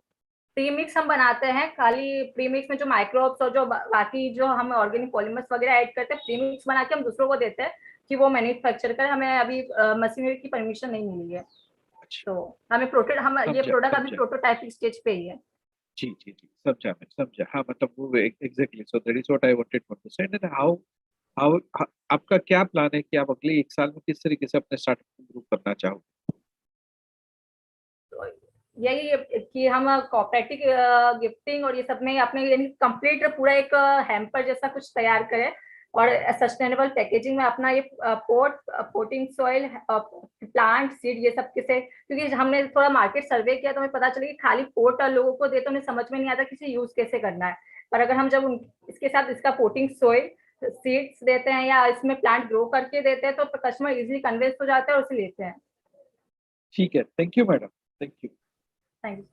प्रीमिक्स हम बनाते हैं. खाली प्रीमिक्स में जो माइक्रोब्स और जो बाकी जो हम ऑर्गेनिक पॉलीमर्स वगैरह ऐड करते हैं, प्रीमिक्स बना के हम दूसरों को देते हैं कि वो मैन्युफैक्चर करें. हमें अभी मशीनरी की परमिशन नहीं मिली है. तो हमें ये प्रोडक्ट अभी प्रोटोटाइपिंग स्टेज पे ही है. जी जी जी, समझा मैं, समझा. हाँ, मतलब वो exactly. So that is what I wanted to understand. And how आपका क्या प्लान है कि आप अगले 1 साल में किस तरीके से अपने स्टार्टअप को ग्रो करना चाहोगे? यही कि हम कॉपरेटिव गिफ्टिंग और ये सब में अपने कंप्लीट पूरा एक हैम्पर जैसा कुछ तैयार करें और सस्टेनेबल पैकेजिंग में अपना ये पोटिंग सॉइल, प्लांट सीड, ये सब किसे, क्योंकि हमने थोड़ा मार्केट सर्वे किया तो हमें पता चला कि खाली पोट लोगों को दे तो उन्हें समझ में नहीं आता किसे यूज कैसे करना है. पर अगर हम जब इसके साथ इसका पोटिंग सॉइल, सीड्स देते हैं या इसमें प्लांट ग्रो करके देते हैं तो कस्टमर इजीली कन्विंस हो जाते हैं और उसे लेते हैं. ठीक है, thank you madam, thank you. Thank you.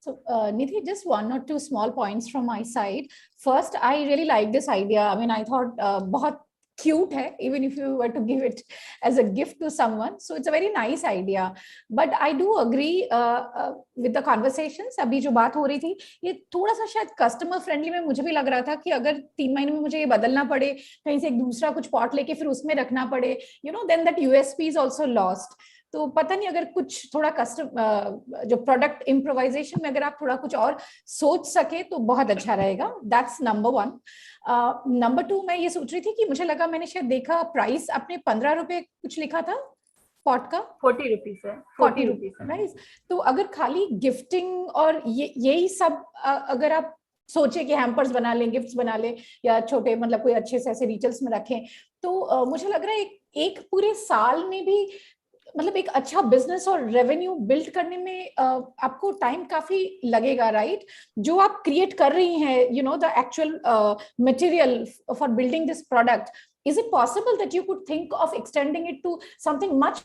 So, Nidhi, just 1 or 2 small points from my side. First, I really like this idea. I mean, I thought बहुत cute hai, even if you were to give it as a gift to someone. So it's a very nice idea. But I do agree with the conversations. अभी जो बात हो रही थी, ये थोड़ा सा शायद कस्टमर फ्रेंडली में मुझे भी लग रहा था कि अगर 3 महीने में मुझे ये बदलना पड़े, कहीं से एक दूसरा कुछ पॉट लेके फिर उसमें रखना पड़े, then that USP is also lost. तो पता नहीं, अगर कुछ थोड़ा जो प्रोडक्ट इम्प्रोवाइजेशन में अगर आप थोड़ा कुछ और सोच सके तो बहुत अच्छा रहेगा. That's number 1. नंबर 2, मैं ये सोच रही थी कि मुझे लगा, मैंने शायद देखा प्राइस आपने 15 रुपए कुछ लिखा था पॉट का. 40 रुपीज है. 40 रुपीज राइट. तो अगर खाली गिफ्टिंग और यही सब अगर आप सोचे कि हैम्पर्स बना लें, गिफ्ट्स बना लें या छोटे मतलब कोई अच्छे से ऐसे रिचल्स में रखें, तो मुझे लग रहा है एक पूरे साल में भी मतलब एक अच्छा बिजनेस और रेवेन्यू बिल्ड करने में आपको टाइम काफी लगेगा. राइट. जो आप क्रिएट कर रही हैं, the actual material for building this product, is it possible that you could think of extending it to something much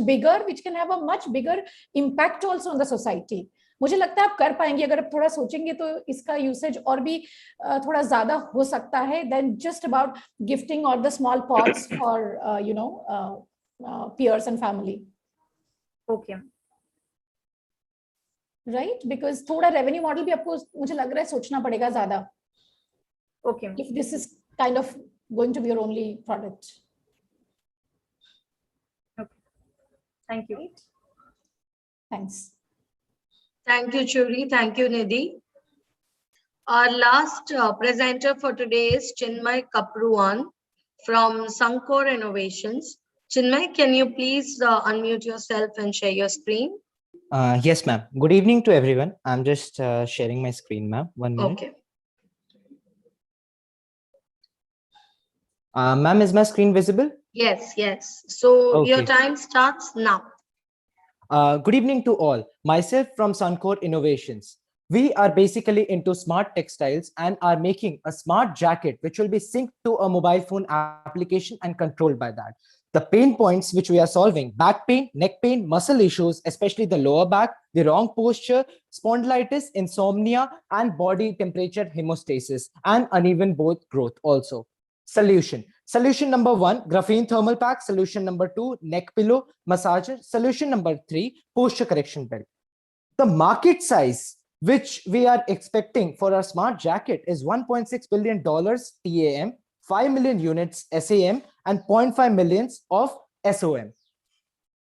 bigger which can have a much bigger impact also on the society? मुझे लगता है आप कर पाएंगे अगर आप थोड़ा सोचेंगे तो इसका यूसेज और भी थोड़ा ज्यादा हो सकता है देन जस्ट अबाउट गिफ्टिंग और the small pots for you know peers and family. Okay. Right, because थोड़ा रेवेन्यू मॉडल भी आपको मुझे लग रहा है सोचना पड़ेगा ज्यादा. Okay. If this is kind of going to be your only product. Okay. Thank you. Right? Thanks. Thank you, Churi. Thank you, Nidhi. Our last presenter for today is Chinmay Kapruan from Sankor Innovations. Chinmay, can you please unmute yourself and share your screen? Yes, ma'am. Good evening to everyone. I'm just sharing my screen, ma'am. 1 minute. Okay. Ma'am, is my screen visible? Yes, yes. So your Okay. time starts now. Good evening to all. Myself from Suncor Innovations. We are basically into smart textiles and are making a smart jacket which will be synced to a mobile phone application and controlled by that. The pain points which we are solving: back pain, neck pain, muscle issues, especially the lower back, the wrong posture, spondylitis, insomnia, and body temperature hemostasis, and uneven bone growth also. Solution. Solution number 1, graphene thermal pack. Solution number 2, neck pillow massager. Solution number 3, posture correction belt. The market size which we are expecting for our smart jacket is $1.6 billion TAM, 5 million units SAM, and 0.5 millions of SOM.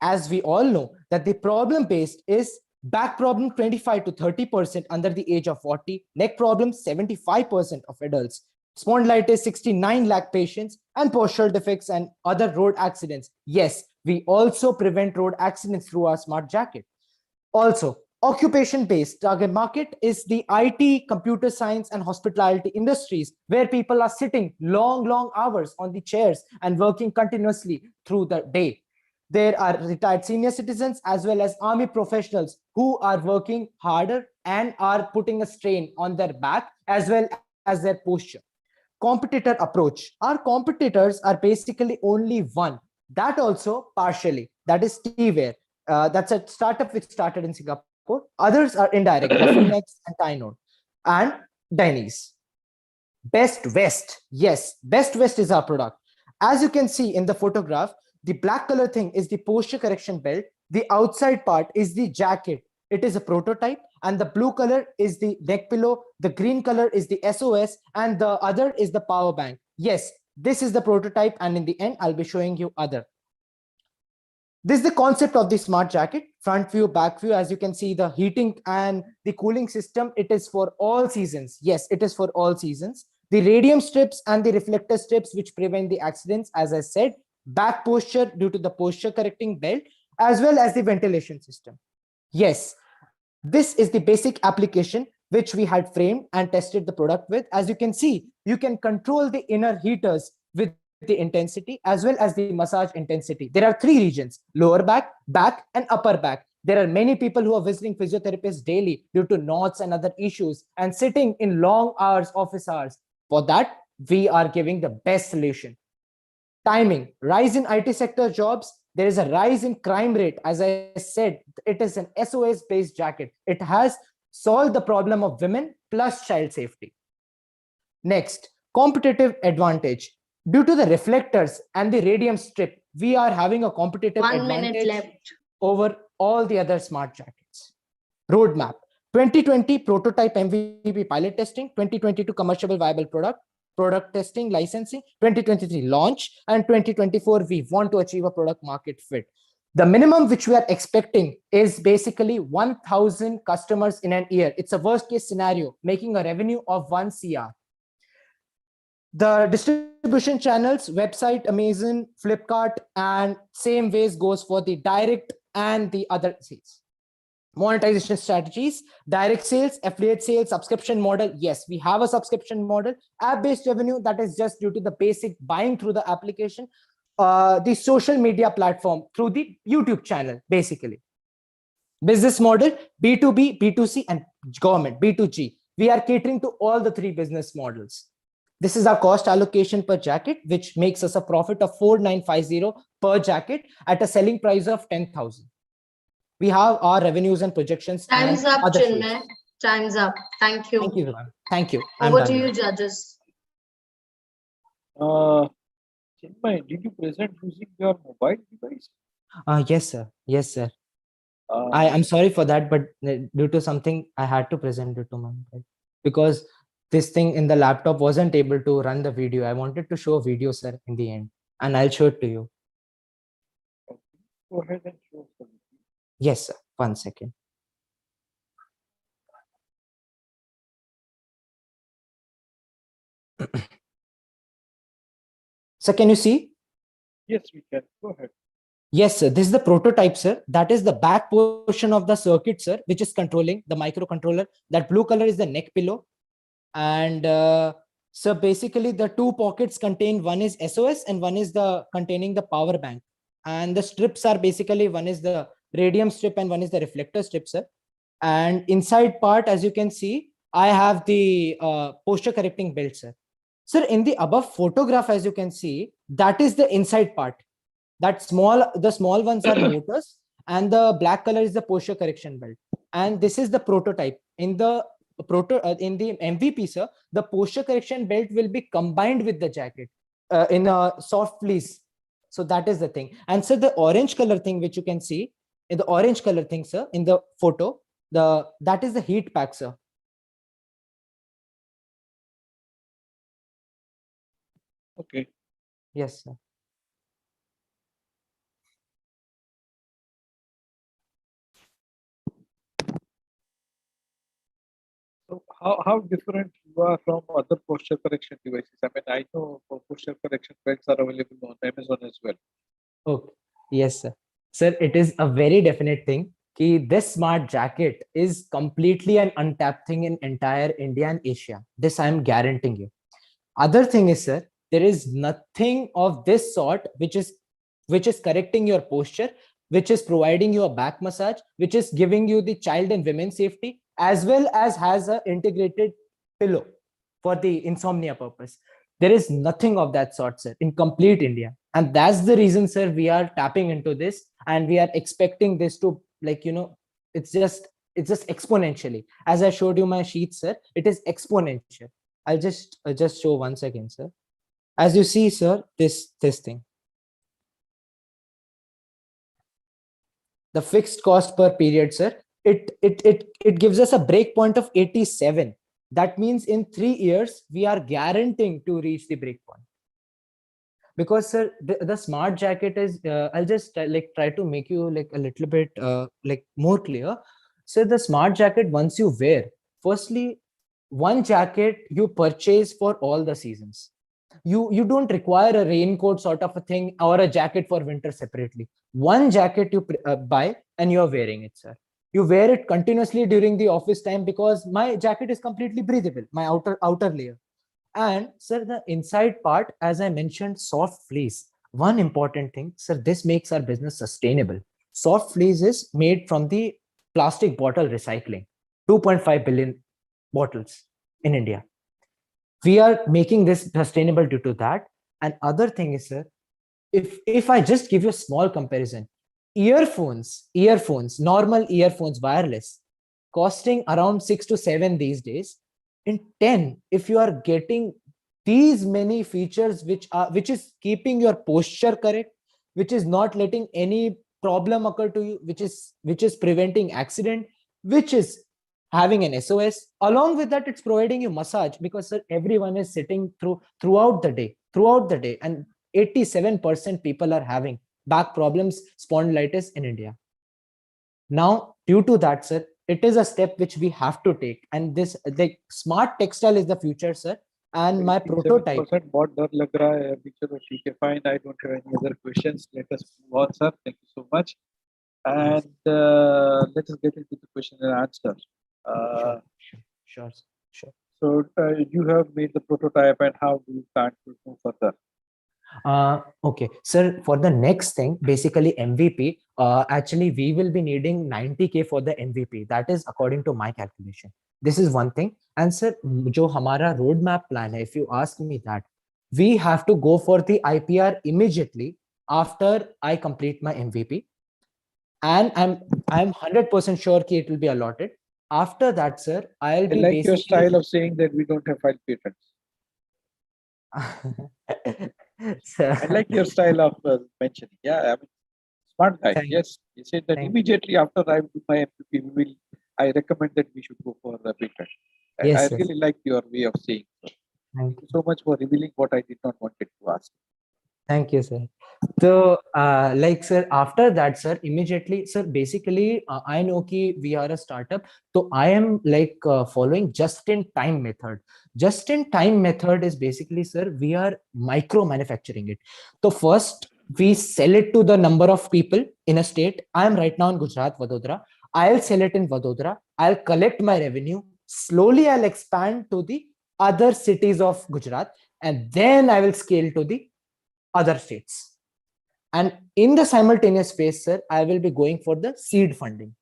As we all know that the problem based is back problem 25 to 30% under the age of 40, neck problem 75% of adults, spondylitis 69 lakh patients, and postural defects and other road accidents. Yes, we also prevent road accidents through our smart jacket. Also, occupation-based target market is the IT, computer science, and hospitality industries, where people are sitting long hours on the chairs and working continuously through the day. There are retired senior citizens as well as army professionals who are working harder and are putting a strain on their back as well as their posture. Competitor approach. Our competitors are basically only one, that also partially, that is T-Wear. That's a startup which started in Singapore. Others are indirect, Phoenix and Tynode, and Denny's. Best West. Yes, Best West is our product. As you can see in the photograph, the black color thing is the posture correction belt. The outside part is the jacket. It is a prototype, and the blue color is the neck pillow. The green color is the SOS, and the other is the power bank. Yes, this is the prototype, and in the end, I'll be showing you other. This is the concept of the smart jacket: front view, back view. As you can see, the heating and the cooling system, it is for all seasons. Yes, it is for all seasons. The radium strips and the reflector strips which prevent the accidents, as I said, back posture due to the posture correcting belt, as well as the ventilation system. Yes, this is the basic application which we had framed and tested the product with. As you can see, you can control the inner heaters with the intensity as well as the massage intensity. There are 3 regions: lower back, back, and upper back. There are many people who are visiting physiotherapists daily due to knots and other issues and sitting in long hours, office hours. For that, we are giving the best solution. Timing, rise in IT sector jobs. There is a rise in crime rate. As I said, it is an SOS based jacket. It has solved the problem of women plus child safety. Next, competitive advantage. Due to the reflectors and the radium strip, we are having a competitive 1 minute advantage left over all the other smart jackets. Roadmap: 2020 prototype MVP pilot testing, 2022 commercial viable product testing, licensing, 2023 launch, and 2024 we want to achieve a product market fit. The minimum which we are expecting is basically 1,000 customers in an year. It's a worst case scenario, making a revenue of 1 CR. The distribution channels: website, Amazon, Flipkart, and same ways goes for the direct and the other sales. Monetization strategies: direct sales, affiliate sales, subscription model. Yes, we have a subscription model. App-based revenue, that is just due to the basic buying through the application. The social media platform through the YouTube channel, basically. Business model: B2B, B2C, and government, B2G. We are catering to all the 3 business models. This is our cost allocation per jacket, which makes us a profit of 4,950 per jacket at a selling price of 10,000. We have our revenues and projections Time's and up, other Chinmay. sheets. Time's up. Thank you. Thank you, ma'am. Thank you. I'm Over done. to you, judges. Chinmay, did you present using your mobile device? Yes, sir. Yes, sir. I'm sorry for that, but due to something, I had to present it to my mobile because this thing in the laptop wasn't able to run the video. I wanted to show a video, sir, in the end, and I'll show it to you. Go ahead and show us. Yes, sir. 1 second. So can you see? Yes, we can. Go ahead. Yes, sir. This is the prototype, sir. That is the back portion of the circuit, sir, which is controlling the microcontroller. That blue color is the neck pillow. And so basically the two pockets contain, one is SOS and one is the containing the power bank. And the strips are basically, one is the radium strip and one is the reflector strip, sir. And inside part, as you can see, I have the posture correcting belt, sir. Sir, in the above photograph, as you can see, that is the inside part. That the small ones are motors, and the black color is the posture correction belt. And this is the prototype. In the MVP, sir, the posture correction belt will be combined with the jacket in a soft fleece. So that is the thing. And so the orange color thing, which you can see in the orange color thing, sir, in the photo, that is the heat pack, sir. Okay. Yes, sir. So how different you are from other posture correction devices? I mean, I know posture correction belts are available on Amazon as well. Okay. Yes, sir. Sir, it is a very definite thing. This smart jacket is completely an untapped thing in entire India and Asia. This I am guaranteeing you. Other thing is, sir, there is nothing of this sort which is correcting your posture, which is providing you a back massage, which is giving you the child and women safety, as well as has a integrated pillow for the insomnia purpose. There is nothing of that sort, sir, in complete India. And that's the reason, sir, we are tapping into this and we are expecting this to, like, it's just exponentially. As I showed you my sheet, sir, it is exponential. I'll just show once again, sir. As you see, sir, this thing. The fixed cost per period, sir, it gives us a break point of 87. That means in 3 years, we are guaranteeing to reach the break point. Because, sir, the smart jacket is, I'll just try to make you like a little bit more clear. So the smart jacket, once you wear, firstly, one jacket you purchase for all the seasons. You don't require a raincoat sort of a thing or a jacket for winter separately. One jacket you buy and you're wearing it, sir. You wear it continuously during the office time because my jacket is completely breathable, my outer layer. And, sir, the inside part, as I mentioned, soft fleece. One important thing, sir, this makes our business sustainable. Soft fleece is made from the plastic bottle recycling, 2.5 billion bottles in India. We are making this sustainable due to that. And other thing is, sir, if I just give you a small comparison, earphones, normal earphones, wireless, costing around 6 to 7 these days. In 10, if you are getting these many features which is keeping your posture correct, which is not letting any problem occur to you, which is preventing accident, which is having an SOS, along with that, it's providing you massage, because, sir, everyone is sitting throughout the day, and 87% people are having back problems, spondylitis in India. Now, due to that, sir, it is a step which we have to take, and this, like, smart textile is the future, sir. And my prototype. बहुत डर लग रहा है अभी, चलो ठीक है, fine. I don't have any other questions. Let us move on, sir. Thank you so much. And let us get into the question and answer. Sure. So you have made the prototype, and how do you plan to move further? Okay, sir, for the next thing, basically MVP, actually we will be needing 90K for the MVP. That is according to my calculation. This is one thing. And, sir, jo hamara roadmap plan hai, if you ask me that, we have to go for the IPR immediately after I complete my MVP. and I'm 100% sure that it will be allotted. After that, sir, I'll I be like your basically style of saying that we don't have filed patents. I like your style of mentioning. Yeah, I mean, smart guy. Yes, he said that immediately after I do my MPP, I recommend that we should go for the patent. Yes, I sir. really like your way of saying. Thank you so much for revealing what I did not want it to ask. Thank you, sir. So, like, sir, after that, sir, immediately, sir, basically, I know कि we are a startup. So I am like following just-in-time method. Just-in-time method is basically, sir, we are micro manufacturing it. So first, we sell it to the number of people in a state. I am right now in Gujarat, Vadodara. I'll sell it in Vadodara. I'll collect my revenue. Slowly, I'll expand to the other cities of Gujarat, and then I will scale to the other states. And in the simultaneous phase, sir, I will be going for the seed funding.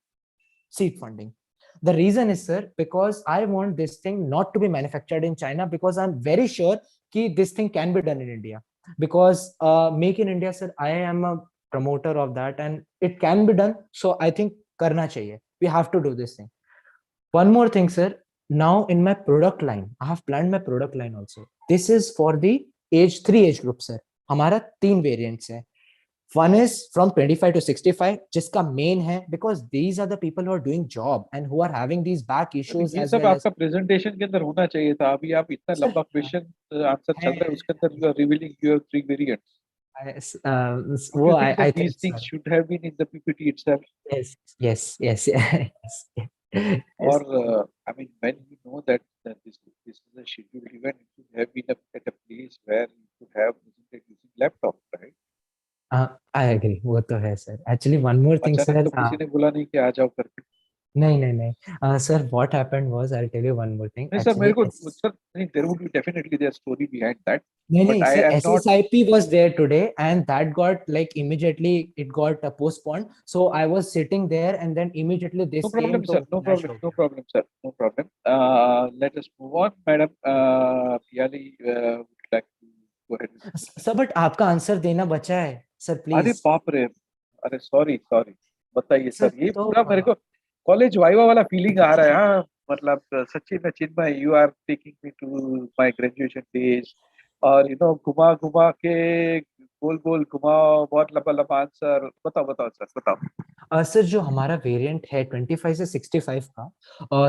The reason is, sir, because I want this thing not to be manufactured in China, because I'm very sure that this thing can be done in India. Because Make in India, sir, I am a promoter of that, and it can be done. So I think karna chahiye. We have to do this thing. One more thing, sir. Now in my product line, I have planned my product line also. This is for the three age groups, sir. हमारा 3 variants है. One is from 25 to 65, जिसका main है because these are the people who are doing job and who are having these back issues ये as सब well as. आपका presentation के अंदर होना चाहिए था. अभी आप इतना लंबा क्वेश्चन आंसर चल रहा है, उसके अंदर you are revealing your 3 variants. वो I think these things should have been in the PPT itself. Yes. Or I mean, when you know that this is a scheduled event, it should have been at a place where you could have presented using laptop, right? I agree. वो तो है, sir. Actually, one more thing, sir. अचानक तो किसी ने बोला नहीं कि आ जाओ करके. नहीं. Sir, what happened was, I'll tell you one more thing. नहीं सर, मेरे को सर नहीं, there would be definitely their story behind that. No, I sir, am not. SSIP was there today, and that got like immediately it got postponed. So I was sitting there, and then immediately this No problem, came. sir. No problem, sir. No problem. Let us move on, Madam Piyalee. Would like to go ahead. Sir, but आपका answer देना बचा है, sir, please. अरे बाप रे, अरे sorry. बताइए Sir, sir, ये पूरा मेरे को कॉलेज वाइवा वाला फीलिंग आ रहा है. हाँ, मतलब सच्ची में चिन्मय, you are taking me to my graduation days, और घुमा के गोल घुमाओ, बहुत लंबा आंसर. बताओ सर, बताओ. सर, जो हमारा वेरिएंट है 25 से 65 का,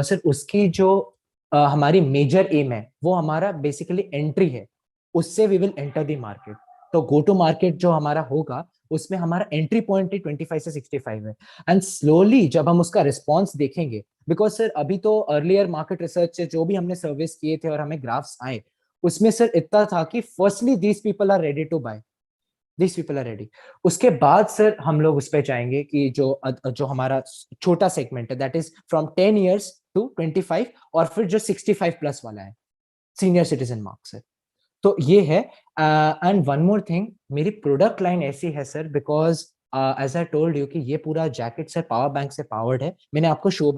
सर, उसकी जो हमारी मेजर एम है, वो हमारा बेसिकली एंट्री है. उससे we will enter the market. तो गो टू मार्केट जो हमारा होगा, उसमें हमारा एंट्री पॉइंट 25 से 65 है. एंड स्लोली जब हम उसका रिस्पॉन्स देखेंगे, बिकॉज सर अभी तो अर्लियर मार्केट रिसर्च से जो भी हमने सर्विस किए थे और हमें ग्राफ्स आए, उसमें सर इतना था कि firstly these people are ready to buy. These people are ready. उसके बाद सर हम लोग उस पे चाहेंगे कि जो हमारा छोटा सेगमेंट है, that is from 10 years to 25, और फिर जो 65 प्लस वाला है, सीनियर सिटीजन मार्क सर. तो ये है. एंड वन मोर थिंग, मेरी प्रोडक्ट लाइन ऐसी है sir, because as I told you कि ये पूरा जैकेट सर पावर बैंक से पावर्ड है. मैंने आपको शो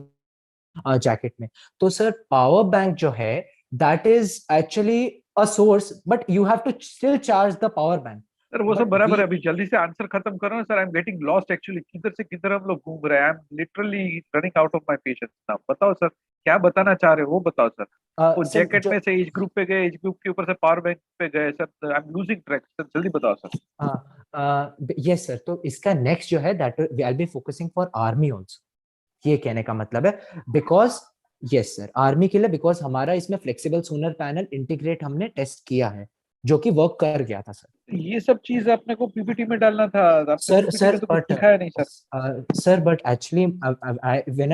जैकेट में. तो सर पावर बैंक जो है, that is actually a source, but you have to still charge the power bank. Sir वो सब बराबर है. अभी जल्दी से आंसर खत्म करो sir. I am getting lost actually. किधर से किधर हम लोग घूम रहे हैं. I am literally running out of my patience now. बताओ सर, क्या बताना चाह रहे हो, वो बताओ सर. वो जैकेट में से एज ग्रुप पे गए, एज ग्रुप के ऊपर से पावर बैंक पे गए sir. I am losing track sir. जल्दी बताओ सर. Yes sir. तो इसका नेक्स्ट जो है, that we will be focusing for army also. ये कहने का मतलब है, बिकॉज यस सर, आर्मी के लिए, बिकॉज हमारा इसमें फ्लेक्सिबल सोलर पैनल इंटीग्रेट हमने टेस्ट किया है, जो कि वर्क कर गया था सर. ये सब चीज अपने को पीपीटी में डालना था सर. तो कुछ दिखाया नहीं sir. Sir, but actually when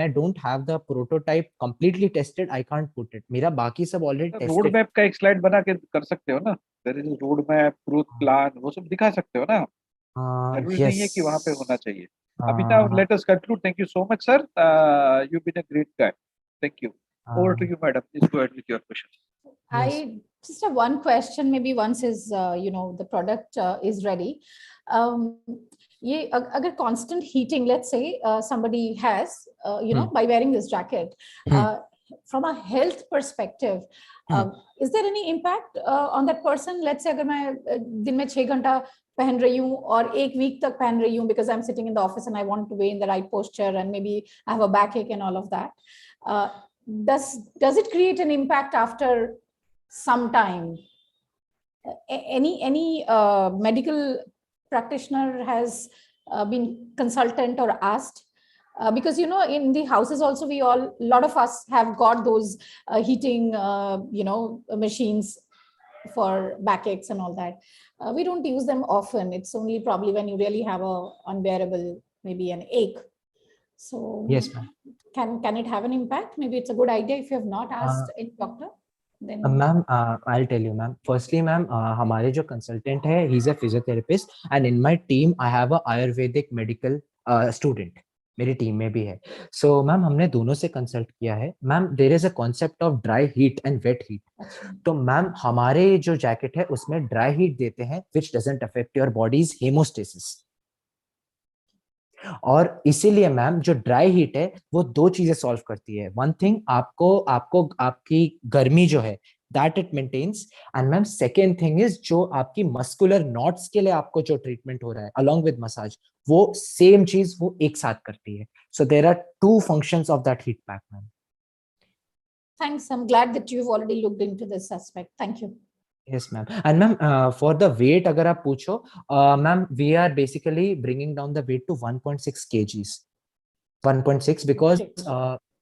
I don't have the prototype completely tested, I can't put it. मेरा बाकी सब already tested. रोड मैप का एक स्लाइड बना के कर सकते हो ना. There is road map, growth plan, वो सब दिखा सकते हो ना. जरूरी नहीं है कि वहां पे होना चाहिए. अभी now let us conclude. Thank you so much sir. You've been a great guy. Thank you. Over to you madam. Please go ahead with your questions. I just have one question, maybe once is the product is ready. ये अगर constant heating, let's say somebody has by wearing this jacket, from a health perspective, is there any impact on that person? Let's say अगर मैं दिन में 6 घंटा पहन रही हूँ और एक वीक तक पहन रही हूँ because I'm sitting in the office and I want to be in the right posture and maybe I have a backache and all of that. Does it create an impact after some time? Any medical practitioner has been consultant or asked? Because in the houses also a lot of us have got those heating machines for backaches and all that. We don't use them often. It's only probably when you really have a unbearable, maybe an ache. So Yes, ma'am. Can it have an impact? Maybe it's a good idea if you have not asked any doctor. Then Ma'am, I'll tell you, ma'am. Firstly, ma'am, हमारे जो consultant है, he's a physiotherapist, and in my team, I have a Ayurvedic medical student. मेरी team में भी है. So, ma'am हमने दोनों से कंसल्ट किया है. Ma'am, there is a concept of dry heat and wet heat. तो मैम हमारे जो जैकेट है उसमें dry heat देते हैं, which doesn't affect your body's hemostasis. और इसीलिए मैम जो ड्राई हीट है वो दो चीजें सॉल्व करती है. वन थिंग आपको आपकी गर्मी जो है that it maintains, and ma'am second thing is जो आपकी मस्कुलर नॉट्स के लिए आपको जो ट्रीटमेंट हो रहा है अलोंग विद मसाज, वो सेम चीज वो एक साथ करती है. So there are two functions of that heat pack. Ma'am thanks, I'm glad that you've already looked into this aspect. Thank you. Yes, ma'am. And ma'am, for the weight, अगर आप पूछो, ma'am, we are basically bringing down the weight to 1.6 kgs. 1.6 because,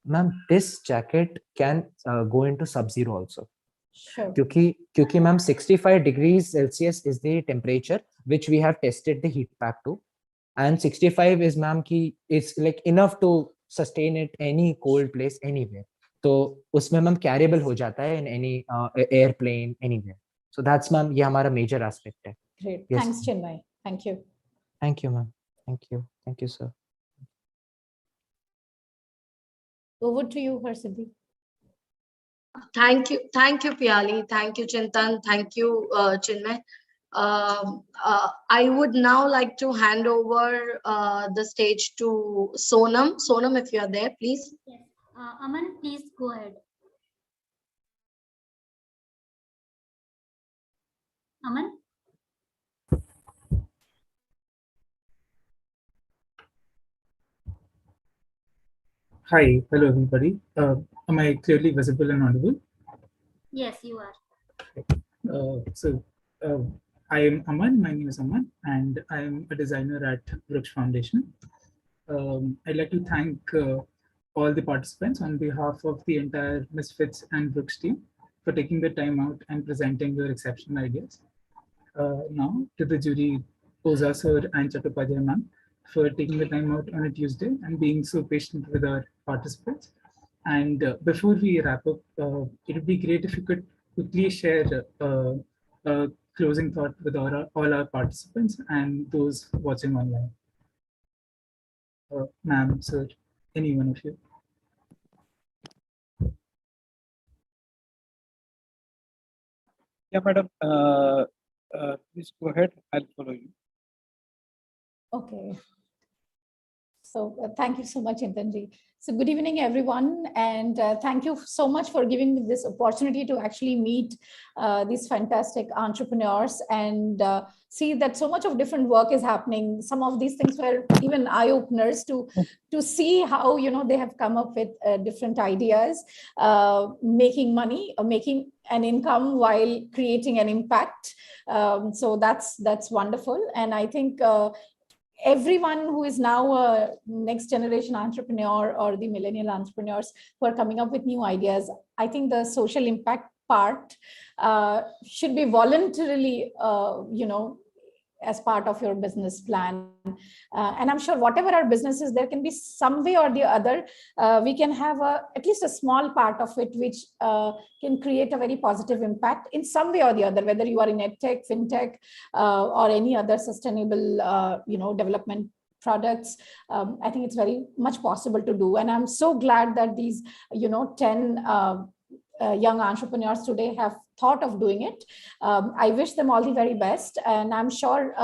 ma'am, this jacket can go into sub-zero also. Sure. क्योंकि ma'am, 65 degrees Celsius is the temperature which we have tested the heat pack to, and 65 is ma'am ki it's like enough to sustain it any cold place anywhere. तो उसमें ma'am कैरेबल हो जाता है in any airplane anywhere. So that's ma'am ये हमारा major aspect है. Great. Yes, Thanks, Chinmay. Thank you. Thank you, ma'am. Thank you, sir. Over to you, Harsiddhi. Thank you, Piyalee. Thank you, Chintan. Thank you, Chinmay. I would now like to hand over the stage to Sonam. Sonam, if you are there, please. Yes. Aman, please go ahead. Aman? Hi, hello everybody. Am I clearly visible and audible? Yes, you are. I am Aman, my name is Aman, and I am a designer at Vruksh Foundation. I'd like to thank all the participants on behalf of the entire Misfits and Vruksh team for taking the time out and presenting your exceptional ideas. Now to the jury, Oza sir and Chattopadhyay ma'am, for taking the time out on a Tuesday and being so patient with our participants. And before we wrap up, it would be great if you could quickly share a closing thought with all our participants and those watching online. Ma'am, sir, any one of you. Yeah, madam, please go ahead. I'll follow you. Okay. So thank you so much, Chintanji. So good evening, everyone. And thank you so much for giving me this opportunity to actually meet these fantastic entrepreneurs and see that so much of different work is happening. Some of these things were even eye-openers to see how, they have come up with different ideas, making money, making an income while creating an impact. So that's wonderful. And I think everyone who is now a next generation entrepreneur or the millennial entrepreneurs who are coming up with new ideas, I think the social impact part should be voluntarily, as part of your business plan. And I'm sure whatever our business is, there can be some way or the other, we can have at least a small part of it, which can create a very positive impact in some way or the other, whether you are in edtech, fintech, or any other sustainable, development products. I think it's very much possible to do. And I'm so glad that these, 10 young entrepreneurs today have thought of doing it. I wish them all the very best. And I'm sure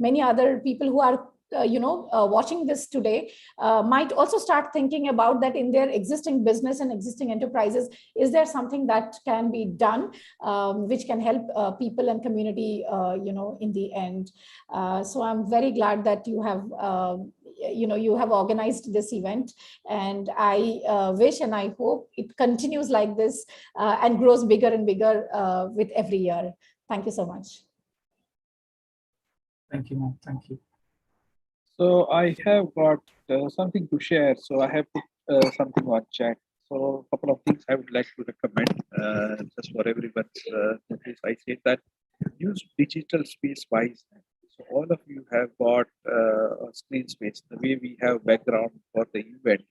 many other people who are watching this today might also start thinking about that in their existing business and existing enterprises. Is there something that can be done which can help people and community, in the end? So I'm very glad that you have you have organized this event, and I wish and I hope it continues like this and grows bigger and bigger with every year. Thank you so much. Thank you, ma'am. Thank you. So I have got something to share. So I have put something on chat. So a couple of things I would like to recommend just for everyone's notice. I say that use digital space wisely. So all of you have got a screen space, the way we have background for the event.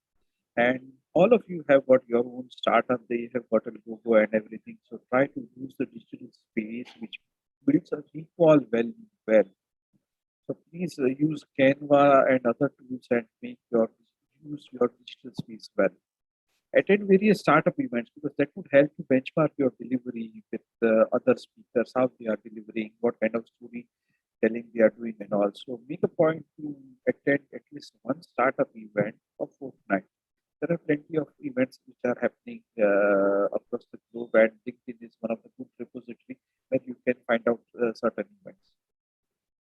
And all of you have got your own startup, they have got a logo and everything. So try to use the digital space which builds a recall value well. So please use Canva and other tools and use your digital space well. Attend various startup events because that would help you benchmark your delivery with other speakers, how they are delivering, what kind of storytelling they are doing, and also make a point to attend at least one startup event a fortnight. There are plenty of events which are happening across the globe, and LinkedIn is one of the good repository where you can find out certain events.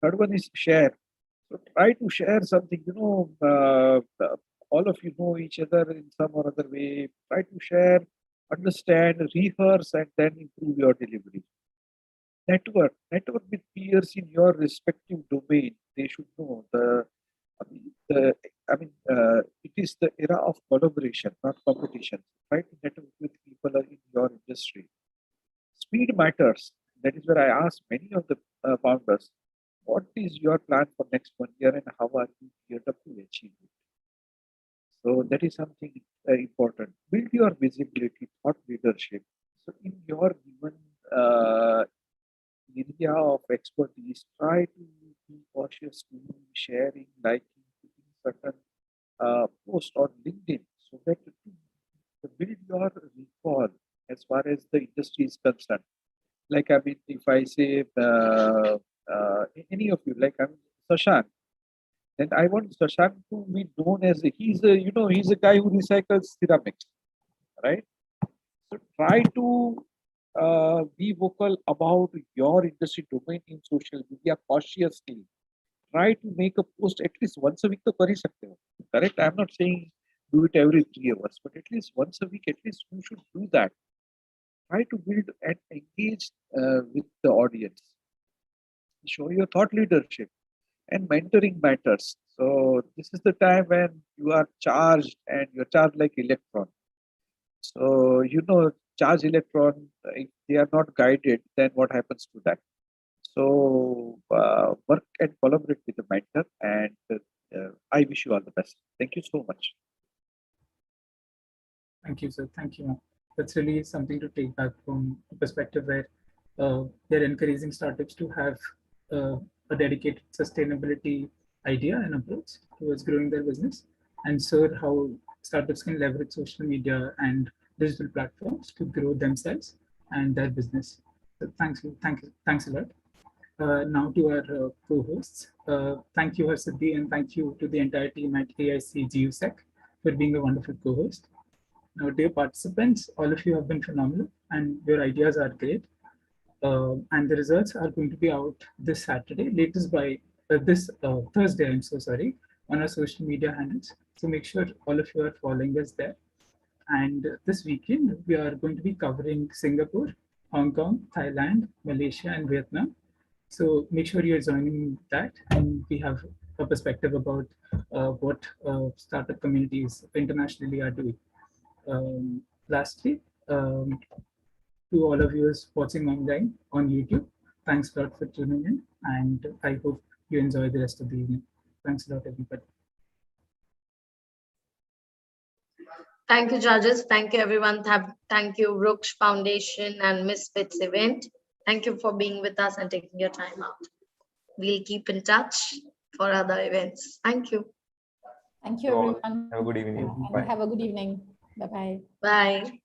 Third one is share. So try to share something, all of you know each other in some or other way. Try to share, understand, rehearse, and then improve your delivery. Network with peers in your respective domain. They should know it is the era of collaboration, not competition. Try to network with people in your industry. Speed matters. That is where I ask many of the founders, what is your plan for next 1 year and how are you geared up to achieve it? So that is something important. Build your visibility, thought leadership. So in your given area of expertise, try to be cautious to sharing, liking, certain post on LinkedIn so that to build your recall as far as the industry is concerned. Like, if I say any of you, Sashank, then I want Sashank to be known as he's a guy who recycles ceramics, right? So try to be vocal about your industry domain in social media cautiously. Try to make a post at least once a week to kari sakte ho. Correct? I'm not saying do it every 3 hours, but at least once a week, at least you should do that. Try to build and engage with the audience. Show your thought leadership, and mentoring matters. So this is the time when you are charged and you're charged like electron. So, charge electron, if they are not guided, then what happens to that? So work and collaborate with the mentor, and I wish you all the best. Thank you so much. Thank you, sir. Thank you. That's really something to take back from the perspective where they're encouraging startups to have a dedicated sustainability idea and approach towards growing their business, and so how startups can leverage social media and digital platforms to grow themselves and their business. So thanks a lot. Now to our co-hosts. Thank you, Harsiddhi, and thank you to the entire team at AIC GUSEC for being a wonderful co-host. Now, dear participants, all of you have been phenomenal and your ideas are great. And the results are going to be out this Saturday, latest by this Thursday, I'm so sorry, on our social media handles. So make sure all of you are following us there. And this weekend, we are going to be covering Singapore, Hong Kong, Thailand, Malaysia, and Vietnam. So make sure you're joining that, and we have a perspective about what startup communities internationally are doing. Lastly, to all of you watching online on YouTube, thanks a lot for tuning in, and I hope you enjoy the rest of the evening. Thanks a lot, everybody. Thank you, judges. Thank you, everyone. Thank you, Vruksh Foundation and Misfits event. Thank you for being with us and taking your time out. We'll keep in touch for other events. Thank you. Thank you, everyone. Have a good evening. And have a good evening. Bye-bye. Bye.